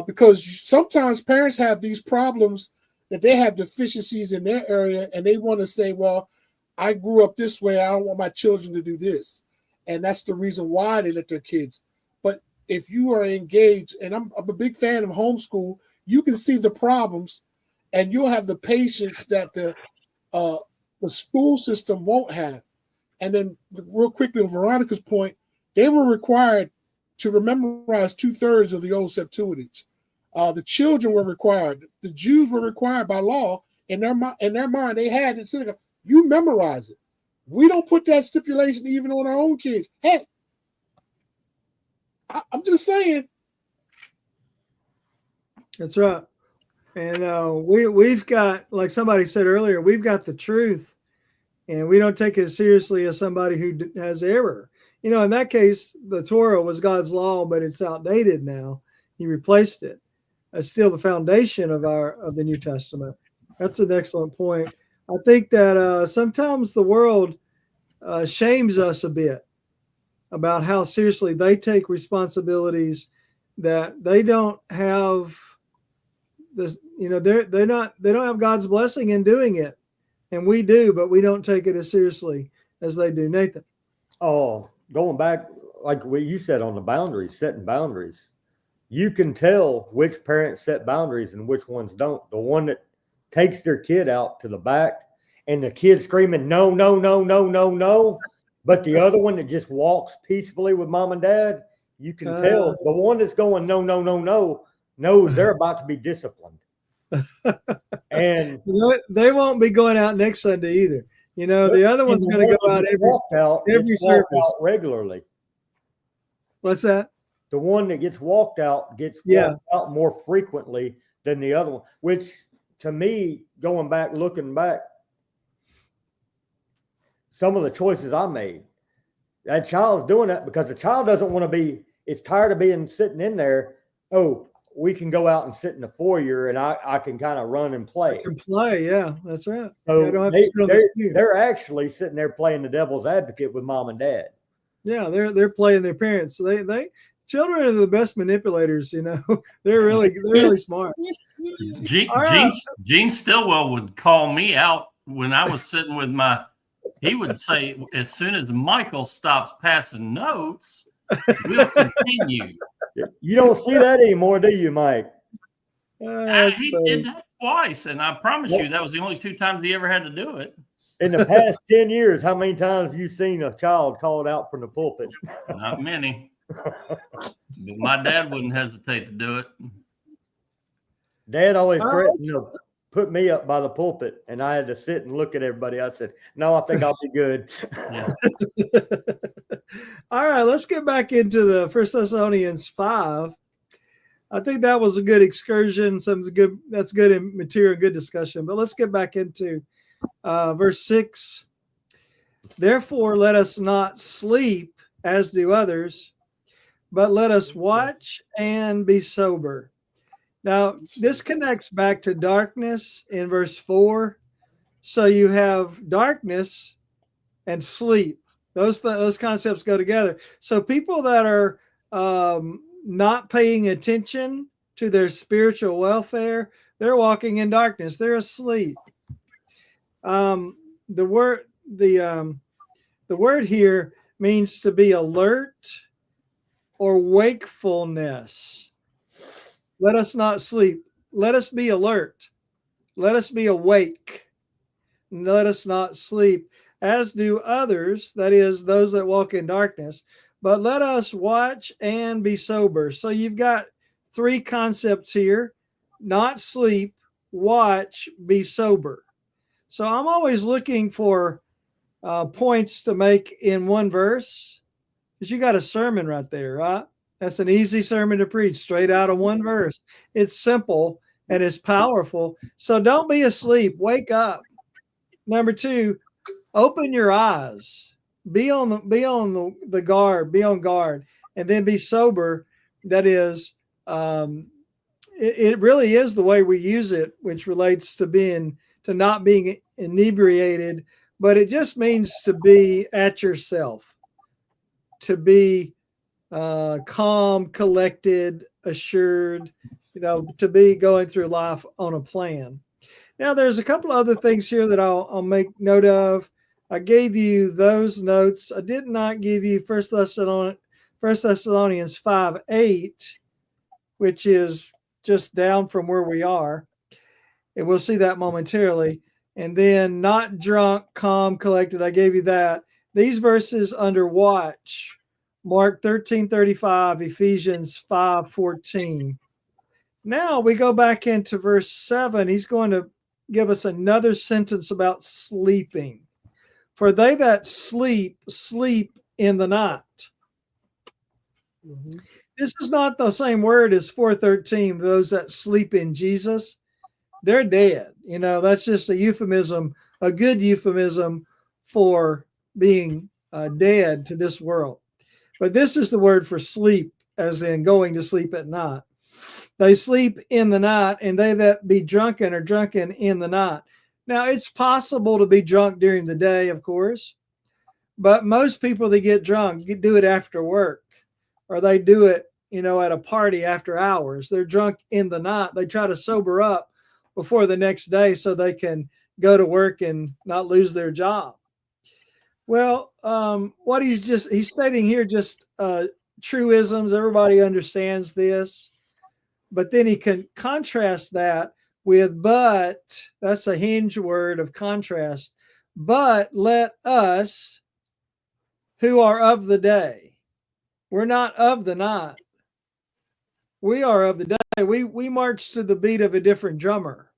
Because sometimes parents have these problems that they have deficiencies in their area, and they want to say, well, I grew up this way, I don't want my children to do this. And that's the reason why they let their kids. But if you are engaged, and I'm a big fan of homeschool, you can see the problems, and you'll have the patience that the school system won't have. And then real quickly, on Veronica's point, they were required to memorize 2/3 of the old Septuagint. The children were required. The Jews were required by law. In their mind, they had it. You memorize it. We don't put that stipulation even on our own kids. Hey, I'm just saying. That's right. And we've got, like somebody said earlier, we've got the truth, and we don't take it as seriously as somebody who has error. In that case, the Torah was God's law, but it's outdated now. He replaced it. It's still the foundation of the New Testament. That's an excellent point. I think that sometimes the world shames us a bit about how seriously they take responsibilities that they don't have this, they don't have God's blessing in doing it. And we do, but we don't take it as seriously as they do. Nathan. Oh, going back, like what you said on the boundaries, setting boundaries, you can tell which parents set boundaries and which ones don't. The one that takes their kid out to the back and the kid screaming, no, no, no, no, no, no. But the other one that just walks peacefully with mom and dad, you can tell the one that's going, no, no, no, no, knows they're about to be disciplined. And they won't be going out next Sunday either. The other one's going to go out every service regularly. What's that? The one that gets walked out walked out more frequently than the other one, which to me, looking back, some of the choices I made, that child's doing that because the child doesn't want to it's tired of sitting in there. Oh, we can go out and sit in the foyer and I can kind of run and play. I can play, yeah, that's right. So they're actually sitting there playing the devil's advocate with mom and dad. Yeah, they're playing their parents. They children are the best manipulators. They're really smart. Gene Stillwell would call me out when I was sitting with he would say, as soon as Michael stops passing notes, we'll continue. You don't see that anymore, do you, Mike? He did that twice, and I promise you that was the only 2 times he ever had to do it. In the past 10 years, how many times have you seen a child called out from the pulpit? Not many. But my dad wouldn't hesitate to do it. Dad always threatened to put me up by the pulpit, and I had to sit and look at everybody. I said, no, I think I'll be good. Yeah. All right, let's get back into the 1 Thessalonians 5. I think that was a good excursion. That's good material, good discussion. But let's get back into verse 6. Therefore, let us not sleep as do others, but let us watch and be sober. Now, this connects back to darkness in verse 4. So you have darkness and sleep. Those concepts go together. So people that are not paying attention to their spiritual welfare, they're walking in darkness. They're asleep. The word here means to be alert or wakefulness. Let us not sleep. Let us be alert. Let us be awake. Let us not sleep, as do others, that is, those that walk in darkness. But let us watch and be sober. So you've got 3 concepts here: not sleep, watch, be sober. So I'm always looking for points to make in one verse, because you got a sermon right there, right? That's an easy sermon to preach straight out of one verse. It's simple and it's powerful. So don't be asleep. Wake up. Number 2, open your eyes. Be on the guard. Be on guard, and then be sober. That is, it really is the way we use it, which relates to not being inebriated, but it just means to be at yourself, to be calm, collected, assured, to be going through life on a plan. Now, there's a couple other things here that I'll make note of. I gave you those notes. I did not give you 1 Thessalonians 5:8, which is just down from where we are. And we'll see that momentarily. And then not drunk, calm, collected. I gave you that. These verses under watch: Mark 13:35, Ephesians 5:14. Now we go back into verse 7. He's going to give us another sentence about sleeping. For they that sleep, sleep in the night. Mm-hmm. This is not the same word as 4:13, those that sleep in Jesus. They're dead. That's just a euphemism, a good euphemism for being dead to this world. But this is the word for sleep, as in going to sleep at night. They sleep in the night, and they that be drunken are drunken in the night. Now, it's possible to be drunk during the day, of course, but most people that get drunk do it after work, or they do it, at a party after hours. They're drunk in the night. They try to sober up before the next day so they can go to work and not lose their job. Well, what he's stating here, just truisms. Everybody understands this, but then he can contrast that with, but, that's a hinge word of contrast. But let us who are of the day. We're not of the night. We are of the day. We march to the beat of a different drummer.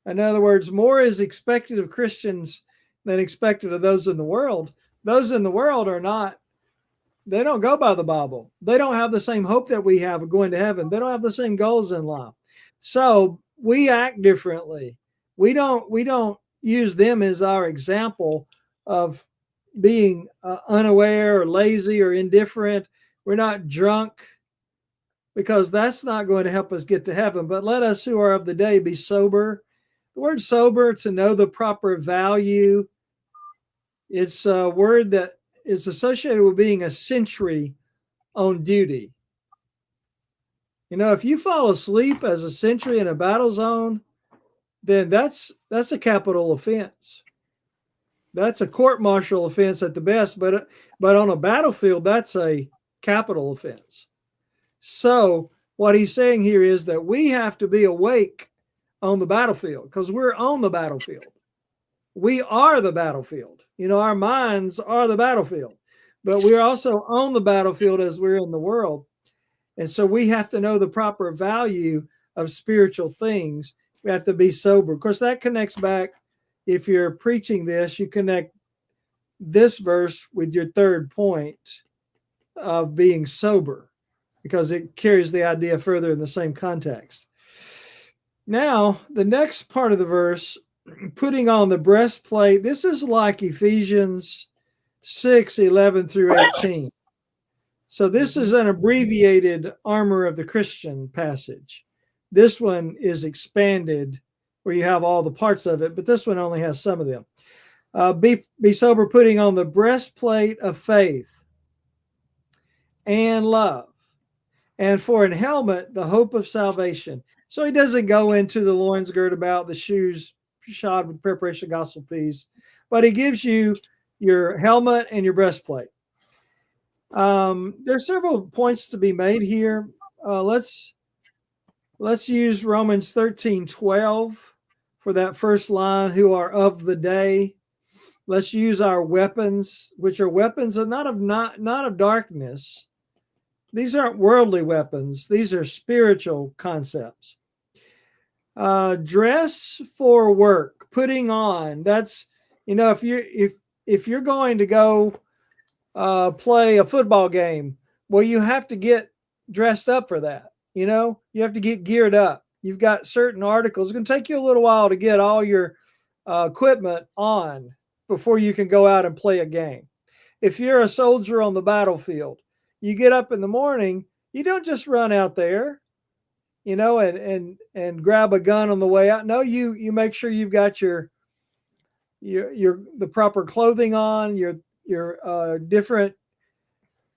In other words, more is expected of Christians than expected of those in the world. Those in the world are not, they don't go by the Bible. They don't have the same hope that we have of going to heaven. They don't have the same goals in life. So we act differently. We don't use them as our example of being unaware or lazy or indifferent. We're not drunk, because that's not going to help us get to heaven. But let us who are of the day be sober. The word sober, to know the proper value, it's a word that is associated with being a sentry on duty. If you fall asleep as a sentry in a battle zone, then that's a capital offense. That's a court-martial offense at the best, but on a battlefield, that's a capital offense. So what he's saying here is that we have to be awake on the battlefield, because we're on the battlefield. We are the battlefield. Our minds are the battlefield, but we're also on the battlefield as we're in the world. And so we have to know the proper value of spiritual things. We have to be sober. Of course, that connects back. If you're preaching this, you connect this verse with your third point of being sober, because it carries the idea further in the same context. Now, the next part of the verse, putting on the breastplate, this is like Ephesians 6:11 through 18. So this is an abbreviated armor of the Christian passage. This one is expanded where you have all the parts of it, but this one only has some of them. Be sober, putting on the breastplate of faith and love, and for an helmet, the hope of salvation. So he doesn't go into the loins girt about, the shoes shod with preparation of gospel peace, but he gives you your helmet and your breastplate. There's several points to be made here. Let's use Romans 13:12 for that first line, who are of the day. Let's use our weapons, which are weapons of not of darkness. These aren't worldly weapons. These are spiritual concepts. Dress for work, putting on. That's, if you're going to go play a football game, well, you have to get dressed up for that. You have to get geared up. You've got certain articles. It's going to take you a little while to get all your equipment on before you can go out and play a game. If you're a soldier on the battlefield, you get up in the morning, you don't just run out there, and grab a gun on the way out. No, you make sure you've got your the proper clothing on, your different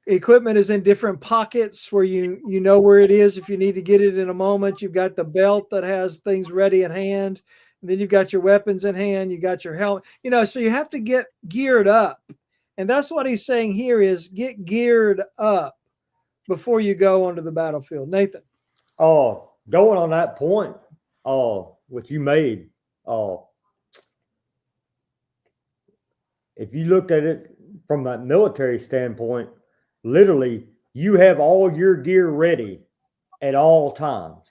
equipment is in different pockets where you know where it is if you need to get it in a moment. You've got the belt that has things ready at hand, and then you've got your weapons in hand, you got your helmet, so you have to get geared up. And that's what he's saying here is get geared up before you go onto the battlefield. Nathan. Going on that point, what you made, if you looked at it from that military standpoint, literally you have all your gear ready at all times.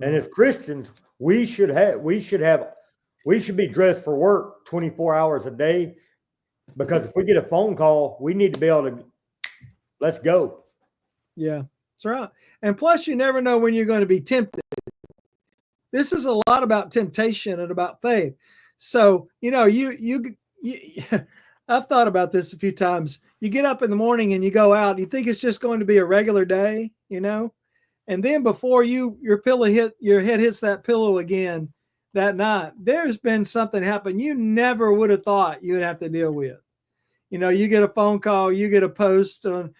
And as Christians, we should be dressed for work 24 hours a day, because if we get a phone call, we need to be able to, let's go. Yeah, that's right. And plus, you never know when you're going to be tempted. This is a lot about temptation and about faith. So, I've thought about this a few times. You get up in the morning and you go out, you think it's just going to be a regular day, and then before your head hits that pillow again that night, there's been something happen you never would have thought you would have to deal with. You get a phone call, you get a post on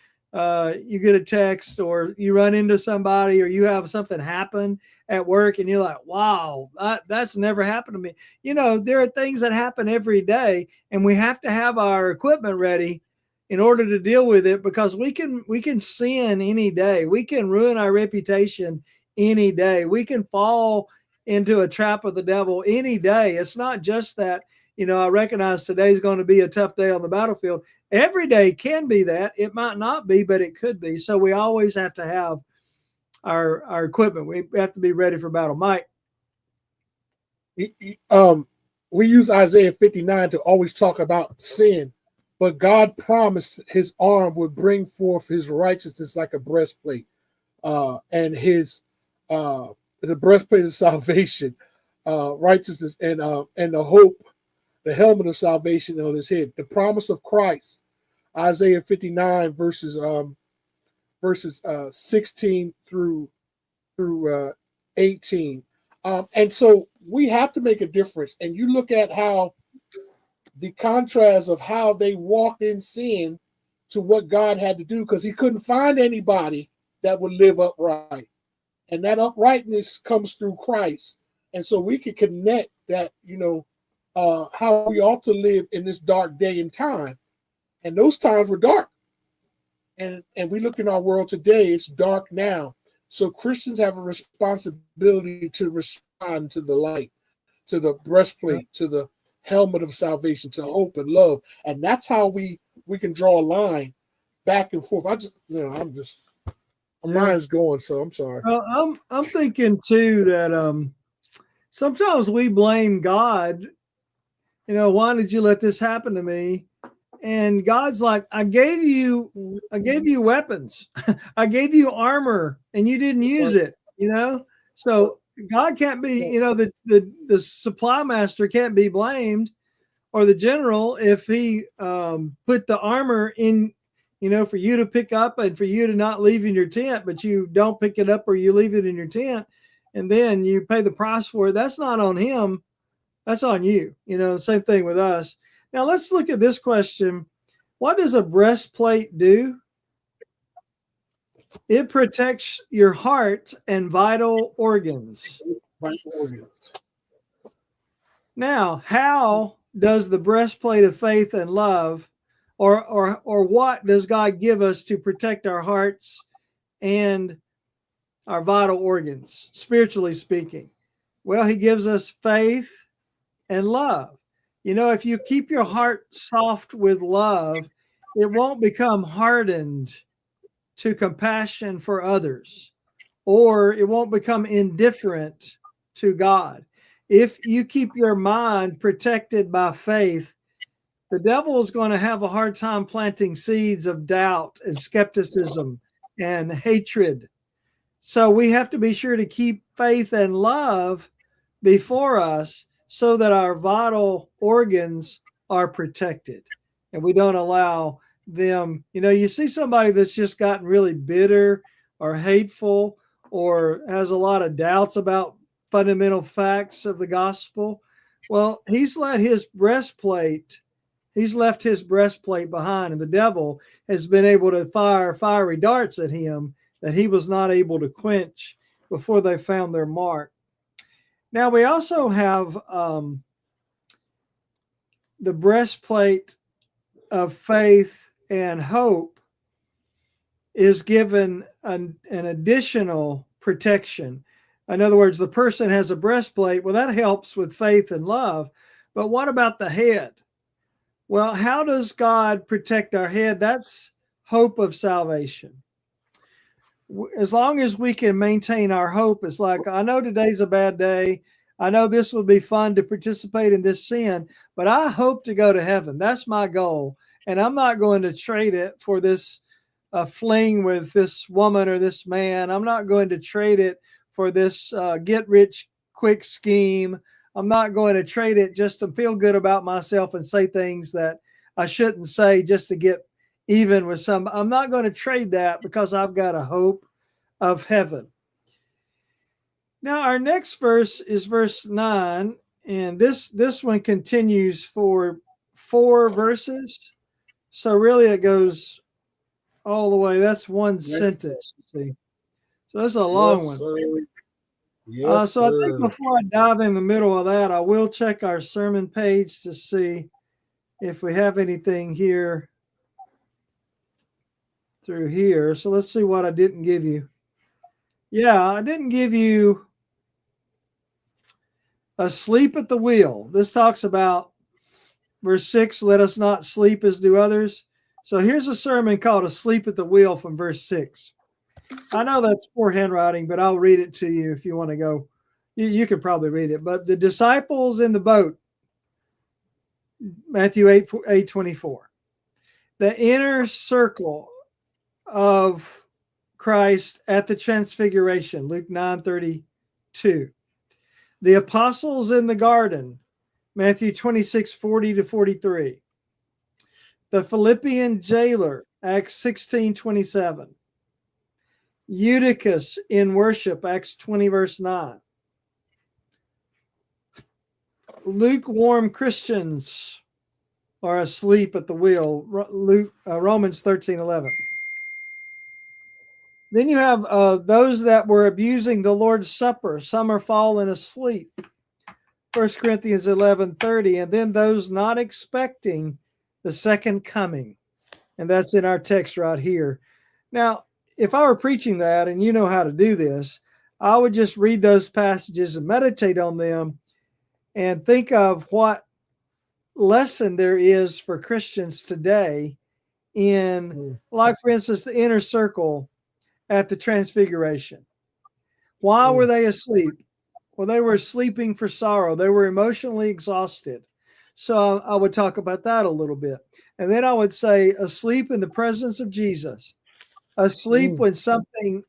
you get a text or you run into somebody or you have something happen at work and you're like, wow, that's never happened to me. You know, there are things that happen every day and we have to have our equipment ready in order to deal with it, because we can sin any day. We can ruin our reputation any day. We can fall into a trap of the devil any day. It's not just that, you know, I recognize today's going to be a tough day on the battlefield. Every day can be that. It might not be, but it could be. So we always have to have our equipment. We have to be ready for battle. Mike. We use Isaiah 59 to always talk about sin, but God promised his arm would bring forth his righteousness like a breastplate, and his the breastplate of salvation, righteousness, and the hope, the helmet of salvation on his head. The promise of Christ, Isaiah 59 verses 16 through 18. And so we have to make a difference. And you look at how the contrast of how they walked in sin to what God had to do, because he couldn't find anybody that would live upright. And that uprightness comes through Christ. And so we can connect that, you know, how we ought to live in this dark day and time. And those times were dark. And we look in our world today, it's dark now. So Christians have a responsibility to respond to the light, to the breastplate, to the helmet of salvation, to hope and love. And that's how we can draw a line back and forth. My mind's going, so I'm sorry. Well, I'm thinking too that sometimes we blame God. You know, why did you let this happen to me? And God's like, I gave you weapons. I gave you armor and you didn't use it, you know? So God can't be, you know, the supply master can't be blamed, or the general, if he put the armor in, you know, for you to pick up and for you to not leave in your tent, but you don't pick it up or you leave it in your tent and then you pay the price for it. That's not on him. That's on you. You know, same thing with us. Now let's look at this question. What does a breastplate do? It protects your heart and vital organs. Now, how does the breastplate of faith and love, or what does God give us to protect our hearts and our vital organs, spiritually speaking? Well, he gives us faith and love. You know, if you keep your heart soft with love, it won't become hardened to compassion for others, or it won't become indifferent to God. If you keep your mind protected by faith, the devil is going to have a hard time planting seeds of doubt and skepticism and hatred. So we have to be sure to keep faith and love before us so that our vital organs are protected and we don't allow them. You know, you see somebody that's just gotten really bitter or hateful or has a lot of doubts about fundamental facts of the gospel. Well, he's left his breastplate behind, and the devil has been able to fire fiery darts at him that he was not able to quench before they found their mark. Now, we also have the breastplate of faith and hope is given an additional protection. In other words, the person has a breastplate. Well, that helps with faith and love. But what about the head? Well, how does God protect our head? That's hope of salvation. As long as we can maintain our hope, it's like, I know today's a bad day. I know this would be fun to participate in this sin, but I hope to go to heaven. That's my goal. And I'm not going to trade it for this fling with this woman or this man. I'm not going to trade it for this get rich quick scheme. I'm not going to trade it just to feel good about myself and say things that I shouldn't say just to get even with some. I'm not going to trade that because I've got a hope of heaven. Now, our next verse is verse 9, and this one continues for 4 verses. So really it goes all the way. That's one Yes, sentence. See? So that's a long one. sir. Yes, So I think sir. before I dive in the middle of that, I will check our sermon page to see if we have anything here through here. So let's see what I didn't give you. Yeah, I didn't give you asleep at the wheel. This talks about verse 6, let us not sleep as do others. So here's a sermon called Asleep at the Wheel from verse 6. I know that's poor handwriting, but I'll read it to you if you want to go. You could probably read it. But the disciples in the boat, Matthew 8:24. The inner circle of Christ at the transfiguration, Luke 9:32. The apostles in the garden, Matthew 26:40-43. The Philippian jailer, Acts 16:27. Eutychus in worship, Acts 20, verse 9. Lukewarm Christians are asleep at the wheel, Romans 13:11. Then you have those that were abusing the Lord's Supper. Some are falling asleep, 1 Corinthians 11:30. And then those not expecting the second coming. And that's in our text right here. Now, if I were preaching that, and you know how to do this, I would just read those passages and meditate on them and think of what lesson there is for Christians today in, like, for instance, the inner circle at the transfiguration. Why were they asleep? Well, they were sleeping for sorrow. They were emotionally exhausted. So I would talk about that a little bit. And then I would say asleep in the presence of Jesus. Asleep when something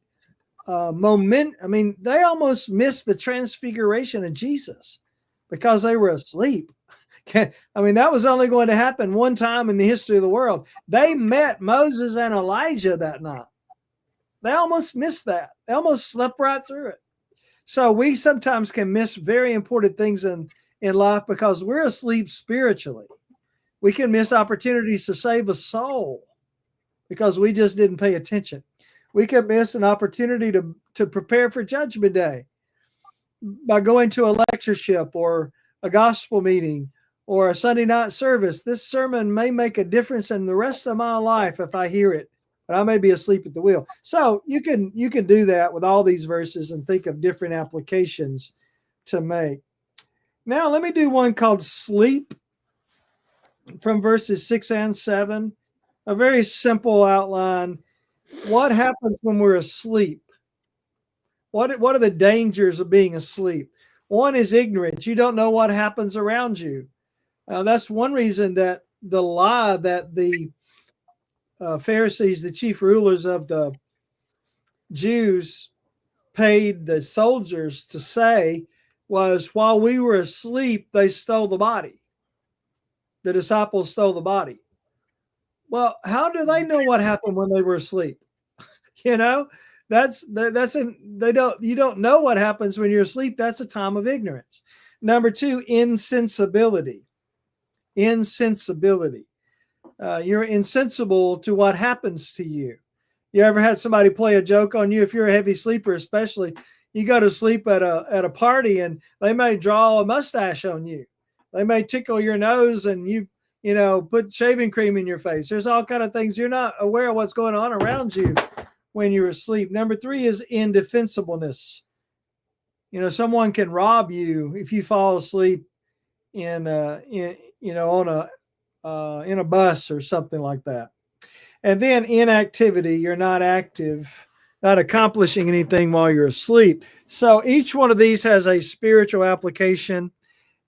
they almost missed the transfiguration of Jesus because they were asleep. That was only going to happen one time in the history of the world. They met Moses and Elijah that night. They almost missed that. They almost slept right through it. So we sometimes can miss very important things in life because we're asleep spiritually. We can miss opportunities to save a soul because we just didn't pay attention. We can miss an opportunity to prepare for Judgment Day by going to a lectureship or a gospel meeting or a Sunday night service. This sermon may make a difference in the rest of my life if I hear it, but I may be asleep at the wheel. So you can do that with all these verses and think of different applications to make. Now let me do one called sleep from verses 6 and 7. A very simple outline. What happens when we're asleep? What are the dangers of being asleep? One is ignorance. You don't know what happens around you. That's one reason that the lie that the Pharisees, the chief rulers of the Jews, paid the soldiers to say was, while we were asleep, they stole the body. The disciples stole the body. Well, how do they know what happened when they were asleep? You don't know what happens when you're asleep. That's a time of ignorance. Number 2, insensibility. Insensibility. You're insensible to what happens to you. You ever had somebody play a joke on you? If you're a heavy sleeper, especially, you go to sleep at a party and they may draw a mustache on you. They may tickle your nose and you put shaving cream in your face. There's all kind of things. You're not aware of what's going on around you when you're asleep. Number 3 is indefensibleness. Someone can rob you if you fall asleep in a bus or something like that. And then inactivity. You're not active, not accomplishing anything while you're asleep. So each one of these has a spiritual application,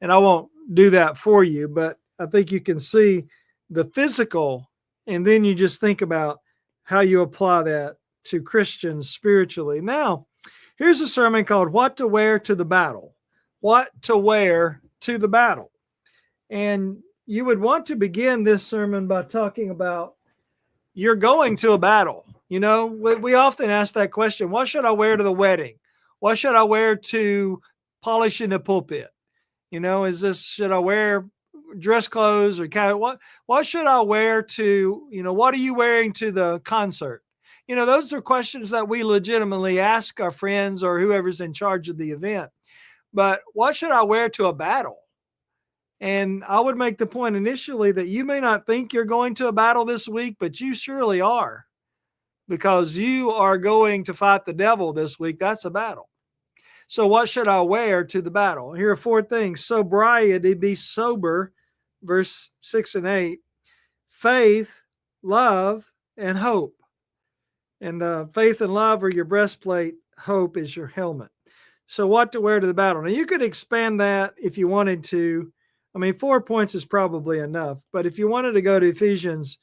and I won't do that for you, but I think you can see the physical, and then you just think about how you apply that to Christians spiritually. Now, here's a sermon called What to Wear to the Battle. What to wear to the battle. And you would want to begin this sermon by talking about you're going to a battle. We often ask that question, what should I wear to the wedding? What should I wear to polishing the pulpit? Should I wear dress clothes or kind of what should I wear to, what are you wearing to the concert? Those are questions that we legitimately ask our friends or whoever's in charge of the event. But what should I wear to a battle? And I would make the point initially that you may not think you're going to a battle this week, but you surely are, because you are going to fight the devil this week. That's a battle. So what should I wear to the battle? Here are 4 things. Sobriety, be sober, verse 6 and 8. Faith, love, and hope. And faith and love are your breastplate. Hope is your helmet. So what to wear to the battle? Now, you could expand that if you wanted to. 4 points is probably enough. But if you wanted to go to Ephesians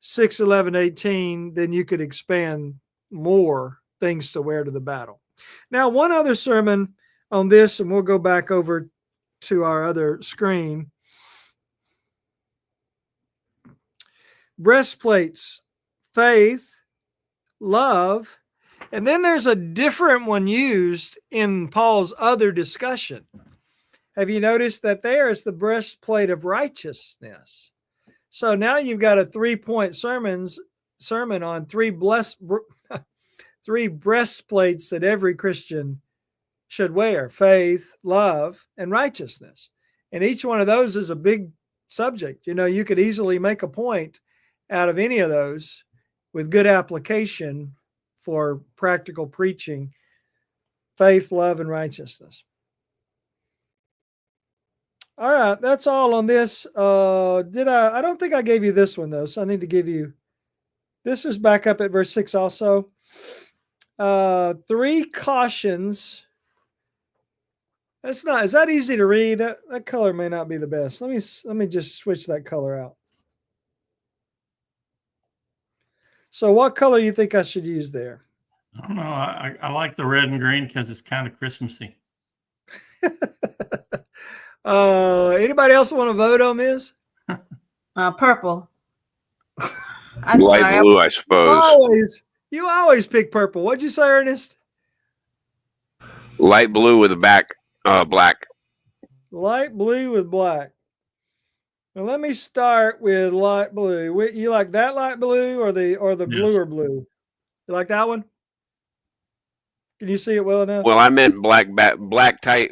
6, 11, 18, then you could expand more things to wear to the battle. Now, one other sermon on this, and we'll go back over to our other screen. Breastplates, faith, love, and then there's a different one used in Paul's other discussion. Have you noticed that there is the breastplate of righteousness? So now you've got a 3-point sermon on three breastplates that every Christian should wear: faith, love, and righteousness. And each one of those is a big subject. You could easily make a point out of any of those with good application for practical preaching: faith, love, and righteousness. All right, that's all on this. I don't think I gave you this one, though, so I need to give you. This is back up at verse 6 also. 3 cautions. Is that easy to read? That color may not be the best. Let me just switch that color out. So what color do you think I should use there? I don't know. I like the red and green because it's kind of Christmassy. Anybody else want to vote on this? Purple. Light blue, I suppose. You always pick purple. What'd you say, Ernest? Light blue with a back black. Light blue with black. Well, let me start with light blue. You like that light blue or the Yes. bluer blue? You like that one? Can you see it well enough? Well, I meant black type,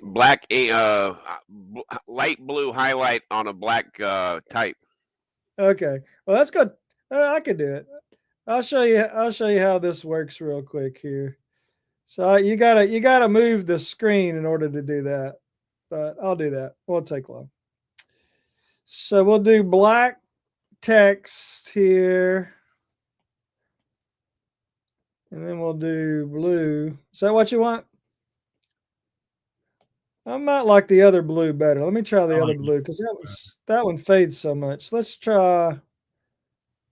light blue highlight on a black type. Okay. Well, that's good. I can do it. I'll show you how this works real quick here. So you gotta move the screen in order to do that. But I'll do that. Won't take long. So we'll do black text here. And then we'll do blue. Is that what you want? I might like the other blue better. Let me try the other blue because that one fades so much. Let's try.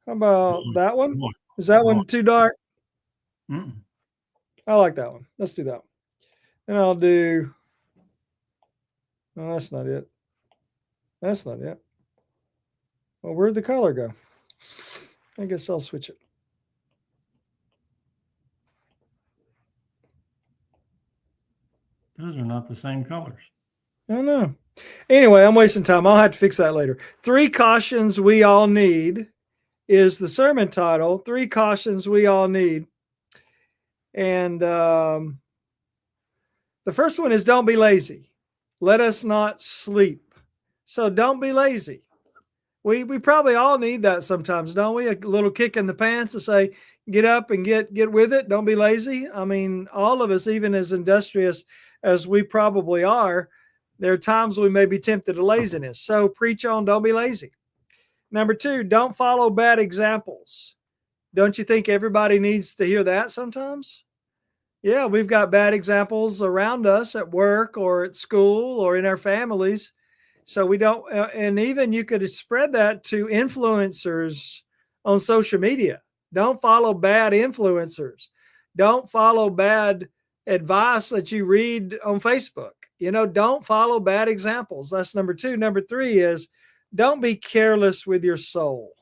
How about that one? Is that one too dark? Mm-mm. I like that one. Let's do that one. And I'll do. No, that's not it. That's not it. Well, where'd the color go? I guess I'll switch it. Those are not the same colors. I don't know. Anyway, I'm wasting time. I'll have to fix that later. 3 cautions we all need is the sermon title. 3 cautions we all need. And the first one is don't be lazy. Let us not sleep. So don't be lazy. We probably all need that sometimes, don't we? A little kick in the pants to say, get up and get with it. Don't be lazy. All of us, even as industrious as we probably are, there are times we may be tempted to laziness. So preach on, don't be lazy. Number 2, don't follow bad examples. Don't you think everybody needs to hear that sometimes? Yeah, we've got bad examples around us at work or at school or in our families. So we don't, and even you could spread that to influencers on social media. Don't follow bad influencers. Don't follow bad advice that you read on Facebook. Don't follow bad examples. That's number 2. Number 3 is don't be careless with your soul.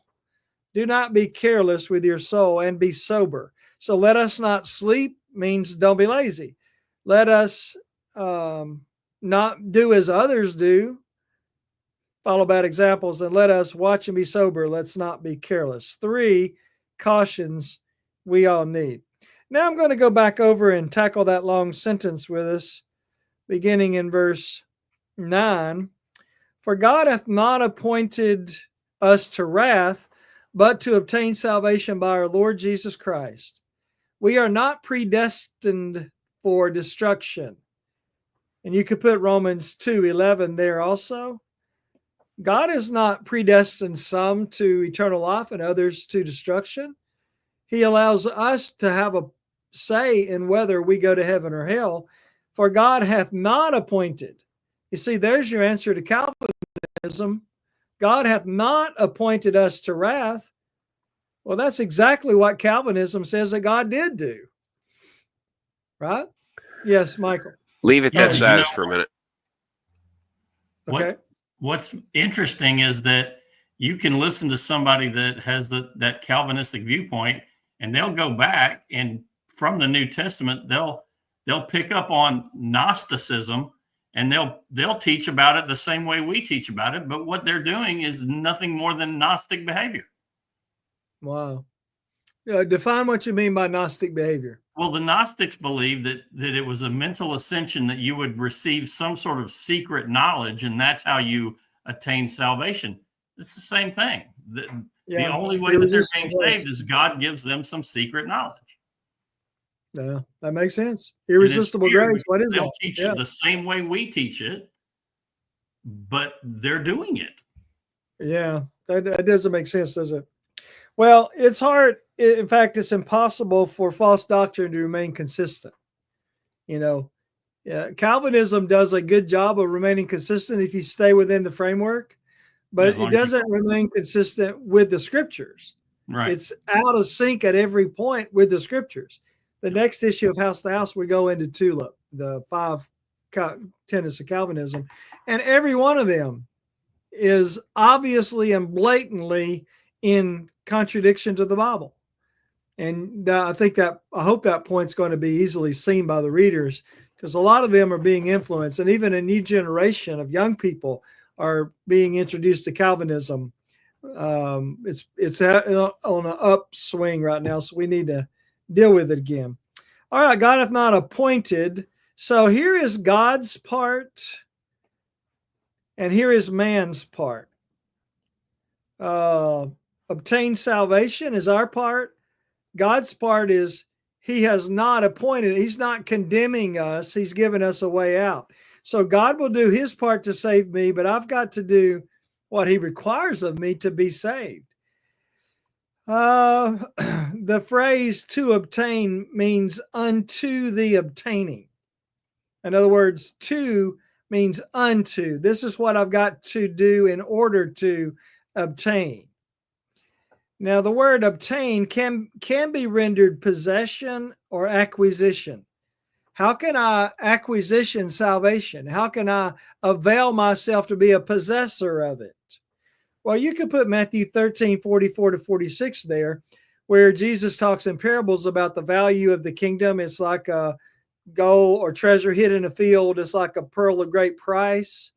Do not be careless with your soul and be sober. So let us not sleep means don't be lazy. Let us not do as others do. follow bad examples, and let us watch and be sober. Let's not be careless. 3 cautions we all need. Now I'm going to go back over and tackle that long sentence with us, beginning in verse 9. For God hath not appointed us to wrath, but to obtain salvation by our Lord Jesus Christ. We are not predestined for destruction. And you could put Romans 2:11 there also. God has not predestined some to eternal life and others to destruction. He allows us to have a say in whether we go to heaven or hell. For God hath not appointed. You see, there's your answer to Calvinism. God hath not appointed us to wrath. Well, that's exactly what Calvinism says that God did do. Right? Yes, Michael. Leave it Yeah, that you status know, for a minute. Okay. What's interesting is that you can listen to somebody that has that Calvinistic viewpoint, and they'll go back and from the New Testament, they'll pick up on Gnosticism, and they'll teach about it the same way we teach about it. But what they're doing is nothing more than Gnostic behavior. Wow. Define what you mean by Gnostic behavior. Well, the Gnostics believed that it was a mental ascension that you would receive some sort of secret knowledge, and that's how you attain salvation. It's the same thing. The only way that they're being saved is God gives them some secret knowledge. Yeah, that makes sense. Irresistible grace. What is They'll that? teach it the same way we teach it, but they're doing it. Yeah, that doesn't make sense, does it? Well, it's hard. In fact, it's impossible for false doctrine to remain consistent. Calvinism does a good job of remaining consistent if you stay within the framework, but it doesn't remain consistent with the scriptures. Right. It's out of sync at every point with the scriptures. The next issue of House to House, we go into TULIP, the 5 tenets of Calvinism, and every one of them is obviously and blatantly in contradiction to the Bible. And I hope that point's going to be easily seen by the readers, because a lot of them are being influenced, and even a new generation of young people are being introduced to Calvinism. It's on an upswing right now, so we need to deal with it again. All right, God hath not appointed. So here is God's part, and here is man's part. Obtain salvation is our part. God's part is he has not appointed. He's not condemning us. He's given us a way out. So God will do his part to save me, but I've got to do what he requires of me to be saved. The phrase to obtain means unto the obtaining. In other words, to means unto. This is what I've got to do in order to obtain. Now, the word obtain can be rendered possession or acquisition. How can I acquisition salvation? How can I avail myself to be a possessor of it? Well, you could put Matthew 13:44-46 there, where Jesus talks in parables about the value of the kingdom. It's like a gold or treasure hid in a field. It's like a pearl of great price.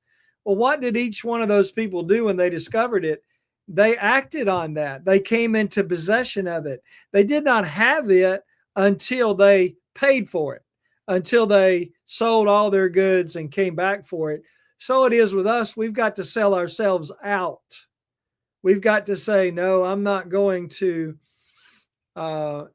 Well, what did each one of those people do when they discovered it? They acted on that. They came into possession of it. They did not have it until they paid for it, until they sold all their goods and came back for it. So it is with us. We've got to sell ourselves out. We've got to say, no, I'm not going to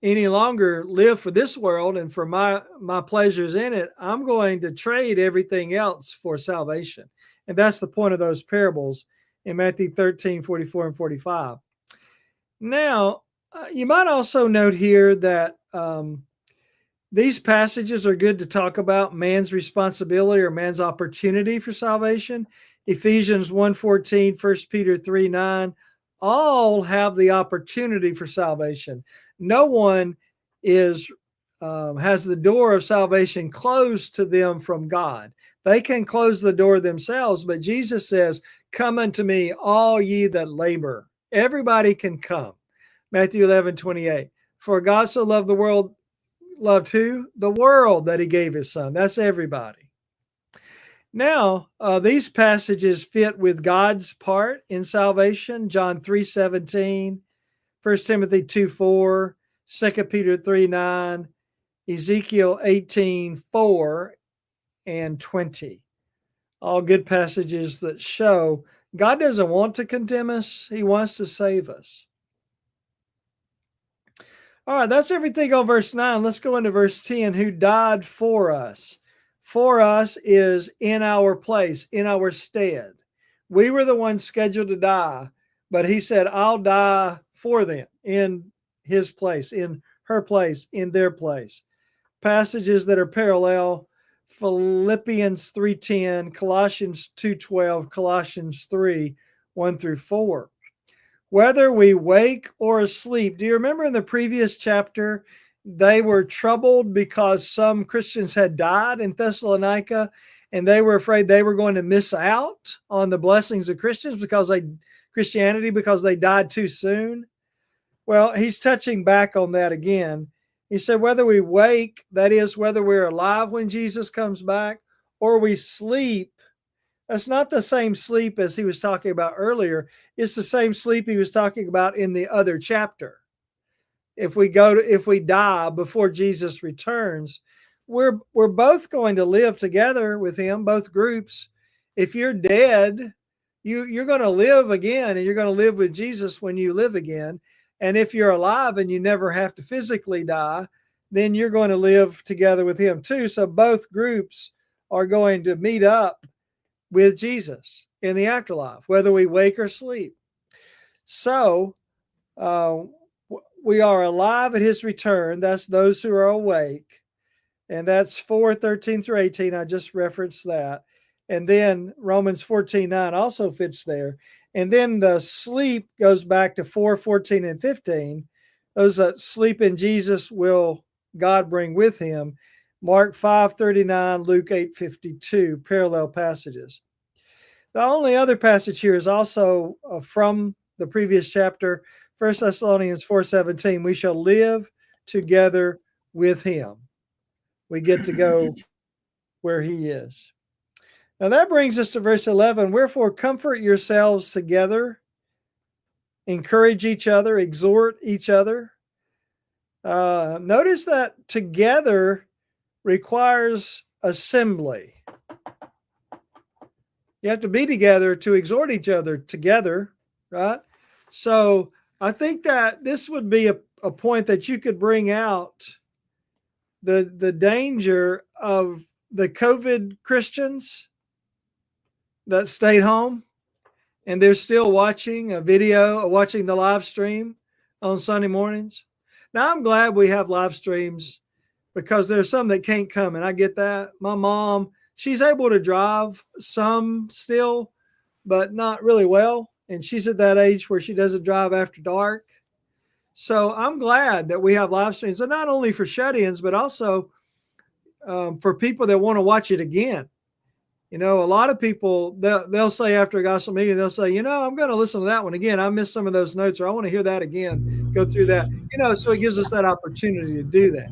any longer live for this world and for my pleasures in it. I'm going to trade everything else for salvation. And that's the point of those parables in Matthew 13:44-45. Now, you might also note here that these passages are good to talk about man's responsibility or man's opportunity for salvation. Ephesians 1:14, 1 Peter 3:9, all have the opportunity for salvation. No one has the door of salvation closed to them from God. They can close the door themselves, but Jesus says, come unto me, all ye that labor. Everybody can come. Matthew 11:28. For God so loved the world, loved who? The world, that he gave his son. That's everybody. Now, these passages fit with God's part in salvation. John 3:17, 1 Timothy 2:4, 2 Peter 3:9, Ezekiel 18:4, and 20. All good passages that show God doesn't want to condemn us. He wants to save us. All right, that's everything on verse 9. Let's go into verse 10. Who died for us? For us is in our place, in our stead. We were the ones scheduled to die, but he said, I'll die for them in his place, in her place, in their place. Passages that are parallel: Philippians 3:10, Colossians 2:12, Colossians 3:1-4. Whether we wake or asleep. Do you remember in the previous chapter, they were troubled because some Christians had died in Thessalonica, and they were afraid they were going to miss out on the blessings of Christianity because they died too soon? Well, he's touching back on that again. He said, whether we wake, that is, whether we're alive when Jesus comes back, or we sleep. That's not the same sleep as he was talking about earlier. It's the same sleep he was talking about in the other chapter. If we die before Jesus returns, we're both going to live together with him, both groups. If you're dead, you're going to live again, and you're going to live with Jesus when you live again. And if you're alive and you never have to physically die, then you're going to live together with him too. So both groups are going to meet up with Jesus in the afterlife, whether we wake or sleep. So we are alive at his return. That's those who are awake. And that's 4:13-18. I just referenced that. And then Romans 14:9 also fits there. And then the sleep goes back to 4:14 and 15. Those that sleep in Jesus will God bring with him. Mark 5:39, Luke 8:52, parallel passages. The only other passage here is also from the previous chapter, 1 Thessalonians 4:17. We shall live together with him. We get to go where he is. Now that brings us to verse 11. Wherefore comfort yourselves together, encourage each other, exhort each other. Notice that together requires assembly. You have to be together to exhort each other together, right? So I think that this would be a point that you could bring out the danger of the COVID Christians that stayed home and they're still watching a video or watching the live stream on Sunday mornings. Now, I'm glad we have live streams because there's some that can't come, and I get that. My mom, she's able to drive some still, but not really well. And she's at that age where she doesn't drive after dark. So I'm glad that we have live streams, and not only for shut-ins, but also for people that want to watch it again. You know, a lot of people, they'll say after a gospel meeting, they'll say, I'm going to listen to that one again. I missed some of those notes, or I want to hear that again, go through that. So it gives us that opportunity to do that.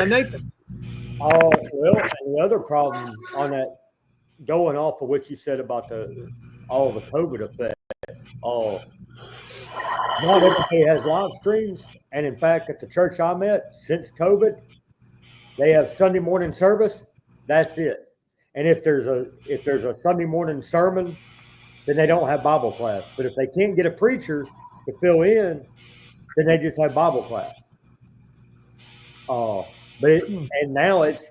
Nathan. Well, and the other problem on that, going off of what you said about all the COVID effect, not everybody has live streams. And in fact, at the church I'm at, since COVID, they have Sunday morning service. That's it. And if there's a Sunday morning sermon, then they don't have Bible class. But if they can't get a preacher to fill in, then they just have Bible class. And now it's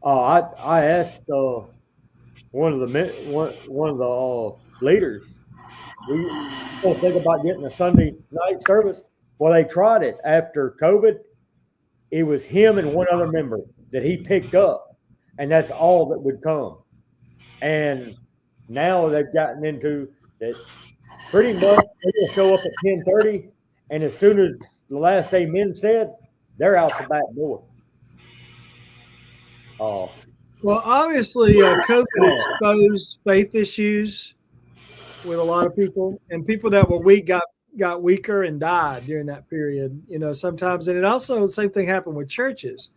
I asked one of the leaders, we don't think about getting a Sunday night service. Well, they tried it after COVID. It was him and one other member that he picked up, and that's all that would come. And now they've gotten into that pretty much they will show up at 10:30, and as soon as the last amen said, they're out the back door. Well, obviously, COVID exposed faith issues with a lot of people, and people that were weak got weaker and died during that period. Sometimes, and it also the same thing happened with churches.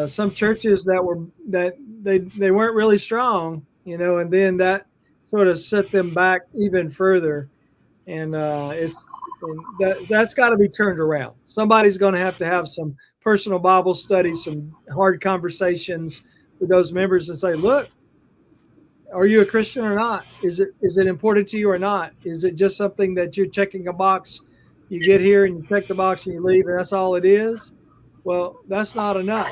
Some churches that they weren't really strong, and then that sort of set them back even further. And that's got to be turned around. Somebody's going to have some personal Bible studies, some hard conversations with those members, and say, look, are you a Christian or not? Is it important to you or not? Is it just something that you're checking a box? You get here and you check the box and you leave, and that's all it is? Well, that's not enough.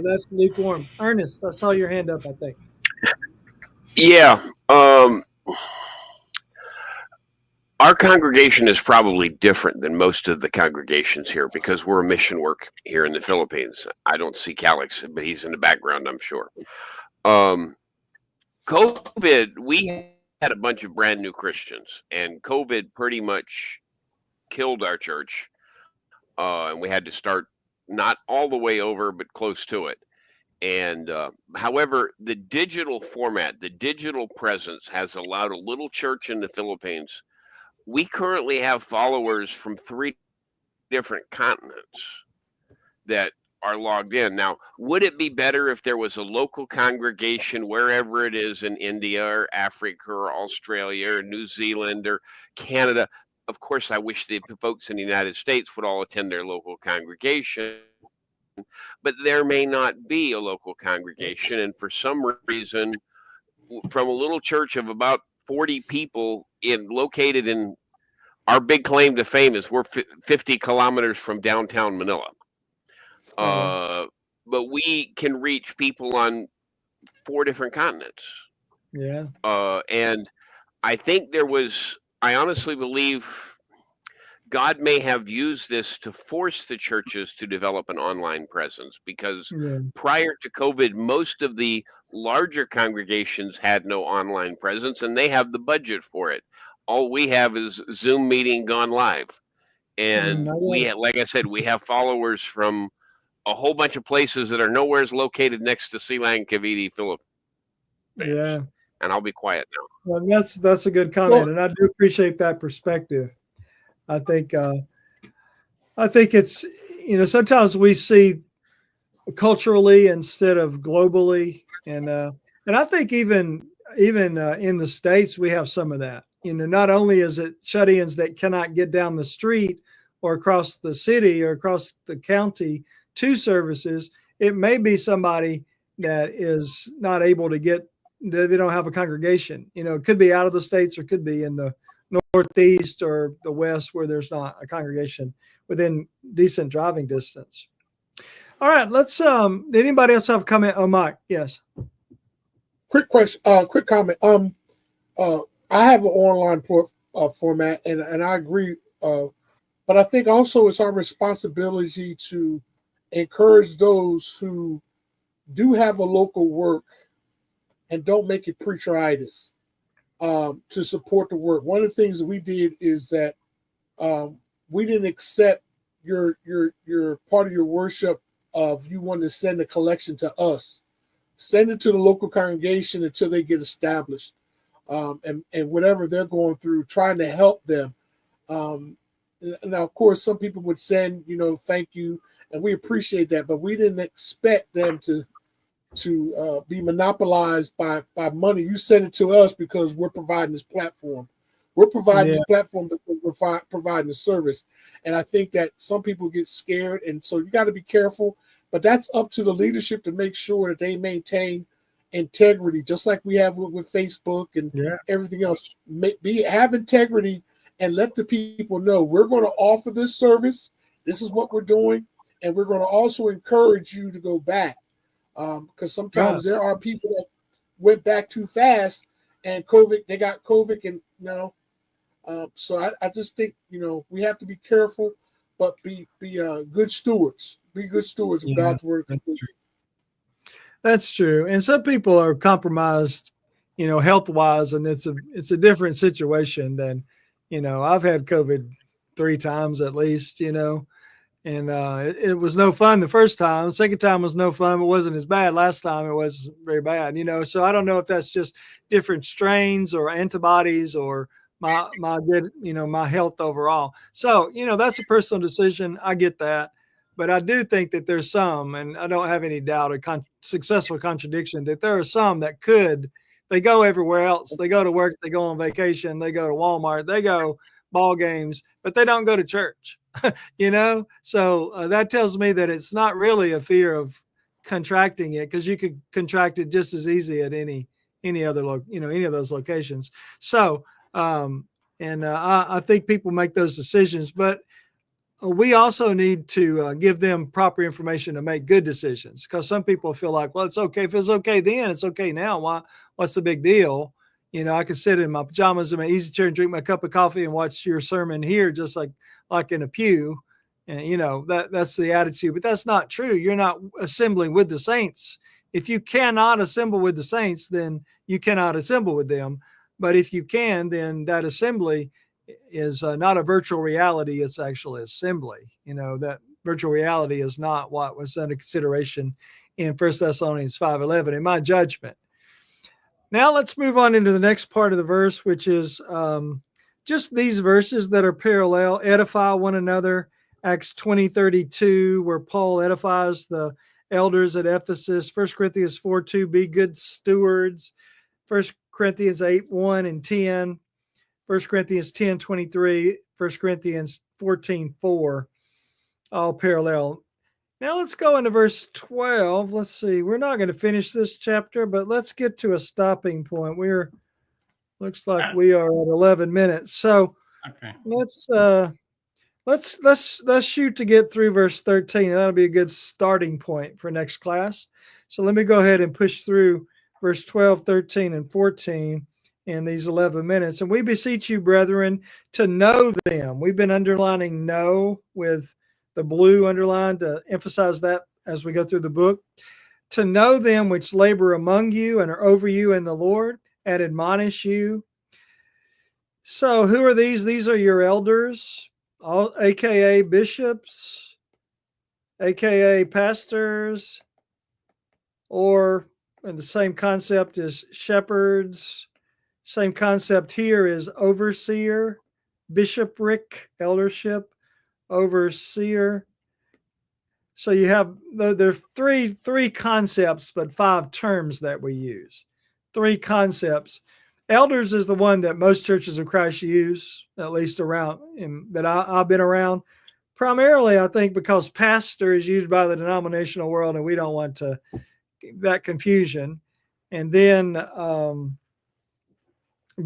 That's lukewarm. Ernest, I saw your hand up, I think. Yeah. Our congregation is probably different than most of the congregations here because we're a mission work here in the Philippines. I don't see Calix, but he's in the background, I'm sure. COVID, we had a bunch of brand new Christians, and COVID pretty much killed our church. And we had to start not all the way over, but close to it. And however, the digital format, the digital presence has allowed a little church in the Philippines. We currently have followers from 3 different continents that are logged in. Now, would it be better if there was a local congregation wherever it is in India or Africa or Australia or New Zealand or Canada? Of course, I wish the folks in the United States would all attend their local congregation, but there may not be a local congregation. And for some reason, from a little church of about 40 people located in our big claim to fame is we're 50 kilometers from downtown Manila. But we can reach people on 4 different continents. Yeah. And I think I honestly believe God may have used this to force the churches to develop an online presence because prior to COVID, most of the larger congregations had no online presence and they have the budget for it. All we have is Zoom meeting gone live. And like I said, we have followers from a whole bunch of places that are nowhere located next to Silang, Cavite, Philippines. Yeah. And I'll be quiet now. Well, that's a good comment, and I do appreciate that perspective. I think it's sometimes we see culturally instead of globally, and I think even in the States we have some of that. Not only is it shut-ins that cannot get down the street or across the city or across the county to services, it may be somebody that is not able to get. They don't have a congregation. It could be out of the States or could be in the Northeast or the West where there's not a congregation within decent driving distance. All right, let's did anybody else have a comment? Oh, Mike, yes. Quick question, quick comment. I have an online format and I agree, but I think also it's our responsibility to encourage those who do have a local work and don't make it preacheritis. To support the work. One of the things that we did is that we didn't accept your part of your worship of you wanting to send a collection to us. Send it to the local congregation until they get established. And whatever they're going through, trying to help them. Now, of course, some people would send, thank you, and we appreciate that, but we didn't expect them to be monopolized by money. You send it to us because we're providing this platform. We're providing this platform because we're providing the service. And I think that some people get scared. And so you got to be careful. But that's up to the leadership to make sure that they maintain integrity, just like we have with Facebook and everything else. Have integrity and let the people know we're going to offer this service. This is what we're doing. And we're going to also encourage you to go back. Because sometimes there are people that went back too fast and they got COVID and so I just think, we have to be careful, but be good stewards. Be good stewards of God's word. That's true. And some people are compromised, health wise, and it's a different situation than, I've had COVID 3 times at least, and it was no fun the first time. The second time was no fun, but wasn't as bad. Last time it was very bad, So I don't know if that's just different strains or antibodies or my good, my health overall. So, that's a personal decision. I get that. But I do think that there's some, and I don't have any doubt or successful contradiction, that there are some that they go everywhere else. They go to work, they go on vacation, they go to Walmart, they go ball games, but they don't go to church, So that tells me that it's not really a fear of contracting it, because you could contract it just as easy at any other any of those locations. So I think people make those decisions, but we also need to give them proper information to make good decisions, because some people feel like, well, it's okay. If it's okay then, it's okay now. What's the big deal? I could sit in my pajamas in my easy chair and drink my cup of coffee and watch your sermon here, just like in a pew. And, that's the attitude, but that's not true. You're not assembling with the saints. If you cannot assemble with the saints, then you cannot assemble with them. But if you can, then that assembly is not a virtual reality. It's actually assembly. That virtual reality is not what was under consideration in 1 Thessalonians 5:11, in my judgment. Now let's move on into the next part of the verse, which is just these verses that are parallel: edify one another, Acts 20:32, where Paul edifies the elders at Ephesus, 1 Corinthians 4:2, be good stewards, 1 Corinthians 8:1 and 10, 1 Corinthians 10:23, 1 Corinthians 14:4, all parallel. Now let's go into verse 12. Let's see. We're not going to finish this chapter, but let's get to a stopping point. Looks like we are at 11 minutes. So Okay. let's shoot to get through verse 13. That'll be a good starting point for next class. So let me go ahead and push through verse 12, 13, and 14 in these 11 minutes. And we beseech you, brethren, to know them. We've been underlining know with the blue underlined to emphasize that as we go through the book. To know them which labor among you and are over you in the Lord and admonish you. So who are these? These are your elders, aka bishops, aka pastors, or and the same concept as shepherds. Same concept here is overseer, bishopric, eldership, overseer. So you have there are three concepts, but 5 terms that we use. 3 concepts. Elders is the one that most churches of Christ use, at least around that I've been around. Primarily, I think because pastor is used by the denominational world, and we don't want that confusion. And then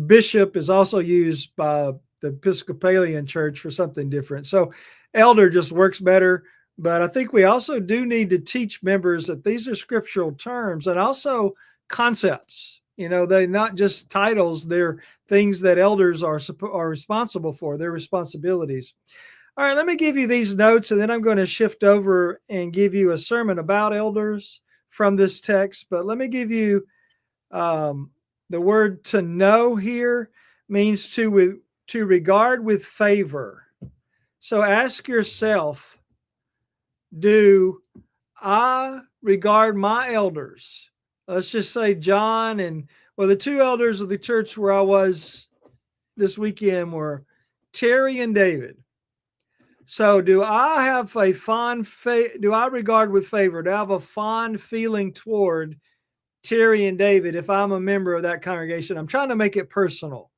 bishop is also used by the Episcopalian church for something different. So elder just works better. But I think we also do need to teach members that these are scriptural terms and also concepts. They're not just titles. They're things that elders are responsible for, their responsibilities. All right, let me give you these notes, and then I'm going to shift over and give you a sermon about elders from this text. But let me give you the word to know here means to regard with favor. So ask yourself, do I regard my elders? Let's just say John the 2 elders of the church where I was this weekend were Terry and David. So do I have a do I regard with favor? Do I have a fond feeling toward Terry and David if I'm a member of that congregation? I'm trying to make it personal.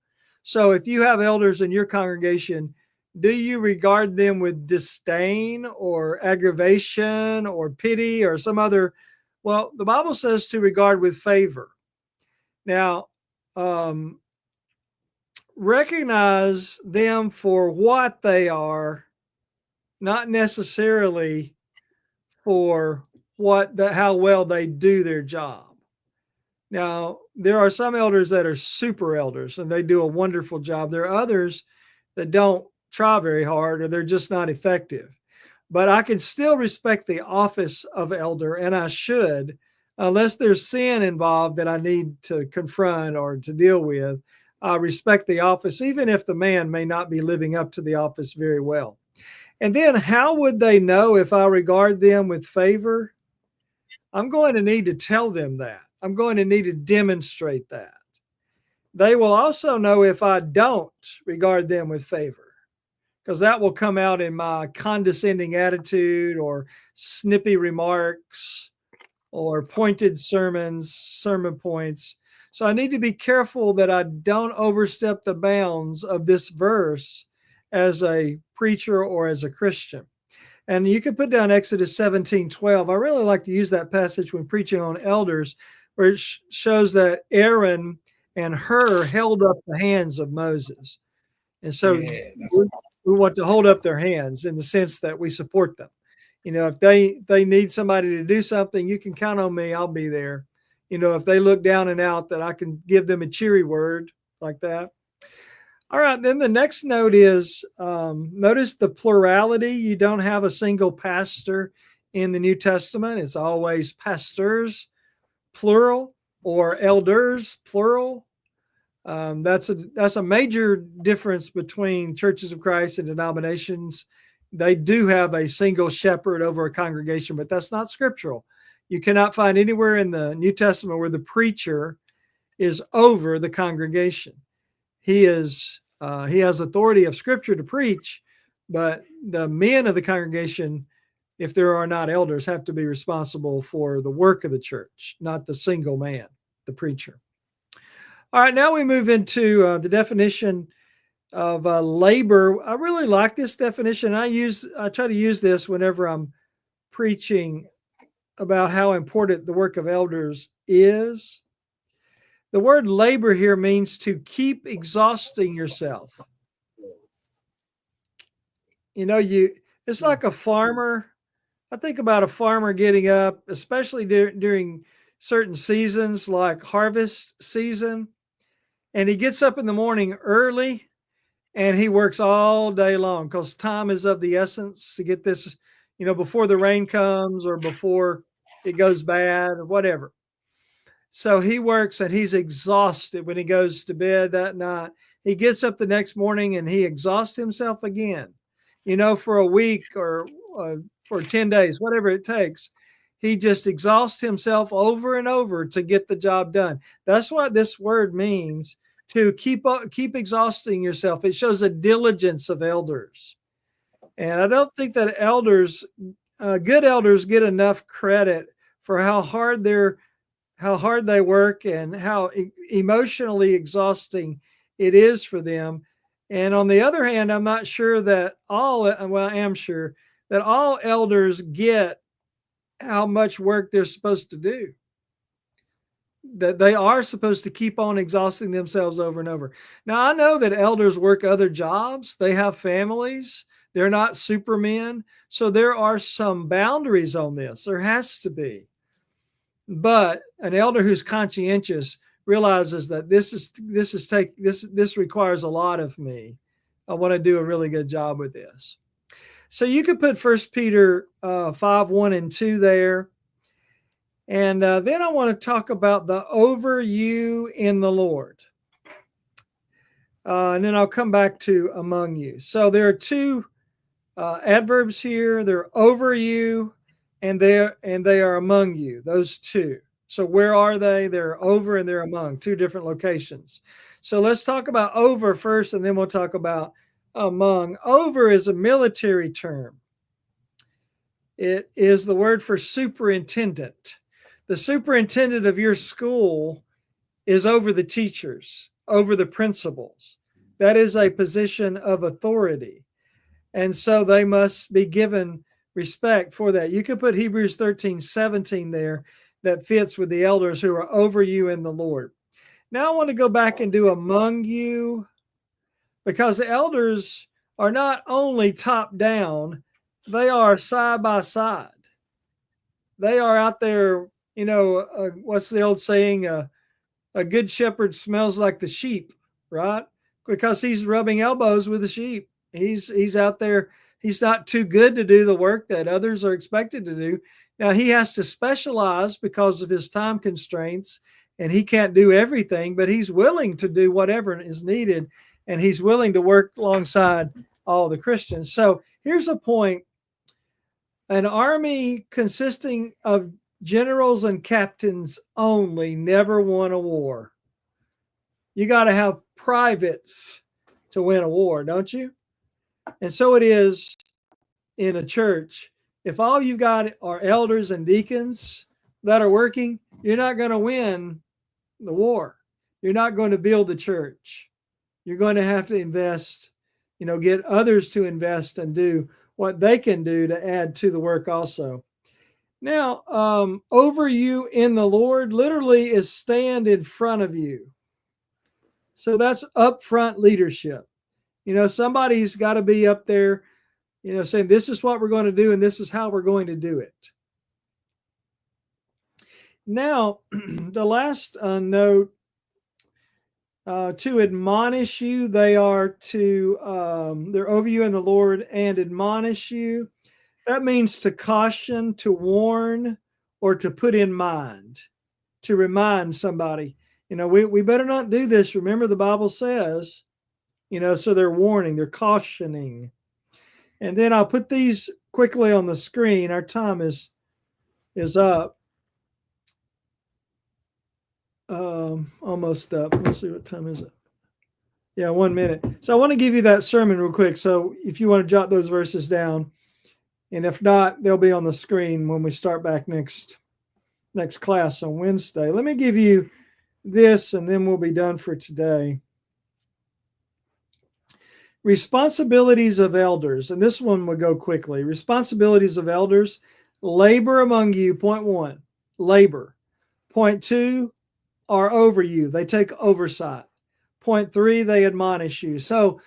So if you have elders in your congregation, do you regard them with disdain or aggravation or pity or some other? Well, the Bible says to regard with favor. Now, recognize them for what they are, not necessarily for how well they do their job. Now, there are some elders that are super elders and they do a wonderful job. There are others that don't try very hard or they're just not effective. But I can still respect the office of elder, and I should, unless there's sin involved that I need to confront or to deal with. I respect the office, even if the man may not be living up to the office very well. And then how would they know if I regard them with favor? I'm going to need to tell them that. I'm going to need to demonstrate that. They will also know if I don't regard them with favor. because that will come out in my condescending attitude or snippy remarks or pointed sermon points. So I need to be careful that I don't overstep the bounds of this verse as a preacher or as a Christian. And you can put down Exodus 17:12. I really like to use that passage when preaching on elders, where it shows that Aaron and Hur held up the hands of Moses. And so we want to hold up their hands in the sense that we support them. If they need somebody to do something, you can count on me. I'll be there. If they look down and out, that I can give them a cheery word like that. All right, then the next note is notice the plurality. You don't have a single pastor in the New Testament. It's always pastors, plural, or elders, plural. That's a major difference between churches of Christ and denominations. They do have a single shepherd over a congregation, but that's not scriptural. You cannot find anywhere in the New Testament where the preacher is over the congregation. He has authority of scripture to preach, but the men of the congregation, if there are not elders, have to be responsible for the work of the church, not the single man, the preacher. All right, now we move into the definition of labor. I really like this definition. I try to use this whenever I'm preaching about how important the work of elders is. The word labor here means to keep exhausting yourself. It's like a farmer. I think about a farmer getting up, especially during certain seasons like harvest season. And he gets up in the morning early and he works all day long because time is of the essence to get this, before the rain comes or before it goes bad or whatever. So he works and he's exhausted when he goes to bed that night. He gets up the next morning and he exhausts himself again, for a week or for 10 days, whatever it takes. He just exhausts himself over and over to get the job done. That's what this word means, to keep exhausting yourself. It shows a diligence of elders. And I don't think that good elders get enough credit for how hard they work and how emotionally exhausting it is for them. And on the other hand, I'm not sure that I am sure that all elders get how much work they're supposed to do, that they are supposed to keep on exhausting themselves over and over. Now, I know that elders work other jobs. They have families. They're not supermen. So there are some boundaries on this. There has to be. But an elder who's conscientious realizes that this requires a lot of me. I want to do a really good job with this. So you could put 1 Peter 5:1-2 there. And then I want to talk about the over you in the Lord. And then I'll come back to among you. So there are two adverbs here. They're over you and they are among you, those two. So where are they? They're over and they're among, two different locations. So let's talk about over first, and then we'll talk about among. Over is a military term. It is the word for superintendent. The superintendent of your school is over the teachers, over the principals. That is a position of authority. And so they must be given respect for that. You could put Hebrews 13:17 there. That fits with the elders who are over you in the Lord. Now I want to go back and do among you, because the elders are not only top down, they are side by side. They are out there, what's the old saying? A good shepherd smells like the sheep, right? Because he's rubbing elbows with the sheep. He's out there. He's not too good to do the work that others are expected to do. Now, he has to specialize because of his time constraints, and he can't do everything, but he's willing to do whatever is needed, and he's willing to work alongside all the Christians. So here's a point. An army consisting of generals and captains only never won a war. You got to have privates to win a war, don't you? And so it is in a church. If all you've got are elders and deacons that are working, you're not going to win the war. You're not going to build the church. You're going to have to invest, get others to invest and do what they can do to add to the work also. Now, over you in the Lord literally is stand in front of you. So that's upfront leadership. Somebody's got to be up there, saying this is what we're going to do and this is how we're going to do it. Now, the last note, to admonish you, they are they're over you in the Lord and admonish you. That means to caution, to warn, or to put in mind, to remind somebody, we better not do this. Remember, the Bible says, so they're warning, they're cautioning. And then I'll put these quickly on the screen. Our time is up. Almost up. Let's see, what time is it? Yeah, 1 minute. So I want to give you that sermon real quick. So if you want to jot those verses down, and if not, they'll be on the screen when we start back next class on Wednesday. Let me give you this, and then we'll be done for today. Responsibilities of elders, and this one will go quickly. Responsibilities of elders: labor among you. Point 1, labor. Point 2, are over you. They take oversight. Point 3, they admonish you. So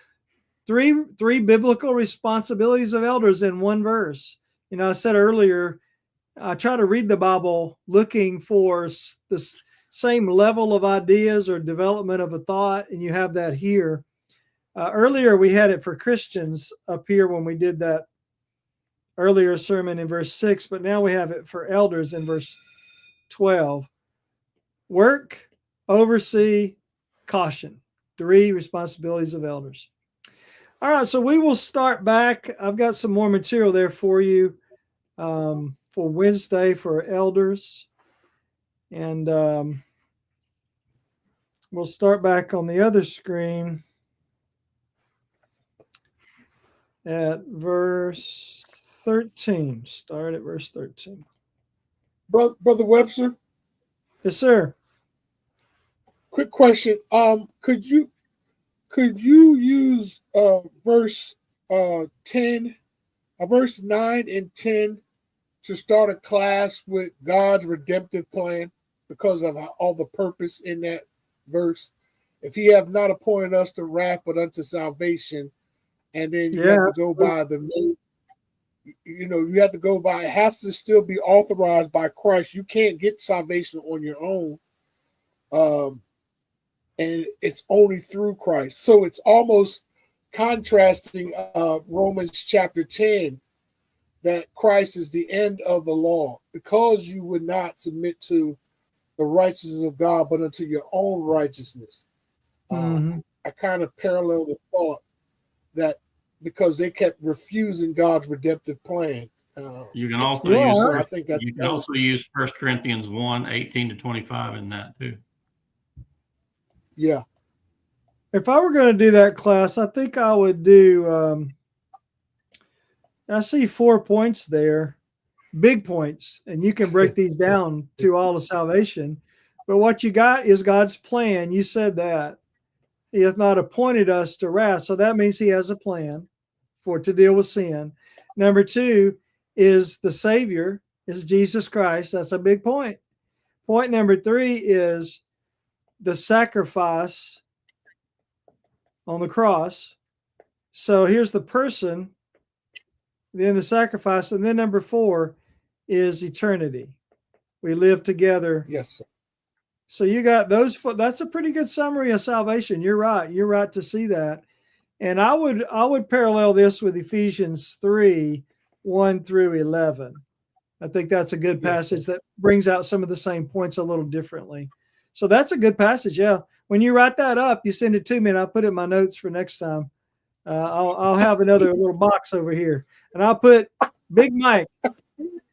three biblical responsibilities of elders in one verse. I said earlier, I try to read the Bible looking for the same level of ideas or development of a thought, and you have that here. Earlier, we had it for Christians up here when we did that earlier sermon in verse 6, but now we have it for elders in verse 12. Work, oversee, caution. 3 responsibilities of elders. All right, so we will start back. I've got some more material there for you for Wednesday for elders. And we'll start back on the other screen at verse 13. Start at verse 13. Brother Webster? Yes, sir. Quick question. Could you use verse 10, verse 9 and 10 to start a class with God's redemptive plan because of all the purpose in that verse? If he have not appointed us to wrath but unto salvation, and then you have to go by you have to go by, it has to still be authorized by Christ. You can't get salvation on your own. And it's only through Christ. So it's almost contrasting Romans chapter 10, that Christ is the end of the law, because you would not submit to the righteousness of God, but unto your own righteousness. I kind of parallel the thought that because they kept refusing God's redemptive plan. You can also use 1 Corinthians 1:18-25 in that too. Yeah. If I were going to do that class, I think I would do, I see 4 points there, big points, and you can break these down to all of salvation. But what you got is God's plan. You said that. He hath not appointed us to wrath. So that means he has a plan to deal with sin. Number 2 is the Savior, is Jesus Christ. That's a big point. Point number 3 is the sacrifice on the cross. So here's the person, then the sacrifice, and then number 4 is eternity. We live together. Yes, sir. So you got those. That's a pretty good summary of salvation. You're right. You're right to see that. And I would parallel this with Ephesians 3:1-11. I think that's a good passage that brings out some of the same points a little differently. So that's a good passage. Yeah. When you write that up, you send it to me and I'll put it in my notes for next time. I'll have another little box over here and I'll put Big Mike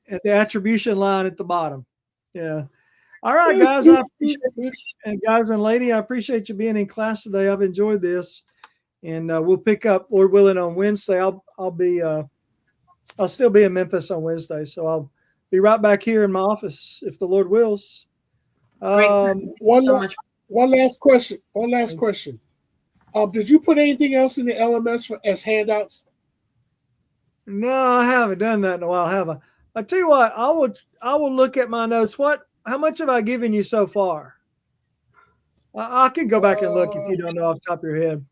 at the attribution line at the bottom. Yeah. All right, guys. And guys and lady, I appreciate you being in class today. I've enjoyed this. and we'll pick up, Lord willing, on Wednesday. I'll still be in Memphis on Wednesday, so I'll be right back here in my office if the Lord wills. One last question. Did you put anything else in the LMS as handouts? No, I haven't done that in a while, have I? I tell you what, I will look at my notes. How much have I given you so far? I can go back and look if you don't know off the top of your head.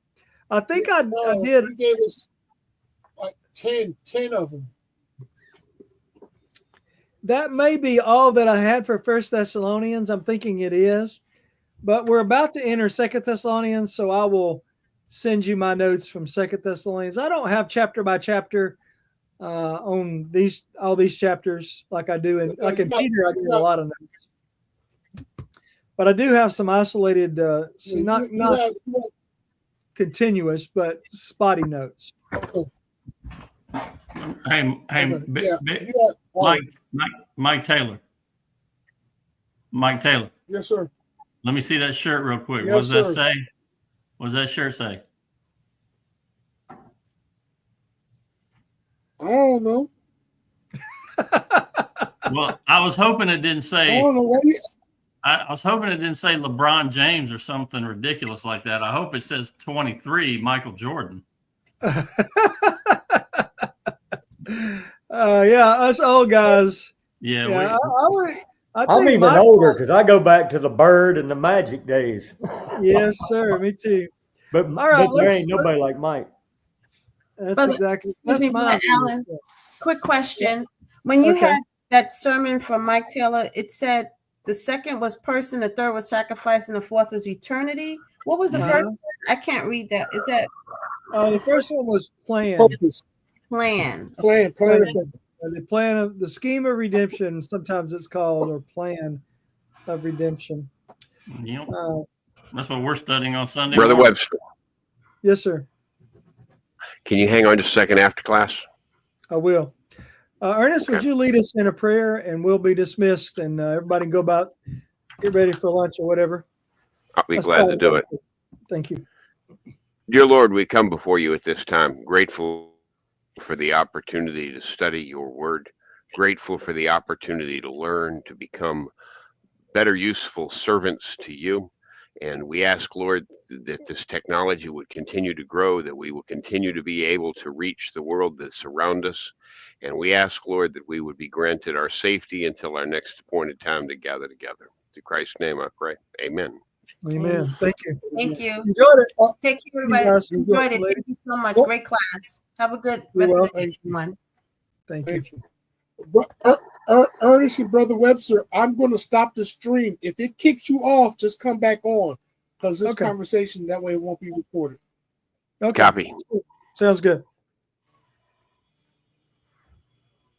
I think I did. You gave us like 10 of them. That may be all that I had for 1 Thessalonians. I'm thinking it is. But we're about to enter 2 Thessalonians, so I will send you my notes from 2 Thessalonians. I don't have chapter by chapter on all these chapters like I do in Peter. I do a lot of notes, but I do have some isolated, not continuous, but spotty notes. Hey, Mike Taylor. Mike Taylor. Yes, sir. Let me see that shirt real quick. Yes, what does that sir. say? What does that shirt say? I don't know. Well, I was hoping it didn't I say. don't know. I was hoping it didn't say LeBron James or something ridiculous like that. I hope it says 23, Michael Jordan. Yeah, us old guys. Yeah, I'm even older because I go back to the Bird and the Magic days. Yes, sir. Me too. But, all right, but there ain't nobody like Mike. That's exactly. That's my Alan. Quick question: when you had that sermon from Mike Taylor, it said the second was person, the third was sacrifice, and the fourth was eternity. What was the first one? I can't read that. Is that? The first one was plan. Plan. The plan of the scheme of redemption. Sometimes it's called, or plan of redemption. Yep. That's what we're studying on Sunday. Brother morning. Webster, Yes, sir. can you hang on just a second after class? I will. Ernest, Okay. would you lead us in a prayer, and we'll be dismissed, and everybody can go about, get ready for lunch or whatever. I'll be glad to do it. Thank you. Dear Lord, we come before you at this time, grateful for the opportunity to study your word, grateful for the opportunity to learn, to become better useful servants to you. And we ask, Lord, that this technology would continue to grow, that we will continue to be able to reach the world that's around us. And we ask, Lord, that we would be granted our safety until our next appointed time to gather together. In Christ's name I pray. Amen. Amen. Thank you. Thank you. Enjoyed it. Take care, everybody. guys. Enjoyed it. Thank you so much. Great class. Have a good rest of the day, everyone. Thank you. Ernest and Brother Webster, I'm going to stop the stream. If it kicks you off, just come back on, because this conversation, that way it won't be recorded. Okay. Copy. Sounds good.